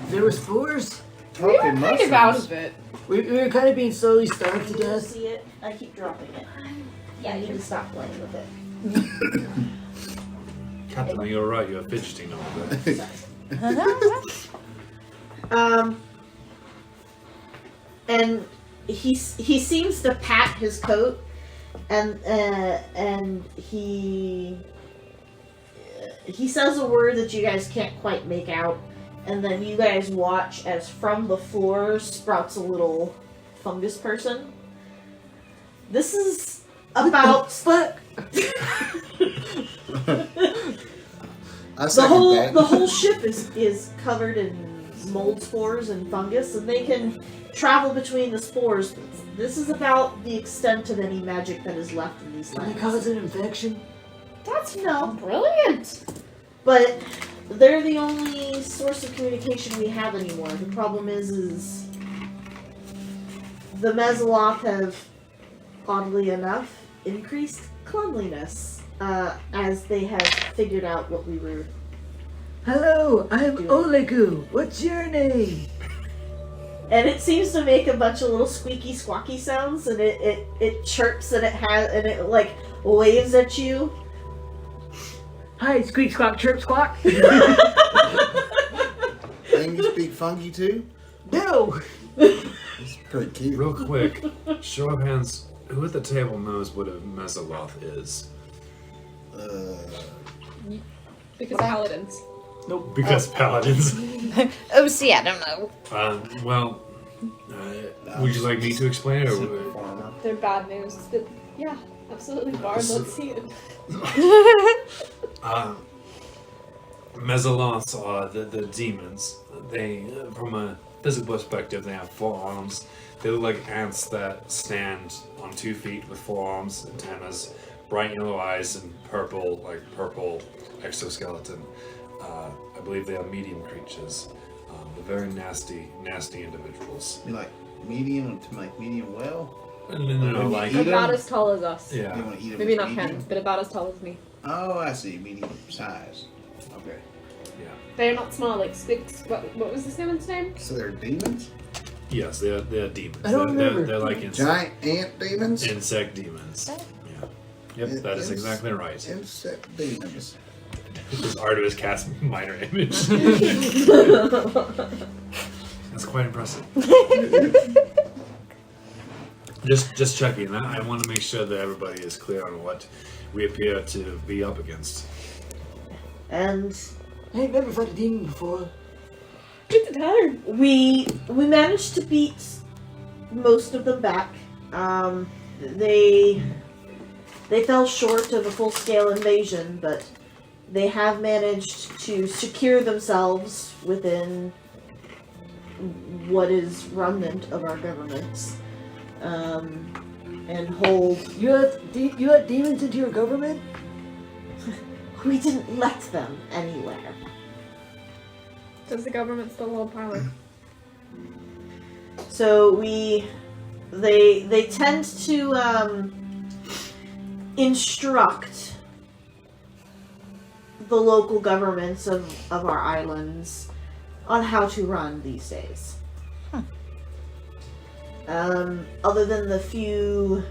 There were spores. We were Talking kind of out mushrooms. of it. We were kind of being slowly starved to You death. see it? I keep dropping it. Yeah, you need to stop playing with it. Captain, you're right. You're fidgeting over there. And he seems to pat his coat, and he says a word that you guys can't quite make out, and then you guys watch as from the floor sprouts a little fungus person. This is about Fuck! I second that. the whole ship is covered in mold spores and fungus, and they can travel between the spores. This is about the extent of any magic that is left in these Can lands. it cause an infection? That's no. Brilliant. But they're the only source of communication we have anymore. The problem is the Mezzaloth have, oddly enough, increased cleanliness as they have figured out what we were. Hello, I'm Dude. Oldgue. What's your name? And it seems to make a bunch of little squeaky, squawky sounds, and it chirps and it like waves at you. Hi, squeak squawk chirp squawk. And you speak funky too? No. It's pretty cute. Real quick, show of hands. Who at the table knows what a Mezzaloth is? Because paladins. Nope. Because paladins. Oh, see, I don't know. Would you like me to explain it? Simple Or... farmer. They're bad news. But yeah, absolutely. Barb, let's see it. Mezzaloths are the demons. They, from a physical perspective, they have 4 arms. They look like ants that stand on 2 feet with 4 arms, antennas, bright yellow eyes, and purple exoskeleton. I believe they are medium creatures. They're very nasty individuals. You like medium to like medium well? No, like... Eat 'em? About as tall as us. Yeah. You want to eat 'em Maybe as not medium? him, but about as tall as me. Oh, I see. Medium size. Okay. They're not small like squicks. What was the salmon's name? So they're demons? Yes, they're demons. I don't remember. They're like insect Giant ant demons? demons. Yeah. Yep, that is exactly right. Insect demons. This Artemis cast minor image. That's quite impressive. Just checking. I want to make sure that everybody is clear on what we appear to be up against. And I ain't never fought a demon before. Get the tire. we managed to beat most of them back. They fell short of a full-scale invasion, but they have managed to secure themselves within what is remnant of our governments, and hold. You let demons into your government? We didn't let them anywhere. Does the government still hold power? So they tend to instruct the local governments of our islands on how to run these days. Other than the few,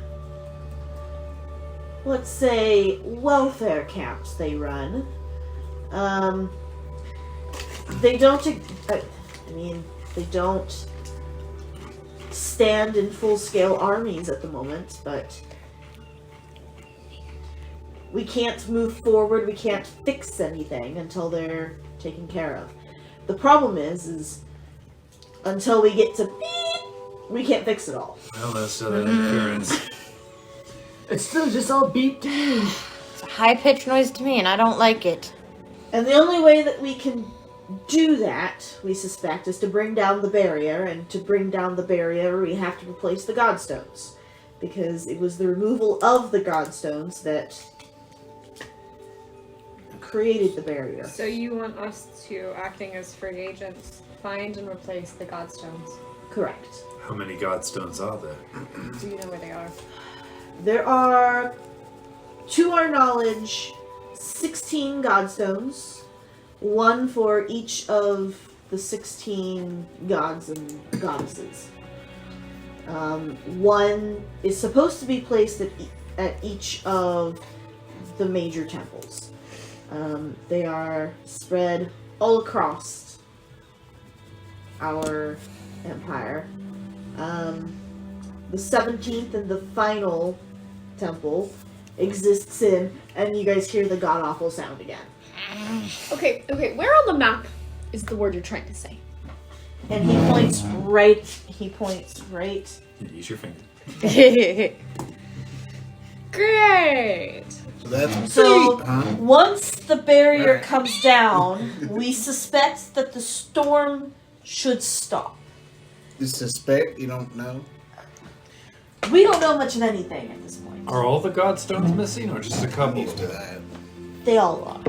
let's say, welfare camps they run, they don't, they don't stand in full-scale armies at the moment, but we can't move forward, we can't fix anything until they're taken care of. The problem is until we get to beep, we can't fix it all. Well, that's still an interference. It's still just all beep to me. It's a high-pitched noise to me, and I don't like it. And the only way that we can do that, we suspect, is to bring down the barrier, and to bring down the barrier, we have to replace the Godstones. Because it was the removal of the Godstones that created the barrier. So you want us to, acting as free agents, find and replace the Godstones? Correct. How many Godstones are there? Do you know where they are? There are, to our knowledge, 16 Godstones, one for each of the 16 gods and goddesses. One is supposed to be placed at each of the major temples. They are spread all across our empire. The 17th and the final temple exists in, and you guys hear the god awful sound again. Okay, where on the map is the word you're trying to say? And he points right. Use your finger. Great! So that's So deep, huh? once the barrier Alright. comes down, we suspect that the storm should stop. You suspect? You don't know? We don't know much of anything at this point. Are all the Godstones missing, or just a I'm couple? used to that. They all are.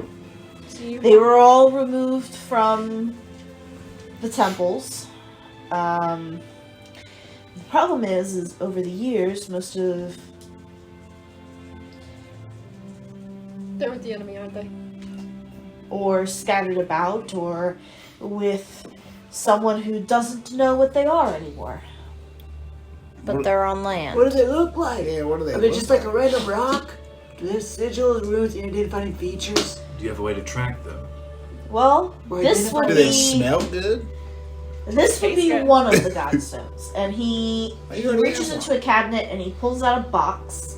Do you They were all removed from the temples. The problem is over the years, most of They're with the enemy, aren't they? or scattered about, or with someone who doesn't know what they are anymore. But they're on land. What do they look like? Yeah, what do they Are they look just like a random rock? Do they have sigils, runes, and identifying features? Do you have a way to track them? Well, Or this would Do they be smell good? this would be Taste good. one of the Godstones, and he You already reaches have into a cabinet and he pulls out a box,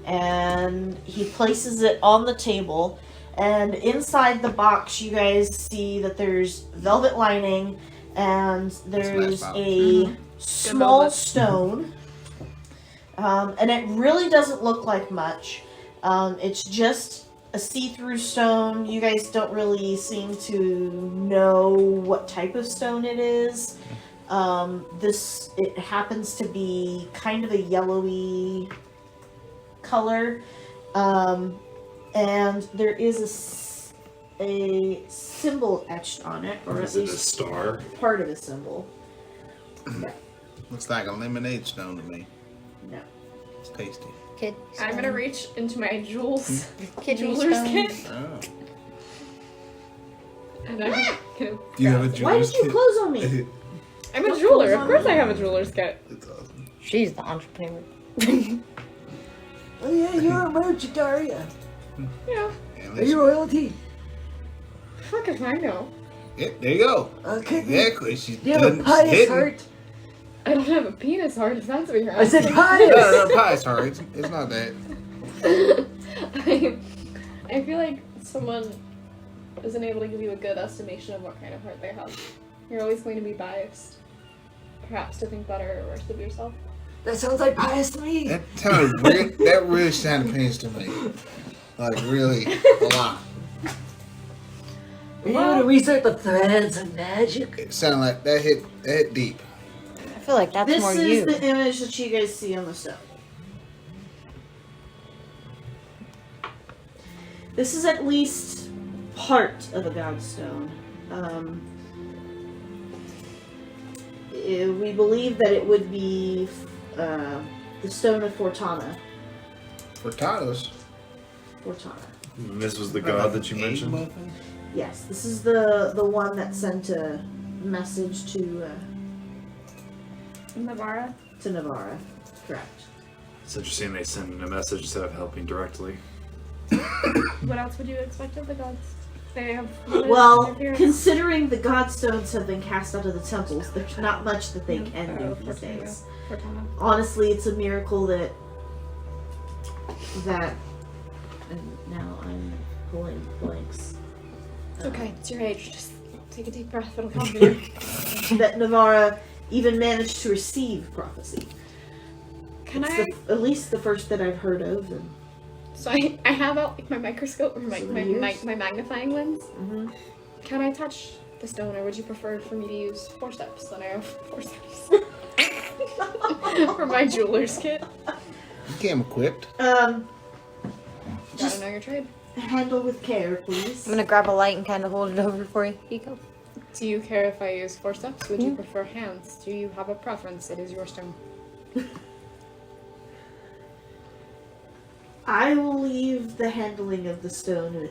and he places it on the table. And inside the box, you guys see that there's velvet lining, and there's nice, a small velvet. stone. And it really doesn't look like much. It's just a see-through stone. You guys don't really seem to know what type of stone it is. It happens to be kind of a yellowy color. And there is a symbol etched on it, or at Is it a least star? part of a symbol. Looks like a lemonade stone to me. No. It's tasty. Kid. I'm gonna reach into my jewels, Kidney jeweler's stone. kit, Oh. and I'm gonna. Do you have a Why jeweler's did you kit? close on me? I'm a jeweler. Of course, I have a jeweler's kit. It's awesome. She's the entrepreneur. Oh yeah, you're a merchant, are you? Yeah. And Are you royalty? Fuck if I know. yeah, there you go. Okay. Exactly. She's Do you have a done pious hidden. heart? I don't have a penis heart. If that's what you're I said asking. pious. No, pie, sorry. It's not that. I feel like someone isn't able to give you a good estimation of what kind of heart they have. You're always going to be biased, perhaps to think better or worse of yourself. That sounds like pious to me. That sounded weird. That really sounded pains to me. Like really a lot. Are you able to research the threads of magic? It sounded like that hit deep. I feel like that's This more is you. the image that you guys see on the stone. This is at least part of a Godstone. We believe that it would be the stone of Fortana. Furtados. Fortana. And this was the god that you mentioned? Yes, this is the one that sent a message to Navarra. Navarra. Correct. It's interesting they send a message instead of helping directly. What else would you expect of the gods? They have. Well, considering the Godstones have been cast out of the temples, there's not much that they can do these days. Honestly, it's a miracle that and now I'm pulling blanks. It's okay. It's your age. Just take a deep breath. It'll come to you. That Navarra even managed to receive prophecy. Can It's I? at least the first that I've heard of. And, So I have out like my microscope or my Souvenirs? my magnifying lens. mhm. Can I touch the stone, or would you prefer for me to use 4 steps? Then I have 4 steps for my jeweler's kit. You came equipped. Gotta Just know your trade. handle with care, please. I'm gonna grab a light and kind of hold it over for you. Here you go. Do you care if I use 4 steps? Would you prefer hands? Do you have a preference? It is your stone. I will leave the handling of the stone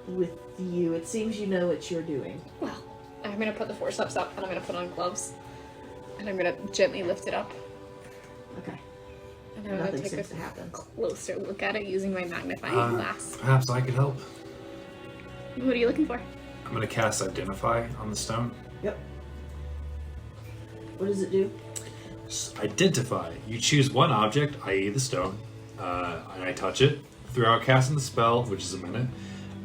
with you. It seems you know what you're doing. Well, I'm gonna put the 4 steps up, and I'm gonna put on gloves, and I'm gonna gently lift it up, Okay. and I'm gonna Nothing take seems a to happen. closer look at it using my magnifying glass. Perhaps I could help. What are you looking for? I'm gonna cast Identify on the stone. Yep. What does it do? Identify. You choose one object, i.e. the stone, and I touch it throughout casting the spell, which is a minute.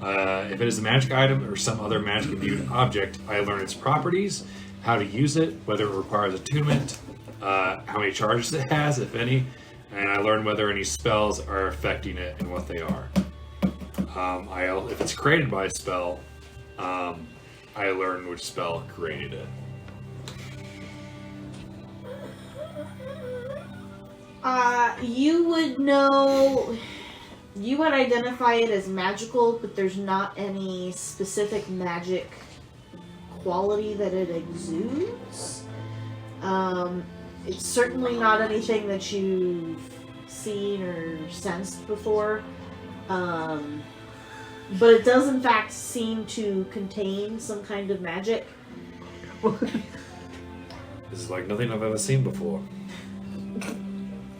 If it is a magic item or some other magic-imbued object, I learn its properties, how to use it, whether it requires attunement, how many charges it has, if any, and I learn whether any spells are affecting it and what they are. If it's created by a spell, I learn which spell created it. You would know. You would identify it as magical, but there's not any specific magic quality that it exudes. It's certainly not anything that you've seen or sensed before. But it does in fact seem to contain some kind of magic. This is like nothing I've ever seen before.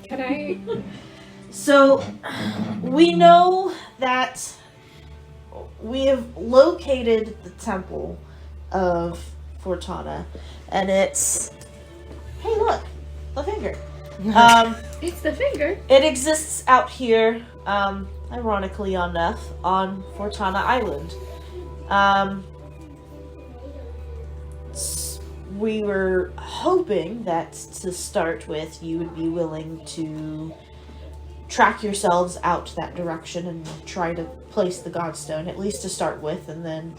Can I? So, we know that we have located the temple of Fortana, and it's... Hey, look! The finger. It's the finger. It exists out here, ironically enough, on Fortana Island. We were hoping that to start with, you would be willing to track yourselves out that direction and try to place the Godstone, at least to start with, and then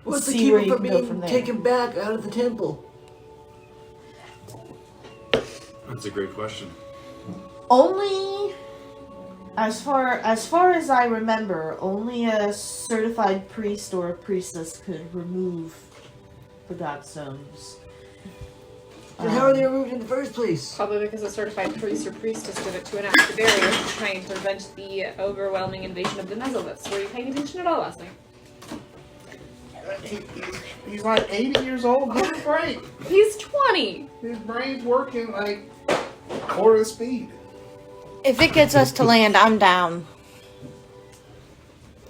What's to see keep where it you from can go being from there. taken back out of the temple? That's a great question. Only, as far as I remember, only a certified priest or a priestess could remove the Godstones. And how are they removed in the first place? Probably because a certified priest or priestess did it to enact the barrier, trying to prevent the overwhelming invasion of the Mesoliths. Were you paying attention at all last night? He's like 80 years old. Give him a break. He's 20! His brain's working like quarter the speed. If it gets us to land, I'm down.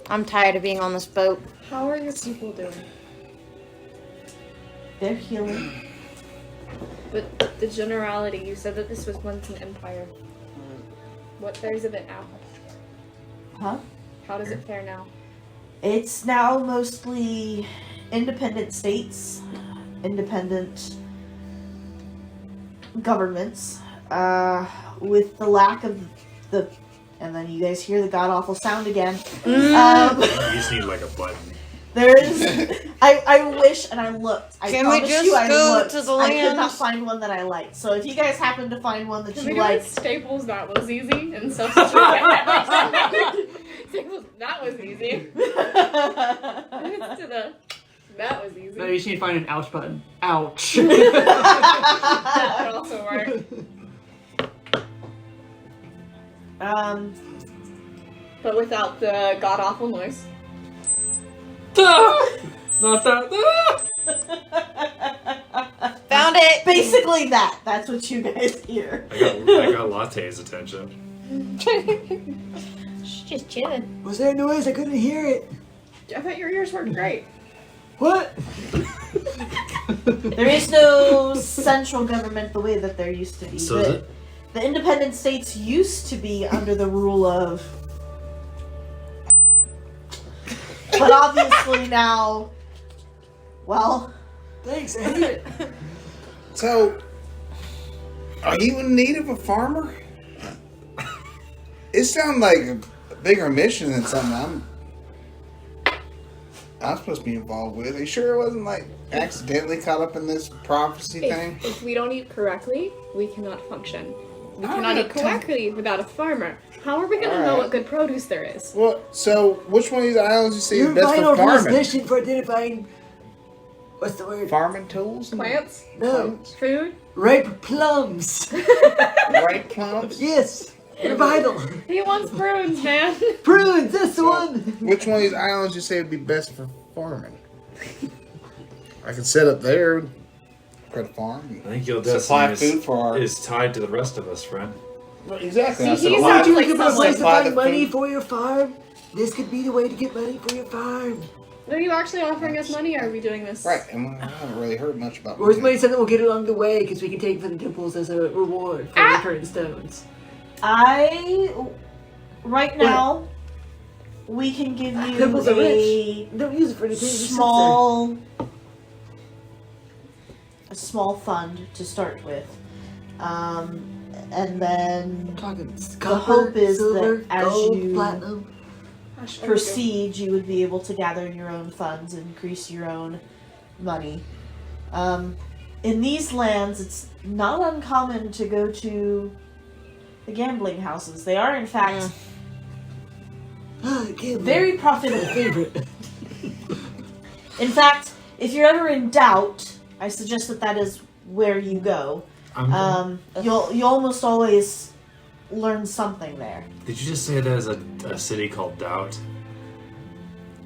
I'm tired of being on this boat. How are your people doing? They're healing. But the generality, you said that this was once an empire. What fares of it now? Huh? How does it fare now? It's now mostly independent states, independent governments, with the lack of the, and then you guys hear the god-awful sound again. You just need like a button. There is, I wish, and I looked. I Can we promise just you I go looked. to the I could land? not find one that I liked. So if you guys happen to find one that Can you we do like, Staples? That was easy. And Staples, that was easy. It's to the, that was easy. No, you just need to find an ouch button. Ouch. That would also work. But without the god-awful noise. Not that. Found it! basically that's what you guys hear. I got Latte's attention. She's just chilling. Was there a noise? I couldn't hear it. I thought your ears worked great. What? There is no central government the way that there used to be. So is it? The independent states used to be under the rule of... But obviously now... Well... Thanks, I hate it. So, are you in need of a farmer? It sounds like a bigger mission than something I'm supposed to be involved with. Are you sure it wasn't like accidentally caught up in this prophecy thing? If we don't eat correctly, we cannot function. We All cannot right, eat correctly without a farmer. How are we going to All know right. what good produce there is? Well, so which one of these islands you see You're is best vital for for this farming? mission for identifying. What's the word? Farming tools? Plants? No. Food? Ripe plums. Ripe plums? Yes. They're vital. He wants prunes, man. Prunes, that's the one. Which one of these islands you say would be best for farming? I can set up there, try to farm. I think your Supply destiny food for our... is tied to the rest of us, friend. Exactly. See, I he supply- sounds You like looking for a someone- place to supply find the money food. for your farm? This could be the way to get money for your farm. Are you actually offering us money, or are we doing this? Right, and I haven't really heard much about Where's money. money something we'll get along the way because we can take it from the temples as a reward for returning stones. Right now, we can give you Temples are a rich. Don't use it for anything. just a small fund to start with, and then Talking the copper, hope is silver, that as gold, you platinum. proceed, you would be able to gather your own funds, increase your own money. In these lands, it's not uncommon to go to the gambling houses. They are, in fact, very profitable. Favorite. In fact, if you're ever in doubt, I suggest that is where you go. You'll almost always learn something there. Did you just say there's a city called Doubt?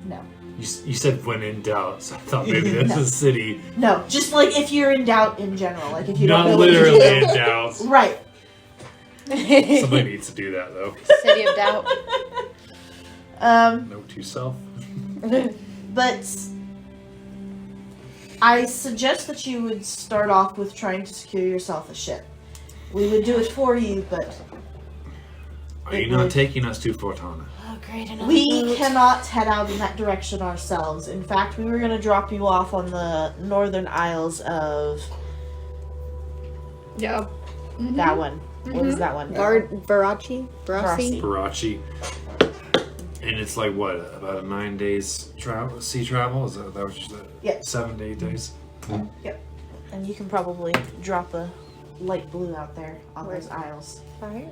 No. You said when in doubt, so I thought maybe that's a city. No, just like if you're in doubt in general, like if you don't Not know what to literally do. in doubt. Right. Somebody needs to do that though. City of Doubt. Note to self. But I suggest that you would start off with trying to secure yourself a ship. We would do it for you, but Are you not taking us to Fortuna? Oh, great. Another we boat. cannot head out in that direction ourselves. In fact, we were going to drop you off on the northern isles of Yeah. that one. What is that one? Varachi? Varasi. Barachi. And it's like what, about a 9 days sea travel? Is that what you said? Yeah. 7 to 8 days. And you can probably drop a light blue out there on those isles. Fire?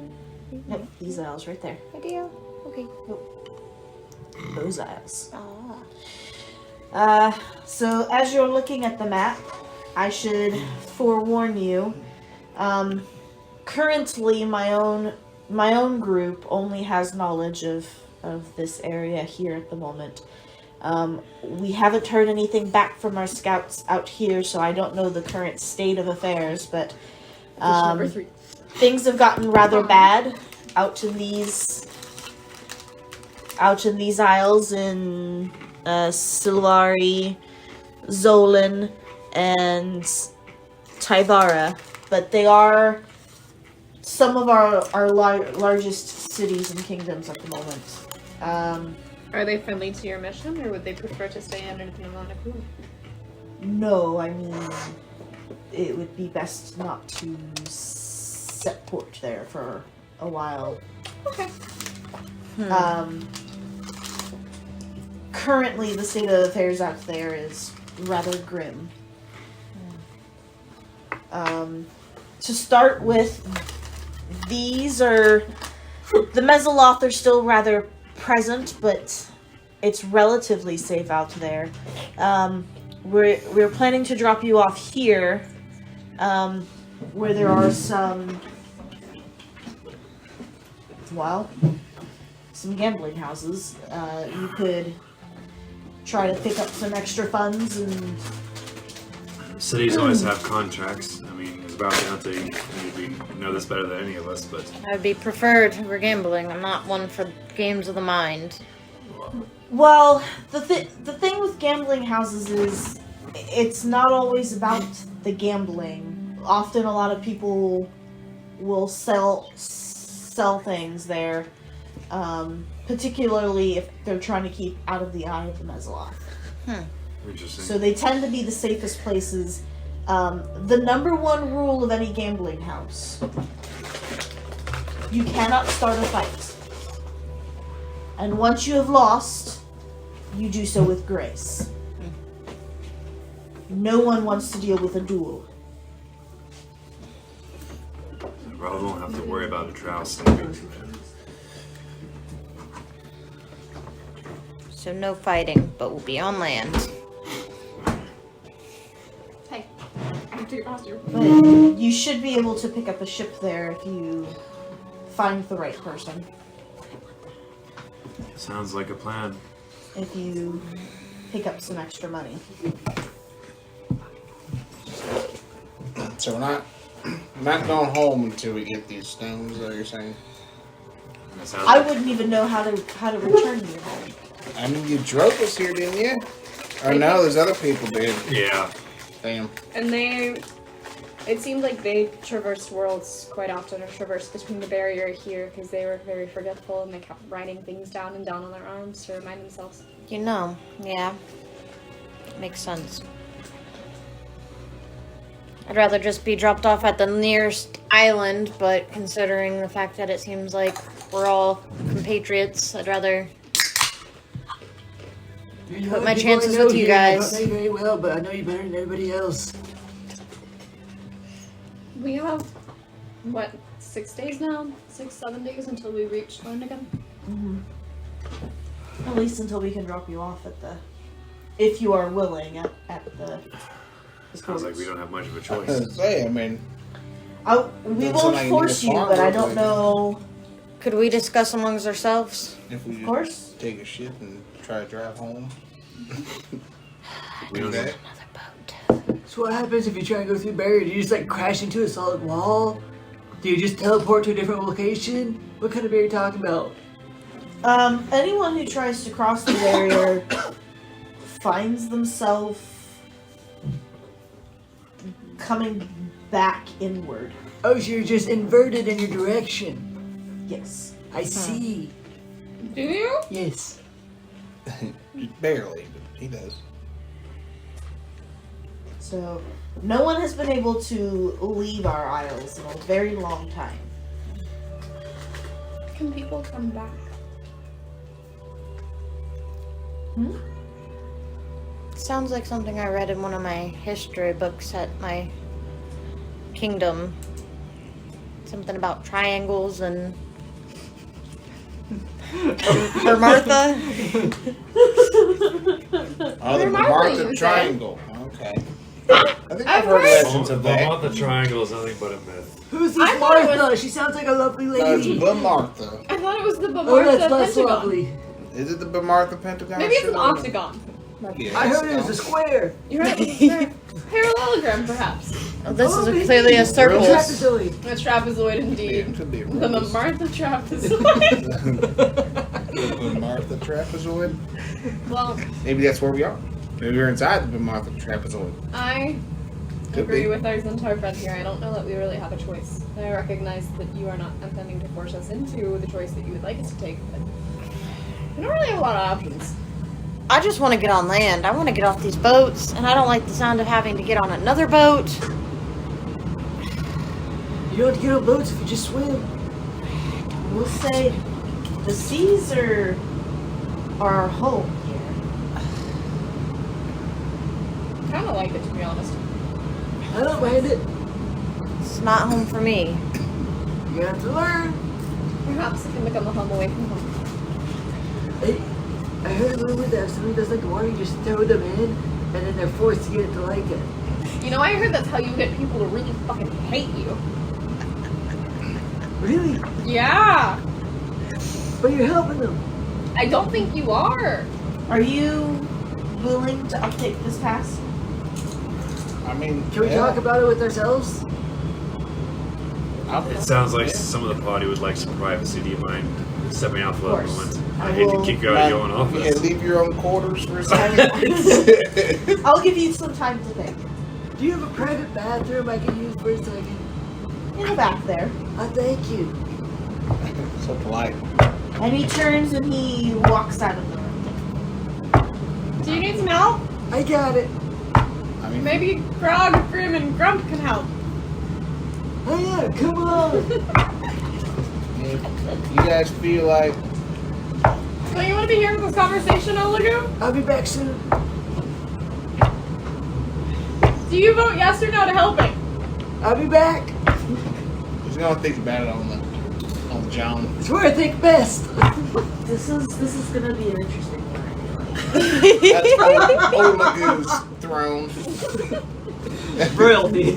Nope, these isles right there. Idea? Okay. Those isles. Ah. So as you're looking at the map, I should forewarn you. Currently, my own group only has knowledge of this area here at the moment. We haven't heard anything back from our scouts out here, so I don't know the current state of affairs. But Number 3. things have gotten rather bad out in these isles in Silvari, Zolan, and Taivara, but they are some of our largest cities and kingdoms at the moment. Are they friendly to your mission, or would they prefer to stay under the Monaco? No, I mean, it would be best not to set port there for a while. Okay. Currently, the state of affairs out there is rather grim. To start with, these are... The Mezzoloth are still rather present, but it's relatively safe out there. We're planning to drop you off here, where there are some gambling houses. You could try to pick up some extra funds and... Cities always have contracts. I mean, it's about down to you know this better than any of us, but I would be preferred for gambling. I'm not one for games of the mind. Well, the thing with gambling houses is it's not always about the gambling. Often a lot of people will sell things there, particularly if they're trying to keep out of the eye of the Mezzoloth. interesting. So they tend to be the safest places. The number one rule of any gambling house: you cannot start a fight. And once you have lost, you do so with grace. No one wants to deal with a duel. I probably won't have to worry about a drow sleeping. So no fighting, but we'll be on land. Hey, I'm to your posture. But you should be able to pick up a ship there if you find the right person. Sounds like a plan. If you pick up some extra money. So we're not going home until we get these stones, though, you're saying? That sounds I like- wouldn't even know how to return you home. I mean, you drove us here, didn't you? Or no, there's other people did. Yeah. Damn. And it seemed like they traversed worlds quite often, or traversed between the barrier here, because they were very forgetful and they kept writing things down and down on their arms to remind themselves. You know, yeah. Makes sense. I'd rather just be dropped off at the nearest island, but considering the fact that it seems like we're all compatriots, I'd rather put my chances with you guys. I don't know you very well, but I know you better than everybody else. We have, 6 days now? 6-7 days until we reach land again? Mm-hmm. At least until we can drop you off at the, if you are willing, at the. Sounds like we don't have much of a I choice. was gonna say, I mean, We That's won't something I force need to you, farm but I real don't quick. know. Could we discuss amongst ourselves? if we Of just course. take a ship and try to drive home. We Do don't that. know. Another boat. So what happens if you try and go through the barrier? Do you just like crash into a solid wall? Do you just teleport to a different location? What kind of barrier are you talking about? Anyone who tries to cross the barrier finds themselves coming back inward. Oh, so you're just inverted in your direction. Yes. I see. Do you? Yes. Barely, but he does. So, no one has been able to leave our isles in a very long time. Can people come back? Sounds like something I read in one of my history books at my kingdom. Something about triangles and... For Martha? Oh, the Martha, Martha you Triangle. Okay. I think I've heard legends of that. The triangle is nothing but a myth. Who's I this thought it Martha? She sounds like a lovely No, it's lady. Martha. I thought it was the Oh, that's Bamartha less Pentagon. lovely. Is it the Martha Pentagon? Maybe it's an Sure. octagon. Yeah, I heard it it's was a square. You're right. It's a parallelogram, perhaps. Oh, this Oh, is maybe. clearly a circle. Really? Trapezoid. A trapezoid, Yeah, indeed. it could be a The rose. Martha trapezoid. The Martha Trapezoid. Well, Maybe that's where we are. Maybe we're inside the Martha Trapezoid. I Could agree be. with our Centaur friend here. I don't know that we really have a choice. I recognize that you are not intending to force us into the choice that you would like us to take, but we don't really have a lot of options. I just want to get on land. I want to get off these boats, and I don't like the sound of having to get on another boat. You don't have to get on boats if you just swim. We'll say the seas are our home here. Kind of like it, to be honest. I don't mind it. It's not home for me. You have to learn. Perhaps it can become a home away from home. Hey, I heard a rumor that if somebody doesn't like the water, you just throw them in, and then they're forced to get to like it. You know, I heard that's how you get people to really fucking hate you. Really? Yeah! But you're helping them. I don't think you are. Are you willing to uptake this task? I mean, Can we talk about it with ourselves? It sounds like some of the party would like some privacy. Do you mind stepping out for a course. moment? I I hate to will- keep going off Yeah, this. leave your own quarters for a second. I'll give you some time to think. Do you have a private bathroom I can use for a second? In the back there. Oh, thank you. So polite. And he turns and he walks out of the room. Do you need some help? I got it. I mean, Maybe Grog, Grim, and Grump can help. Oh yeah, come on. if you guys feel like Don't you want to be here for this conversation, Oldgue? I'll be back soon. Do you vote yes or no to helping? I'll be back. he's gonna think about it on the John. It's where I think best. This is gonna be an interesting one, I feel like. That's Oldgue's throne. Royalty. He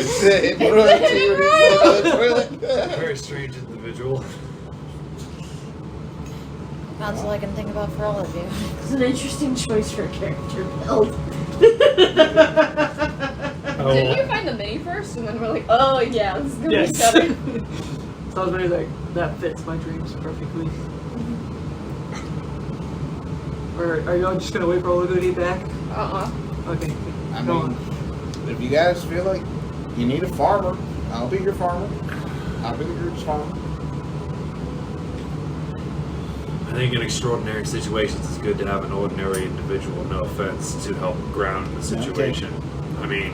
said royalty when he said on the toilet. Very strange individual. That's all I can think about for all of you. It's an interesting choice for a character build. Didn't you find the mini first? And then we're like, oh yeah, this is gonna Yes. be better. So I was maybe like, that fits my dreams perfectly. Are y'all just gonna wait for Oldgue to get back? Okay. I Go mean, on. if you guys feel like you need a farmer, I'll be your farmer. I'll be the group's farmer. I think in extraordinary situations, it's good to have an ordinary individual, no offense, to help ground the situation. I mean,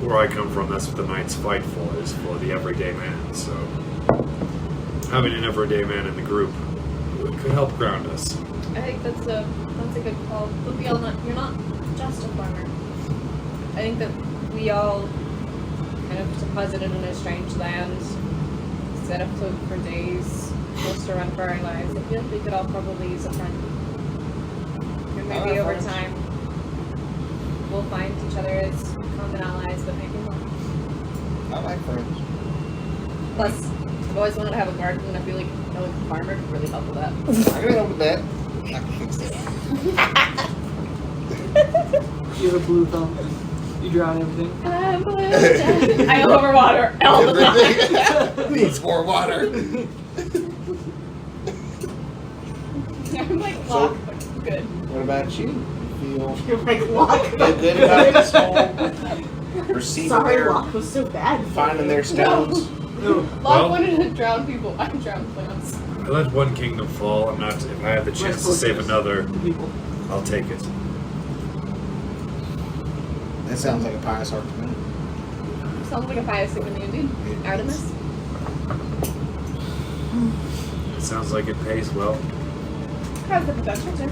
where I come from, that's what the Knights fight for, is for the everyday man. So, having an everyday man in the group could help ground us. I think that's a good call. But you're not just a farmer. I think that we all kind of deposited in a strange land, set afloat for days, forced to run for our lives. I feel like we could all probably use a friend. And maybe over time we'll find each other as common allies, but maybe not. I like friends. Plus, I've always wanted to have a garden, and I feel like knowing a farmer could really help with that. I can help with that. I can fix that. You have a blue thumb. You drown everything. I'm blue. I overwater all the time. Needs more water. I'm like locked, but good. What about you? Feel You're like, Locke. feel good about this whole receiving Sorry, their, Locke was so bad. finding their stones? Locke wanted to drown people. I drown plants. I let one kingdom fall. I'm not. If I have the chance to save another, People. I'll take it. That sounds like a pious heart to me. Sounds like a pious thing to me, indeed. Artemis? It sounds like it pays well. Has the potential to.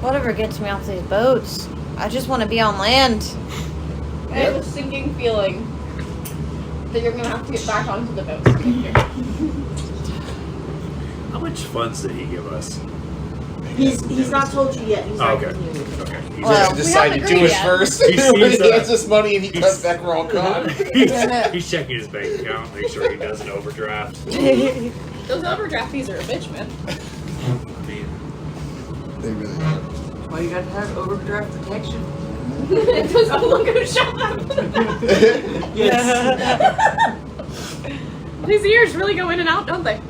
Whatever gets me off these boats. I just want to be on land. I have a sinking feeling that you're gonna have to get back onto the boat to get here. How much funds did he give us? He's not told you yet. He's not Okay. giving you anything. Okay. He's, Well, Just decided to do it yet. first. He seems, He gets this money and he cuts back, we're all gone. he's checking his bank account, make sure he does an overdraft. Those overdraft fees are a bitch, man. I mean, They really are. Why you got to have overdraft protection? Because I'm looking to shut up. Yes. These ears really go in and out, don't they?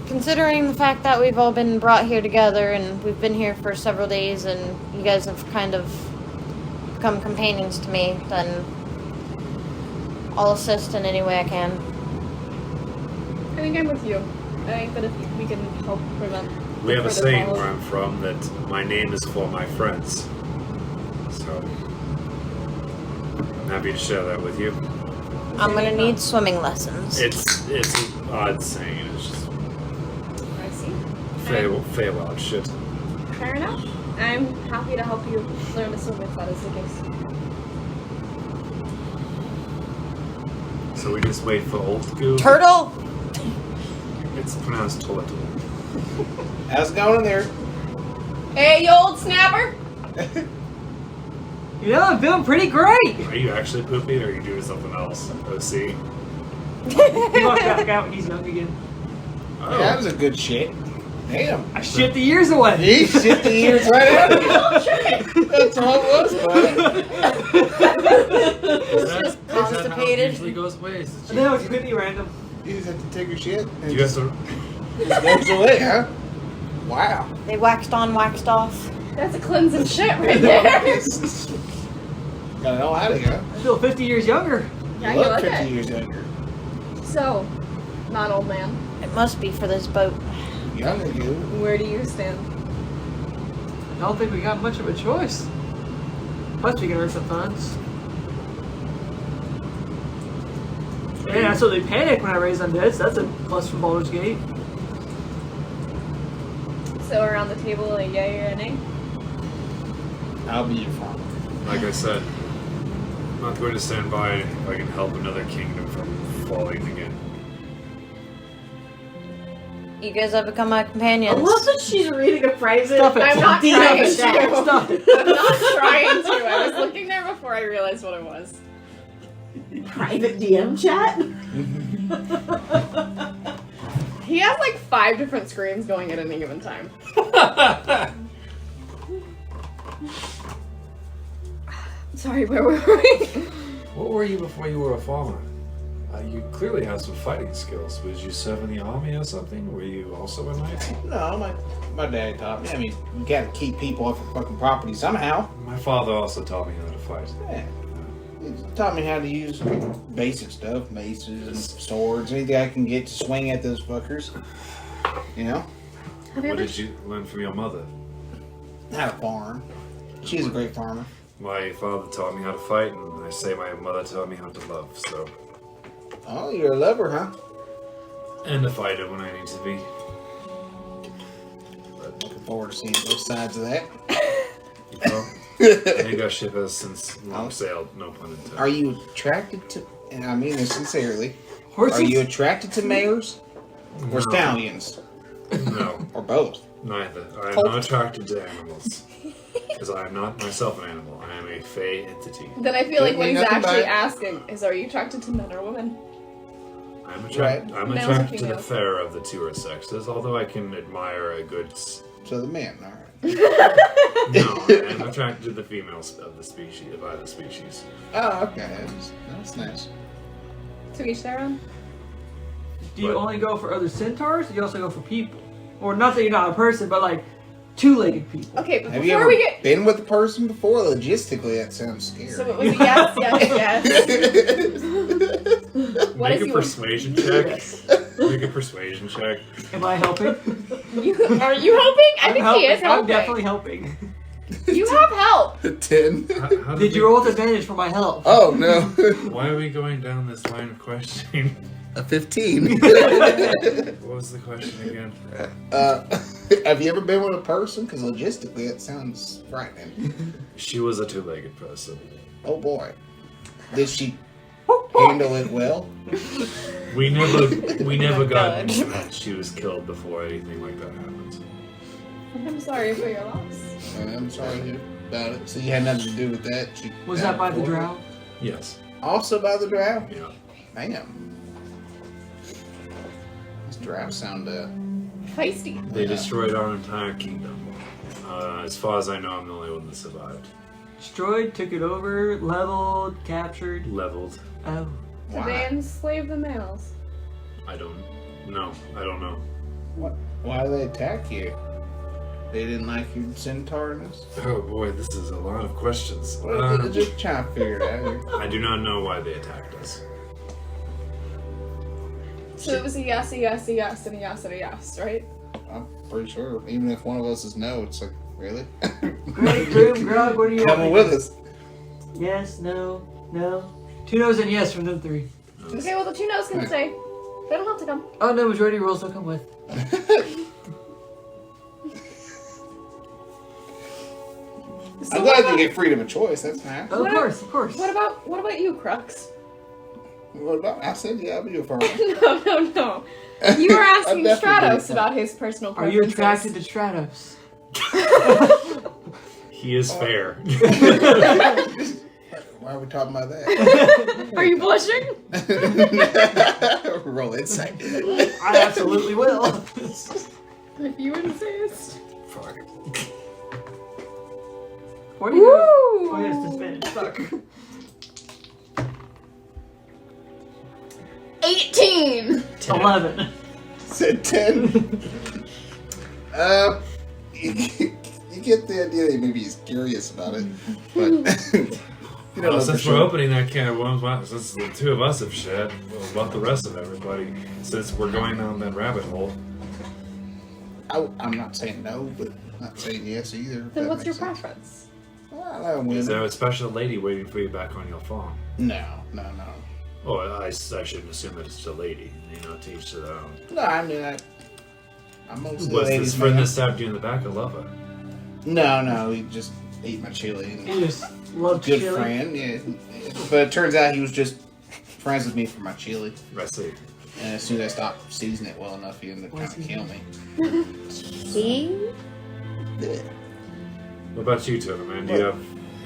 Considering the fact that we've all been brought here together and we've been here for several days and you guys have kind of become companions to me, then I'll assist in any way I can. I think I'm with you. I think that if we can help prevent. we have a further saying falls- where I'm from that my name is for my friends. So, I'm happy to share that with you. I'm gonna need swimming lessons. It's an odd saying. It's just I see. Feywild shit. Fair enough. I'm happy to help you learn to swim if that is the case. So we just wait for Oldgue. Turtle! It's pronounced turtle. How's it going in there? Hey, you old snapper! You know, I'm feeling pretty great. Are you actually pooping or are you doing something else? OC. He walked back out when he's young again. Oh. Yeah, that was a good shit. Damn. I shit the years away. He shit the ears right out of you. That's all it was, bud. constipated. Usually goes ways. No, it's pretty random. You just have to take your shit and You guys are. just goes away, huh? Wow. They waxed on, waxed off. That's a cleansing shit right there. Got it all out of here. I feel 50 years younger. Yeah, You you look like 50 it. years younger. So, not old man. It must be for this boat. Younger, you. Where do you stand? I don't think we got much of a choice. Plus, we can earn some funds. And I saw they panic when I raised undead, so that's a plus from Baldur's Gate. So around the table, a yay or a nay? I'll be your farmer. Like I said, I'm not going to stand by if I can help another kingdom from falling again. You guys have become my companions. I love that she's reading a private. Stop it. I'm not DM trying chat. to. Stop it. I'm not trying to. I was looking there before I realized what it was. Private DM chat? He has like 5 different screens going at any given time. Sorry, where were we? What were you before you were a farmer? You clearly have some fighting skills. Was you serve in the army or something? Were you also a knight? No, my dad taught me. I mean, you gotta keep people off your fucking property somehow. My father also taught me how to fight. Yeah. He taught me how to use basic stuff, maces and swords, anything I can get to swing at those fuckers. You know? Have you What ever? did you learn from your mother? How to farm. She's a great farmer. My father taught me how to fight, and I say my mother taught me how to love, so... Oh, you're a lover, huh? And a fighter when I need to be. Looking forward to seeing both sides of that. Well, I think our ship has since long sailed, no pun intended. Are you attracted to, and I mean this sincerely, Horses? are you attracted to mares or No. stallions? No, Or both? neither. I am not attracted to animals. Because I am not myself an animal. I am a fey entity. Then I feel like Don't what mean he's nothing actually by it. asking is, are you attratted to men or women? I'm Right. I'm Males or attracted to the females? fairer of the two sexes, although I can admire a good... So the men, alright. No, I'm attracted to the females of the species, of either species. Oh, okay. That's nice. To each their own. Do you But- only go for other centaurs? Or do you also go for people? Or not that you're not a person, but like two-legged people. Okay, but Have you before ever we get... been with a person before? Logistically, that sounds scary. So it was a yes, yes, yes. What Make is a your... persuasion check. Yes. Make a persuasion check. Am I helping? Are you helping? I I'm think helping. he is helping. I'm definitely helping. You have help. 10. How Did you roll with advantage for my help? Oh, no. Why are we going down this line of questioning? A 15. What was the question again? Have you ever been with a person? Because logistically, that sounds frightening. She was a two-legged person. Oh, boy. Did she handle it well? We never got. God. She was killed before anything like that happened. I'm sorry for your loss. I'm sorry about it. So you had nothing to do with that? She Was died that by the before? drow? Yes. Also by the drow? Yeah. Damn. These drows sound, Feisty. They destroyed our entire kingdom. As far as I know, I'm the only one that survived. Destroyed, took it over, leveled, captured. Leveled. Oh. Did they enslave the males? I don't know. Why did they attack you? They didn't like your centaurness? Oh boy, this is a lot of questions. Well, just trying to figure it out here. I do not know why they attacked us. So it was a yes, a yes, a yes, and a yes, and a yes, right? I'm pretty sure. Even if one of us is no, it's like, really? Great, Groom, Grog, what are you Coming wanting? with us. Yes, no, no. 2 no's and yes from them 3. Okay, well the two no's can say. They don't have to come. Oh no, majority rules will come with. So I'm what glad about, you get freedom of choice. That's nice. Oh, of course, of course. what about you, Crux? What about? I said, yeah, I'll be a farmer. No. You were asking I'd definitely Stratos be about his personal Are you preferences. attracted to Stratos? He is fair. Why are we talking about that? Are you blushing? Roll insight. I absolutely will. If you insist. Fuck. What are you? Woo! Oh yes, the Spanish. Fuck. 18! 11. Said 10. You get the idea that maybe he's curious about it, but you know, Well, for since we're sure. opening that can of worms, well, since the two of us have shared, well, about the rest of everybody, since we're going down that rabbit hole, I'm not saying no, but not saying yes either. if Then that what's your makes sense. preference? Well, I like is women. there a special lady waiting for you back on your farm? No. Oh, I shouldn't assume that it's a lady. You know, to each their own. No, I mean, I'm mostly Was ladies' this friend man. that stabbed you in the back a lover? No, he just ate my chili. You And just love good chili. friend, yeah. But it turns out he was just friends with me for my chili. I see. And as soon as I stopped seasoning it well enough, he ended up trying to kill me. See? What about you, Tona, man? Do you have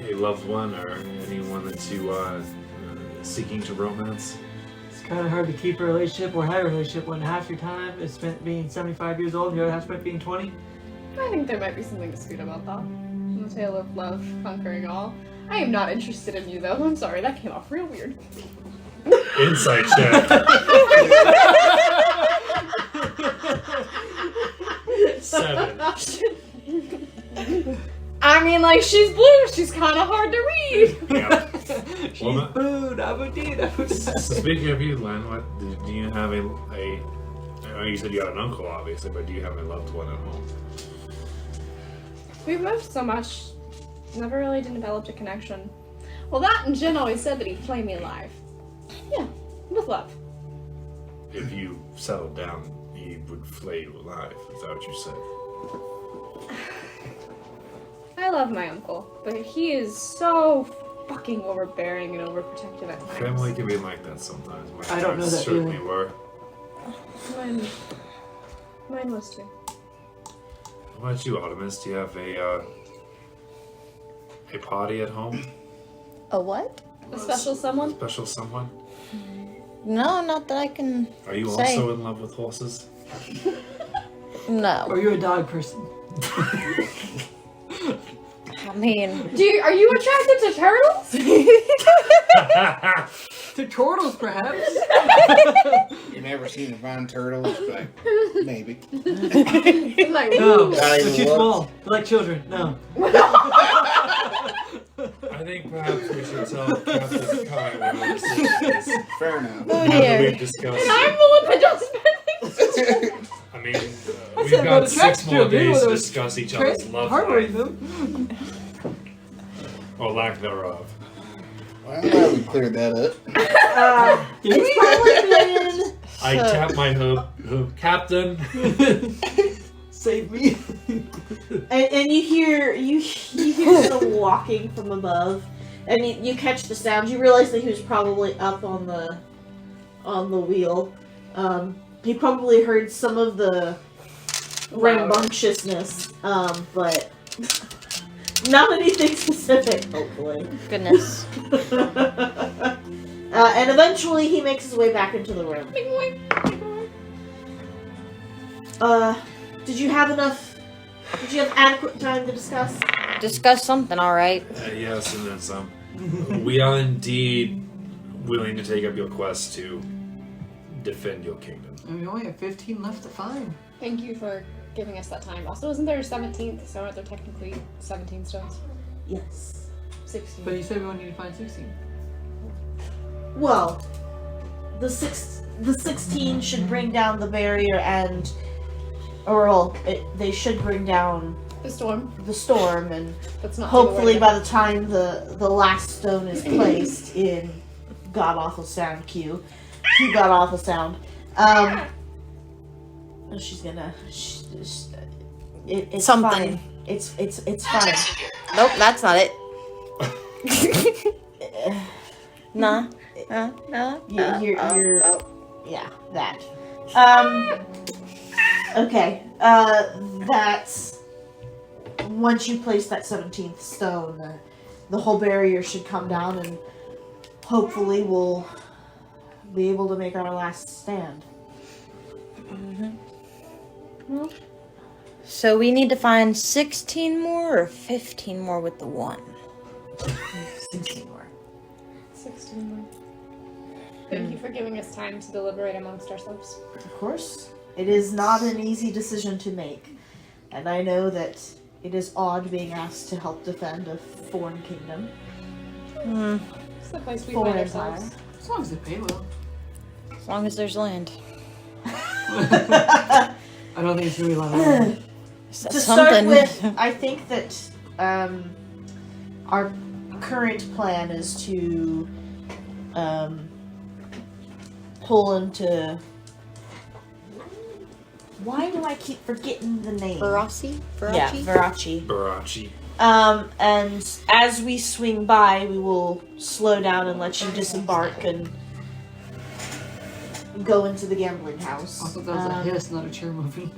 a loved one or anyone that you are seeking to romance? It's kind of hard to keep a relationship or have a relationship when half your time is spent being 75 years old and the other half spent being 20. I think there might be something to sweet about that. The tale of love conquering all. I am not interested in you though. I'm sorry, that came off real weird. Insight check. 7. I mean, like, she's blue. She's kind of hard to read. Yeah. She's Well, food. I'm a deed. So speaking of you, Len, what do you have a? I know you said you had an uncle, obviously, but do you have a loved one at home? We've moved so much. Never really developed a connection. Well, that and Jin always said that he'd flay me alive. Yeah, with love. If you settled down, he would flay you alive. Is that what you said? I love my uncle, but he is so fucking overbearing and overprotective at times. Family can be like that sometimes. My I don't know parents that certainly feeling. were. Mine was too. How about you, Artemis? Do you have a potty at home? A what? A special someone? Special someone? No, not that I can Are you say. also in love with horses? No. Are you a dog person? I mean, Are you attracted to turtles? To turtles, perhaps. You never seen a fine turtle? Like, maybe. I'm like, No, ooh. they're too small. They're like children. No. I think perhaps we should tell Captain Kai what our decision is. Fair enough. oh Now that dear. we've discussed. I'm the one that does it. I mean, we've said got about 6 attraction more to them, days to it was discuss each other's love Harboring life, them. or lack thereof. Well, I'm glad we cleared that up. It's probably been I tap my hoof. Captain! Save me. and you hear some walking from above, and you catch the sound. You realize that he was probably up on the wheel. He probably heard some of the rambunctiousness, but not anything specific. Hopefully. Goodness. And eventually, he makes his way back into the room. Did you have adequate time to discuss? Discuss something, alright. Yes, and then some. We are indeed willing to take up your quest to defend your kingdom. And we only have 15 left to find. Thank you for giving us that time. Also, isn't there a 17th? So aren't there technically 17 stones? Yes. 16. But you said we only need to find 16. Well, the 16 should bring down the barrier they should bring down The storm. the storm, and That's not hopefully by the time the last stone is placed in God Awful Sound Q, God Awful Sound, she's gonna. It's Something. Fine. It's fine. Nope, that's not it. Nah. You're yeah, that. Okay. That's once you place that 17th stone, the whole barrier should come down, and hopefully we'll be able to make our last stand. So we need to find 16 more or 15 more with the 1? 16 more. 16 more. Thank you for giving us time to deliberate amongst ourselves. Of course, it is not an easy decision to make, and I know that it is odd being asked to help defend a foreign kingdom. It's the place we Foreign find empire. ourselves. As long as they pay well. As long as there's land. I don't think it's gonna be a lot of money. To start with, I think that our current plan is to pull into. Why do I keep forgetting the name? Barassi? Yeah, Verace. Barachi. And as we swing by, we will slow down and let you disembark and go into the gambling house. I thought that was a hiss, not a chair moving.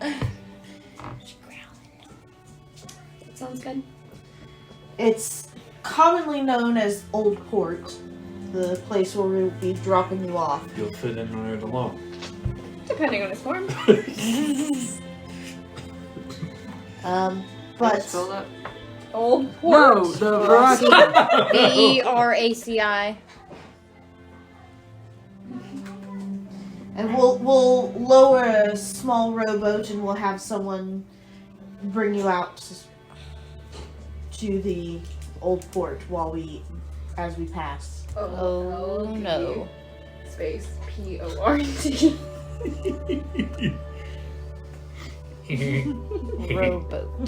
That sounds good. It's commonly known as Old Port, the place where we'll be dropping you off. You'll fit in right along. Depending on his form. But Spell that? Old No, port. the Veraci. Veraci. And we'll lower a small rowboat and we'll have someone bring you out to the old port as we pass. Oh no. Space PORT. Rowboat.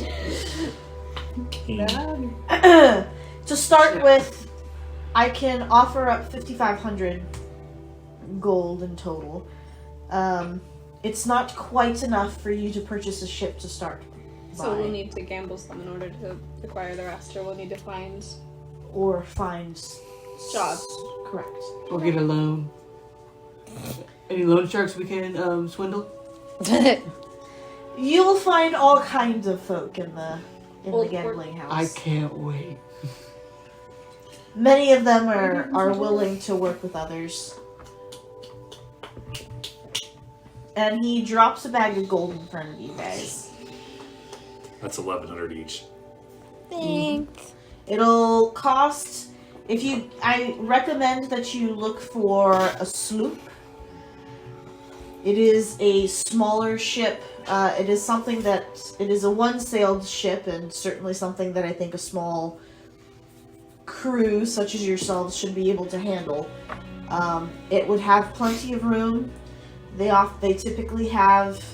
To start with, I can offer up 5,500 gold in total. It's not quite enough for you to purchase a ship to start. So we'll need to gamble some in order to acquire the rest, or we'll need to find jobs. Correct. We'll get a loan. Any loan sharks we can swindle? You'll find all kinds of folk in the Old gambling house. I can't wait. Many of them are willing to work with others. And he drops a bag of gold in front of you guys. That's 1,100 each. Thanks. It'll cost I recommend that you look for a sloop. It is a smaller ship. It is a one-sailed ship, and certainly something that I think a small crew such as yourselves should be able to handle. It would have plenty of room. They typically have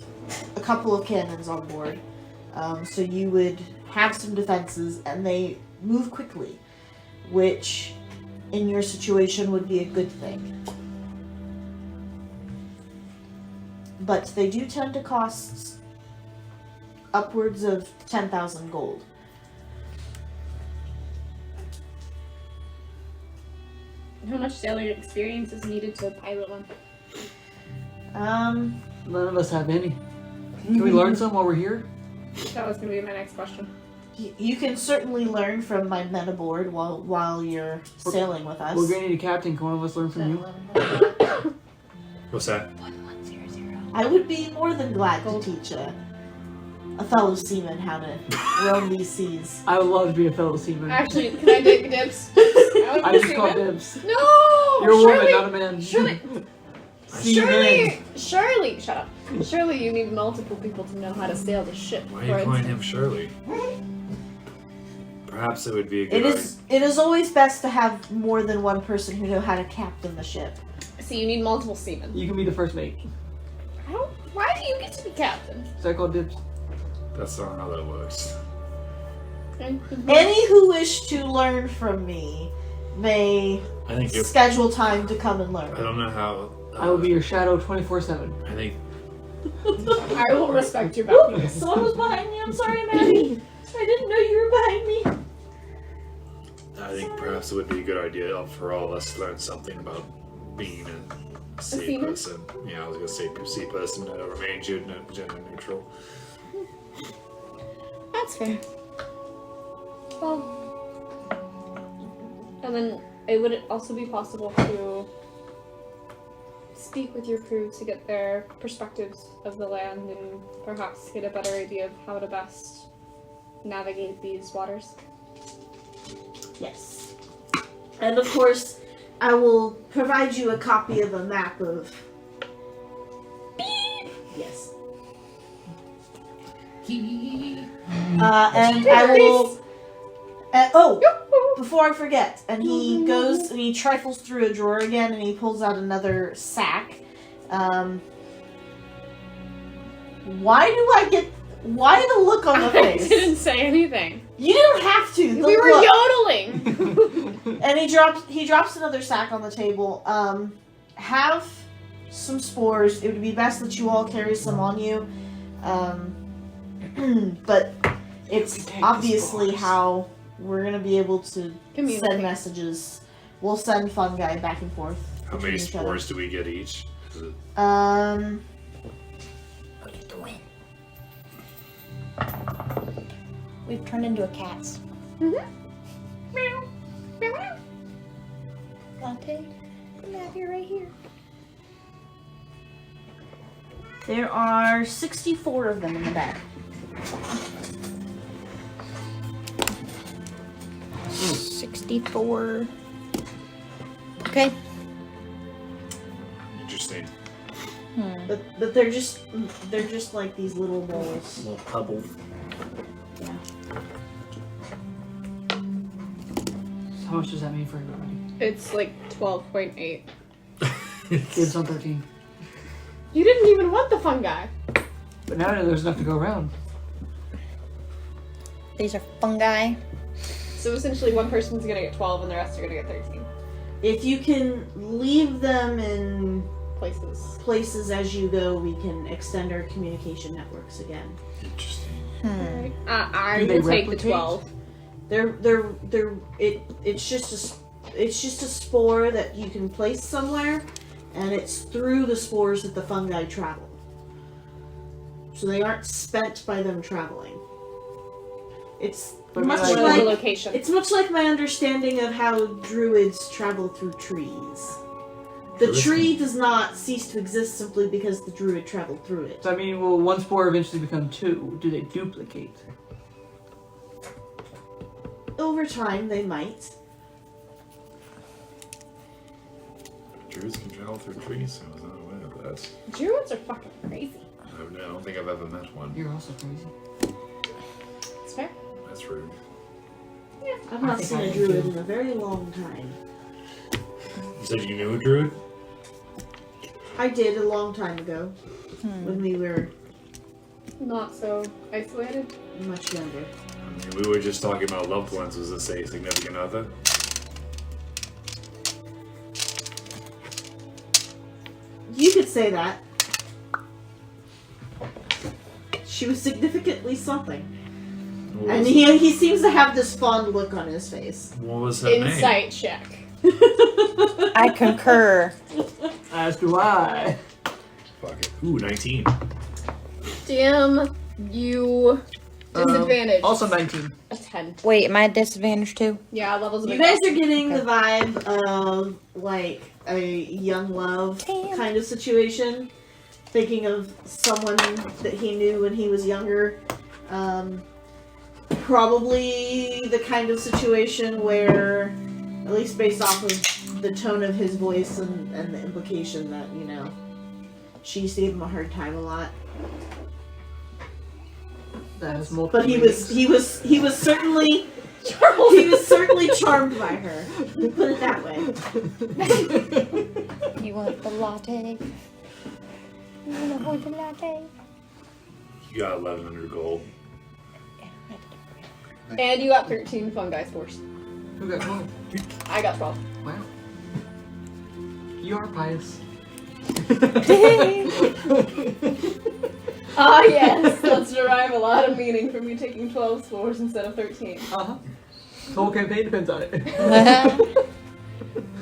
a couple of cannons on board, so you would have some defenses, and they move quickly, which in your situation would be a good thing. But they do tend to cost upwards of 10,000 gold. How much sailor experience is needed to pilot one? None of us have any. Can we learn some while we're here? That was going to be my next question. You can certainly learn from my men aboard while you're sailing with us. We're gonna need a captain. Can one of us learn from you? What's that? 1100. I would be more than glad to teach a fellow seaman how to roam these seas. I would love to be a fellow seaman. Actually, can I take dibs? I I just call dibs. No! You're a woman, Shirley! not a man. Shirley! Shirley! Shut up. Surely you need multiple people to know how to sail the ship. Why are you calling him Shirley? Perhaps it would be a good It is always best to have more than one person who know how to captain the ship. So you need multiple seamen. You can be the first mate. Why do you get to be captain? So I call dibs. That's not how that works. Any who wish to learn from me may I think if, schedule time to come and learn. I don't know how. I will be your shadow 24/7. I think I will respect your boundaries. Someone was behind me. I'm sorry, Maddie. I didn't know you were behind me. I think perhaps it would be a good idea for all of us to learn something about being a sea seaman? person. Yeah, I was gonna say sea person to remain gender neutral. That's fair. Well, and then it would also be possible to speak with your crew to get their perspectives of the land and perhaps get a better idea of how to best navigate these waters. Yes. And of course, I will provide you a copy of a map of... Yes. And I will... before I forget, and he goes and he trifles through a drawer again and he pulls out another sack. Why the look on the I face? didn't say anything. You didn't have to. The We were look. yodeling. And he drops another sack on the table. Have some spores. It would be best that you all carry some on you. But it's obviously how we're gonna be able to send messages. We'll send fungi back and forth. How many between each other. spores do we get each? Is it Look at the wind. We've turned into a cat. Meow. Meow. Latte, come out here, right here. There are 64 of them in the bag. 64. Okay. interesting? But they're just like these little moles. Little pebble. Yeah. So how much does that mean for everybody? It's like 12.8. It's on 13. You didn't even want the fungi. But now there's enough to go around. These are fungi. So essentially, one person's gonna get 12, and the rest are gonna get 13 If you can leave them in places. places as you go, we can extend our communication networks again. Interesting. Right. I Do they will take the replicate? 12. It's just a spore that you can place somewhere, and it's through the spores that the fungi travel. So they aren't spent by them traveling. It's But much like- One like location. it's much like my understanding of how druids travel through trees. The Druids tree does not cease to exist simply because the druid traveled through it. So I mean, will one spore eventually become two? Do they duplicate? Over time, they might. Druids can travel through trees, so I was not aware of that. Druids are fucking crazy. I don't think I've ever met one. You're also crazy. It's fair. That's rude. I've I not think seen I a am druid too. in a very long time. You said you knew a druid? I did a long time ago, when we were Not so isolated. much younger. I mean, we were just talking about loved ones. Was this a significant other? You could say that. She was significantly something. What And was, he seems to have this fond look on his face. what was her name? Insight check. I concur. As do I. Fuck it. Ooh, 19. Damn you. Disadvantage. Also 19. A 10. Wait, am I at disadvantage too? Yeah, levels of You guys are getting the vibe of like a young love Damn. kind of situation. Thinking of someone that he knew when he was younger. Probably the kind of situation where, at least based off of the tone of his voice and the implication that, you know, she used to give him a hard time a lot. That has multiple. But he was certainly charmed by her. Put it that way. You want the latte? You want the latte? You got 1,100 gold. And you got 13 fungi spores. Who got 12? I got 12. Wow. You are pious. Ah, yes. Let's derive a lot of meaning from you taking 12 spores instead of 13. Uh-huh. The whole campaign depends on it.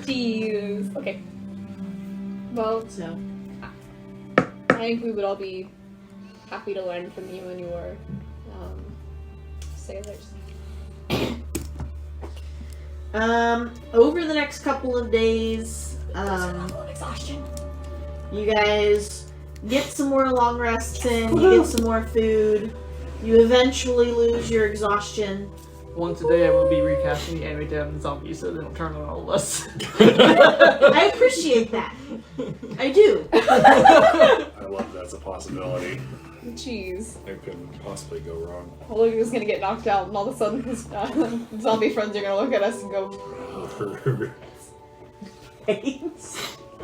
Jeez. Okay. Well, So I think we would all be happy to learn from you and your sailors. over the next couple of days, Exhaustion. you guys get some more long rests in, you get some more food, you eventually lose your exhaustion. Once a day I will be recasting the anime dev zombies so they don't turn on all of us. I appreciate that. I do. I love that's a possibility. Jeez. It couldn't possibly go wrong. Logan's gonna get knocked out, and all of a sudden his zombie friends are gonna look at us and go,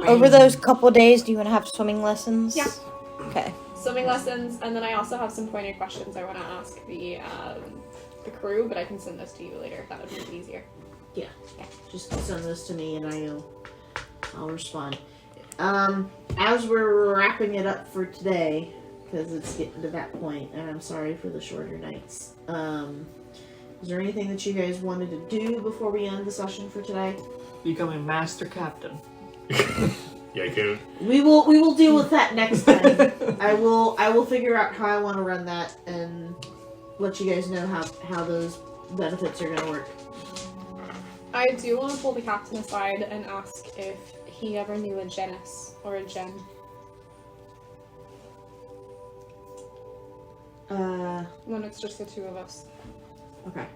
Over those couple days, do you want to have swimming lessons? Yeah. Okay. swimming lessons, and then I also have some pointed questions I want to ask the crew, but I can send those to you later if that would make it easier. Just send this to me and I'll respond. As we're wrapping it up for today, because it's getting to that point, and I'm sorry for the shorter nights. Is there anything that you guys wanted to do before we end the session for today? Becoming master captain. Yeah, good. We will deal with that next time. I will figure out how I want to run that and let you guys know how those benefits are gonna work. I do want to pull the captain aside and ask if he ever knew a Genis or a Gen. When it's just the two of us. Okay.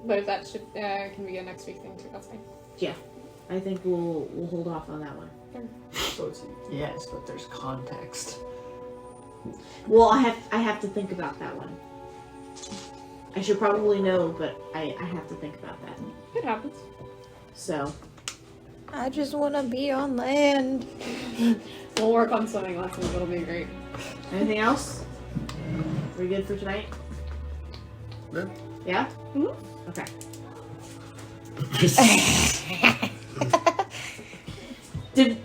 But if that should can be a next week thing too, that's fine. I think we'll hold off on that one. So it's yes, but there's context. Well, I have to think about that one. I should probably know, but I have to think about that. It happens. So, I just want to be on land. We'll work on swimming lessons. It'll be great. anything else? We good for tonight? Yeah. Yeah? Mm-hmm. Okay. Do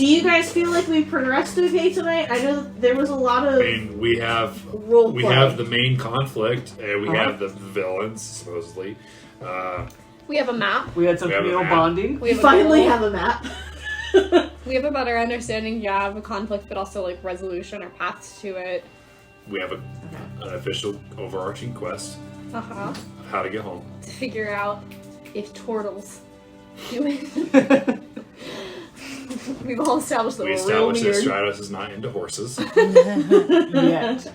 you guys feel like we progressed okay tonight? I know there was a lot of I mean, we have role play. the main conflict, and we have the villains supposedly. We have a map. We had some We have a communal map. bonding. We have finally a goal. have a map. We have a better understanding, yeah, of a conflict, but also like resolution or paths to it. We have an official overarching quest Uh-huh. of how to get home. To figure out if turtles do it. We've all established that We we're real established that weird. Stratos is not into horses. Yet.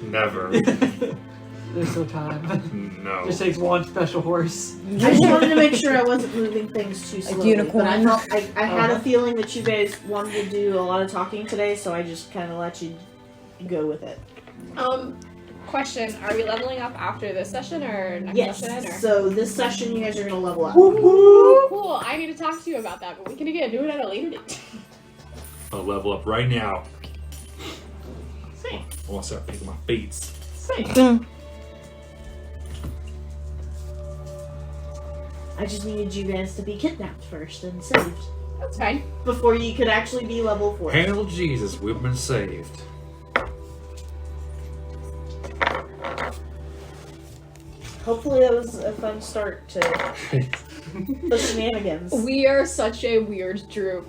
Never. There's no time. No. Just takes one special horse. I just wanted to make sure I wasn't moving things too slowly. unicorn. But I had a feeling that you guys wanted to do a lot of talking today, so I just kind of let you go with it. Question, are we leveling up after this session or next Yes. session? Or? So this session, you guys are gonna level up. Cool, I need to talk to you about that, but we can again do it at a later date. I'll level up right now. Same. I want to start picking my feet. Same. I just needed you guys to be kidnapped first and saved That's fine. before you could actually be level 4. Hail Jesus, we've been saved. Hopefully that was a fun start to the shenanigans. We are such a weird group.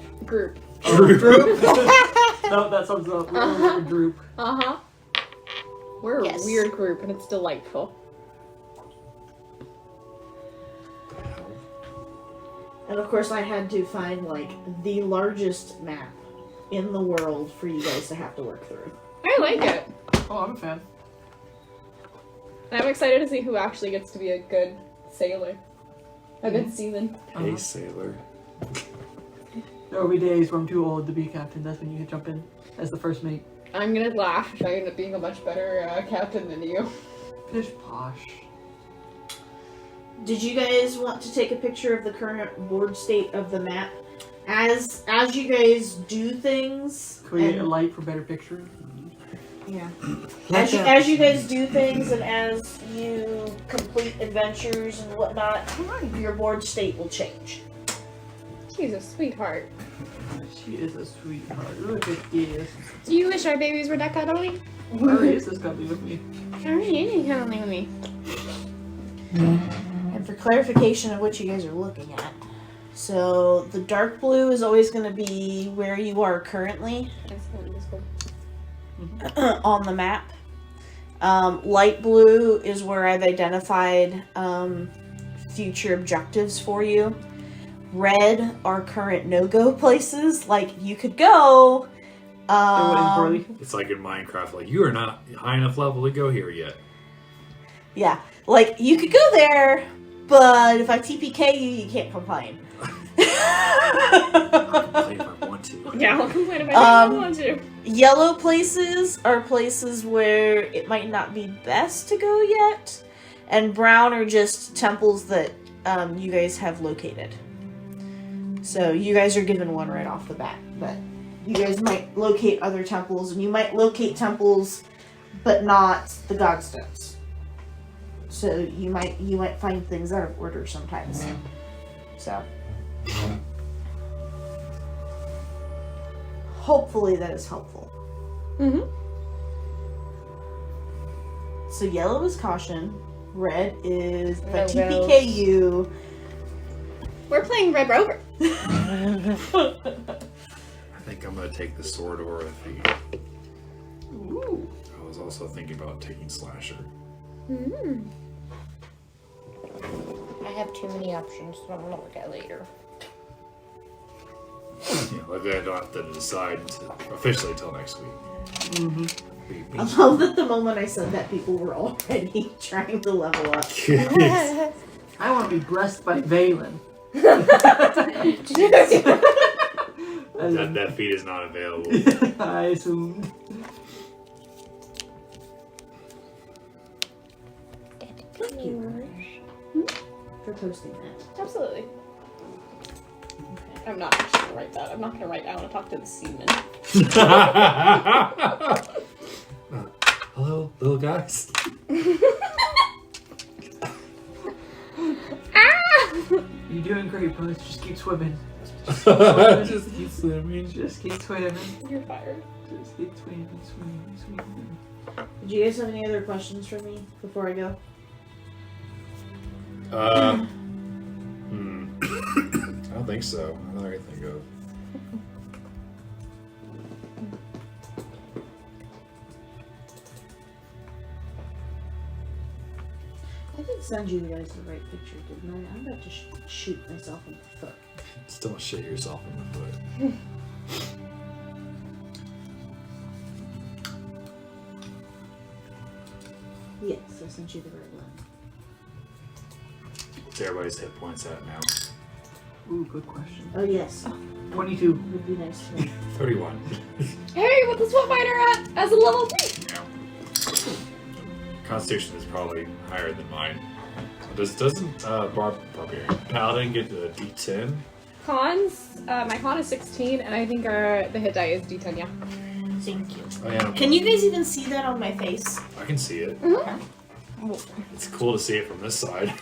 No, that sums up. We're Uh-huh. a group. Uh-huh. We're Yes. a weird group and it's delightful. And of course I had to find like the largest map in the world for you guys to have to work through. I like it. Oh, I'm a fan. And I'm excited to see who actually gets to be a good sailor. A good seaman. Hey, sailor. There will be days where I'm too old to be a captain. That's when you can jump in as the first mate. I'm gonna laugh if I end up being a much better captain than you. Pish posh. Did you guys want to take a picture of the current board state of the map? As you guys do things, Create a and- light for better picture. yeah. As you guys do things and as you complete adventures and whatnot, your board state will change. She's a sweetheart. She is a sweetheart. Look at this. Do you wish our babies were that cuddly? Where is this gonna be with me? Cuddly with me. And for clarification of what you guys are looking at, so the dark blue is always going to be where you are currently on the map. Light blue is where I've identified future objectives for you. Red are current no-go places. Like, you could go. It's like in Minecraft, like, you are not high enough level to go here yet. Yeah, like, you could go there, but if I TPK you, you can't complain. Complain if I want to. Yeah, I'll complain if I don't want to. Yellow places are places where it might not be best to go yet. And brown are just temples that you guys have located. So you guys are given one right off the bat. But you guys might locate other temples, and you might locate temples, but not the Godstones. So you might find things out of order sometimes. So hopefully that is helpful. Mm-hmm. So yellow is caution, red is if I No TPK you. We're playing Red Rover. I think I'm gonna take the sword or the. Ooh. I was also thinking about taking slasher. Mm-hmm. I have too many options, so I'm gonna look at later. Yeah, like I don't have to decide officially until next week. Mm-hmm. I love that the moment I said that, people were already trying to level up. I want to be blessed by Valen. That feed is not available. I assumed. Thank you for posting that. Absolutely. I'm not actually gonna write that. I'm not gonna write that. I want to talk to the seaman. Hello, little guys. You're doing great, bud. Just keep swimming. Just keep swimming. Just keep swimming. You're fired. Just keep swimming. Did you guys have any other questions for me before I go? I don't think so. I don't think I can think of. I did send you guys the right picture, didn't I? I'm about to shoot myself in the foot. Still don't shit yourself in the foot. Yes, I sent you the right one. What's everybody's hit points at now? Ooh, good question. Oh yes, 22. would be nice to know. 31. Hey, what's the sweat miner at as a level 3? Yeah. Constitution is probably higher than mine. Doesn't Barbarian Paladin get to a D10? Cons, my con is 16, and I think the hit die is D10, yeah. Thank you. Oh, yeah, Can you guys even see that on my face? I can see it. Mm-hmm. It's cool to see it from this side.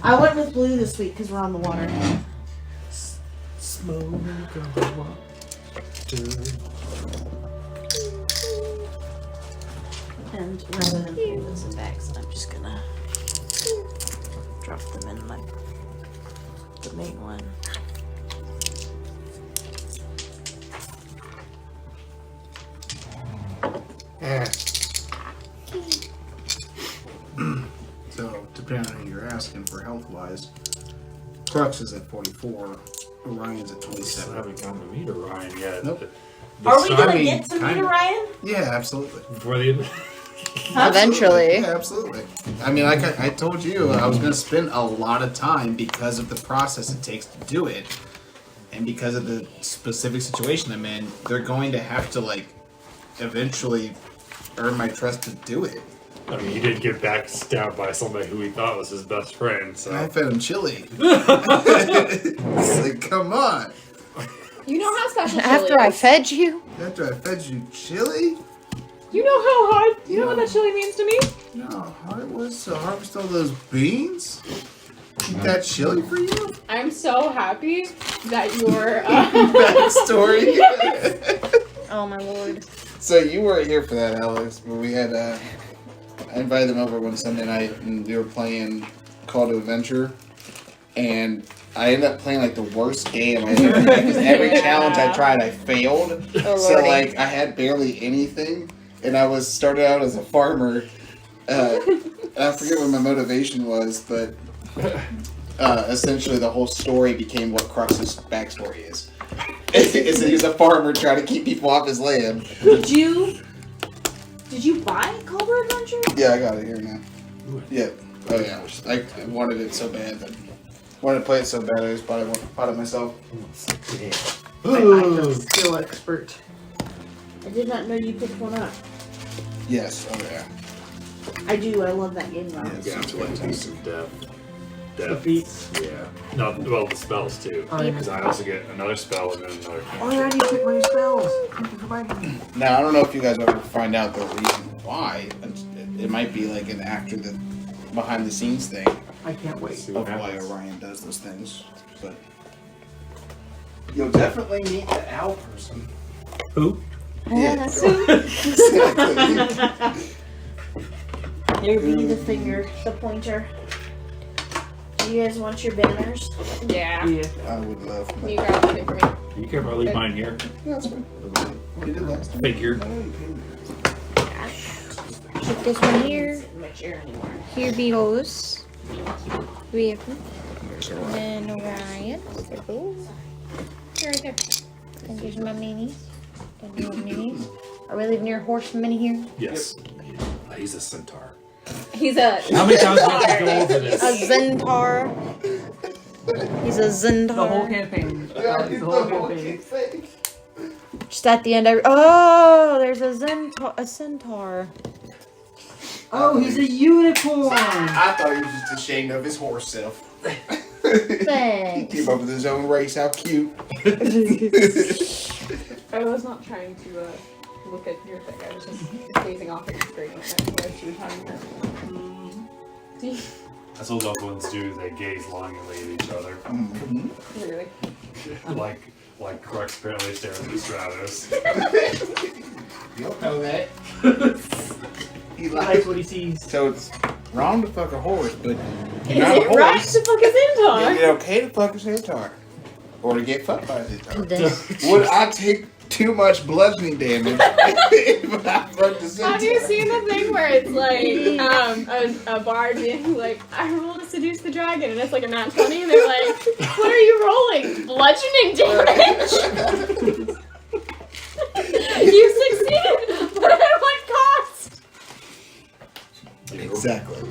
I went with blue this week because we're on the water. Smoke on the water. And rather than put those in bags, I'm just gonna drop them in the main one. So, depending on who you're asking for health-wise, Crux is at 44, Orion's at I 27. haven't come to meet Orion yet. Nope. Are we gonna I mean, get to meet kinda. Orion? Yeah, absolutely. Before the Eventually. Yeah, absolutely. I mean, like I told you, I was going to spend a lot of time because of the process it takes to do it. And because of the specific situation I'm in, they're going to have to, like, eventually earn my trust to do it. I mean, he did get backstabbed by somebody who he thought was his best friend, so. And I fed him chili. It's like, come on. You know how special After chili I is. fed you? After I fed you chili? You know how hard. You know what that chili means to me? No, hard was to harvest all those beans? Keep that chili for you? I'm so happy that your Backstory. Oh my lord. So you weren't here for that, Alex, but we had, I invited them over one Sunday night and we were playing Call to Adventure, and I ended up playing like the worst game I ever had because every challenge I tried I failed. Oh, So lordy. like I had barely anything, and I was started out as a farmer. I forget what my motivation was, but essentially the whole story became what Crux's backstory is. Is that he's a farmer trying to keep people off his land. Did you buy Culver Adventure? Yeah, I got it here now. Yeah. Oh yeah. I wanted it so bad. Wanted to play it so bad I just bought it myself. I'm a skill expert. I did not know you picked one up. Yes. Oh yeah. I do. I love that game, Rob. Yeah, to like do some death. The feats. Yeah. No, well, the spells too. Oh, yeah. Because I also get another spell and then another Oh yeah, I need to pick my spells. Thank you for buying them. Now I don't know if you guys ever find out the reason why. It might be like an after the behind the scenes thing I can't wait. See of what why happens. Orion does those things. But you'll definitely meet the owl person. Who? Yeah. Exactly. Here be the finger, the pointer. Do you guys want your banners? Yeah. Yeah. I would love. You grab it for me. You can probably leave mine here. That's fine. What did last time? Figure. Put this one here. In my chair anymore. Here be hose. Three of them. And then Orion. They're right there. And there's my minis. And your minis. Are we leaving your horse mini here? Yes. He's a centaur. He's a. How many times do we have to go over A this? Zentaur. He's a Zendar. The whole campaign. The whole campaign. Just at the end, oh, there's a centaur. Oh, he's a unicorn. I thought he was just ashamed of his horse self. Thanks. He came up with his own race. How cute. I was not trying to look at your thing. I was just gazing off at your screen as you were talking about. That's what loved ones do. They gaze longingly at each other. Really? like Crux apparently staring at the Stratos. You don't know that. He He likes what he sees. So it's wrong to fuck a horse, but Is you're not a it right horse. to fuck a centaur? Is it okay to fuck a centaur? Or to get fucked by a centaur? Goodness. Would I take too much bludgeoning damage if I fucked a centaur? Have you seen the thing where it's like a bard being like, I rolled to seduce the dragon, and it's like a nat 20, and they're like, what are you rolling? Bludgeoning damage? You succeeded, but at what cost? Exactly.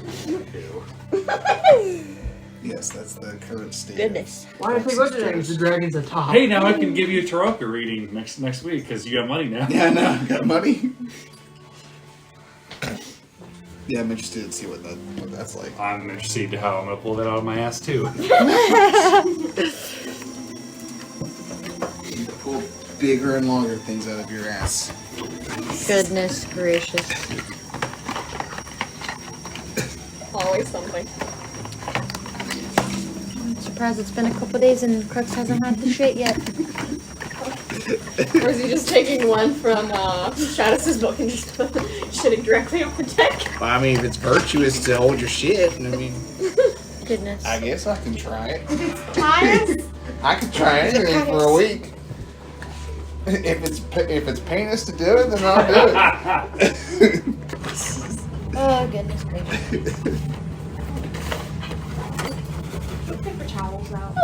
Yes, that's the current state. Goodness. Why if we go to the dragon's a top? Hey, now I can give you a Taroka reading next week because you got money now. Yeah, I know. Got money. Yeah, I'm interested to see what that's like. I'm interested to how I'm gonna pull that out of my ass too. You pull bigger and longer things out of your ass. Goodness gracious. Always something. I'm surprised it's been a couple days and Crux hasn't had the shit yet. Or is he just taking one from Stratus's book and just shitting directly off the deck? Well, I mean, if it's virtuous to hold your shit, I mean, Goodness. I guess I can try it. Pious? I can try anything for a week. If it's painless to do it, then I'll do it. Oh, goodness gracious. Paper towels out.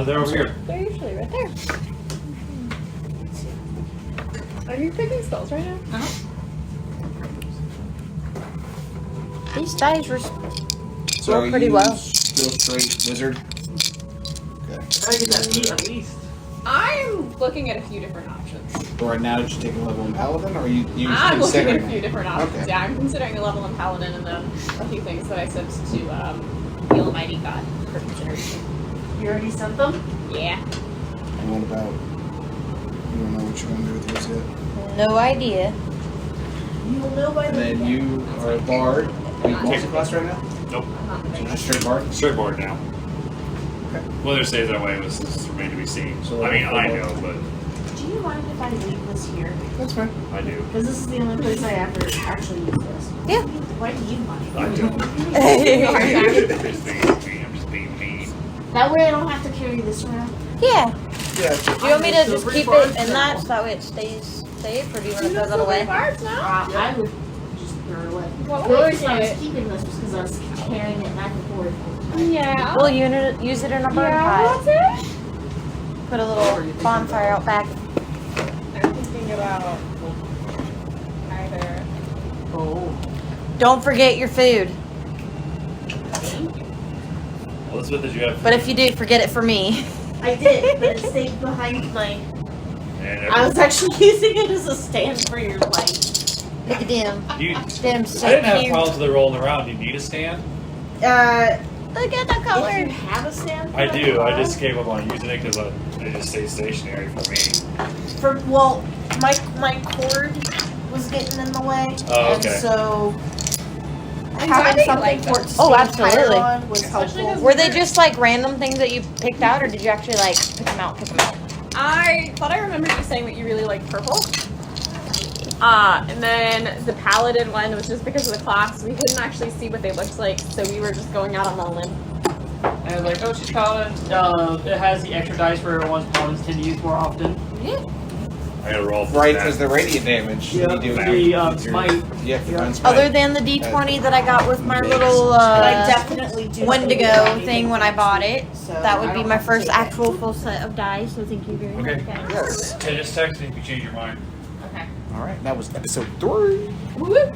They're over here. They're usually right there. Are you picking spells right now? These dice were So Roll pretty you well. Still straight wizard. Okay. Gotta get that meat at least. I'm looking at a few different options. Or right now, did you take a level in paladin, or are you I'm looking at a considering few it? different options. Okay. Yeah, I'm considering a level in Paladin and then a few things that I sent to the Almighty God for consideration. You already sent them? Yeah. And what about? You don't know what you're gonna do with yours yet. no idea. You will know by And the then you are a bard. Are you multi-class right now? Nope. I'm not the So biggest. just straight bard. Straight board now. Okay. Whether it stays that way was remain to be seen. So I mean, I know, but Do you mind if I leave this here? That's fine. I do. Because this is the only place I ever actually use this. Yeah. Why do you mind? I don't. I'm just being mean. That way I don't have to carry this around. Yeah. Yeah. Do you want me to just keep it in that so that way it stays safe, or do you want to throw that away? Bards now? I would just throw it away. Well, The only I reason I like was keeping this was because I was carrying it back and forth. Yeah. We'll use it in a burn Yeah, pile. that's it. Put a little bonfire out back. I'm thinking about either. Oh. Don't forget your food. Elizabeth, did you have? But if you do, forget it for me. I did, but it stayed behind my... And I was actually using it as a stand for your light. Look at them. you, Them I so didn't have cute. problems with it rolling around. Do you need a stand? Look at the If you color. have a stand for I that do. I car- just gave up on using it because it just stays stationary for me. Well, my cord was getting in the way. Oh, okay. And so... I'm having glad something they for it to Oh, stay absolutely. higher on was Especially helpful. Were they just like random things that you picked out, or did you actually like pick them out? I thought I remembered you saying that you really like purple. And then the paladin one was just because of the class. We couldn't actually see what they looked like, so we were just going out on a limb. And I was like, oh, she's paladin. It has the extra dice for ones paladins tend to use more often. I gotta roll for Right, that. because the radiant damage. Yeah, you do the might. Yeah, the Yeah. burn smite. Other than the D20 that I got with my little I definitely do. Wendigo thing when I bought it, So that would I be don't my have to first take it. actual full set of dice. So thank you very much, Okay. guys. Yes. Okay, just text me if you change your mind. Okay. All right, that was episode 3. Whoop.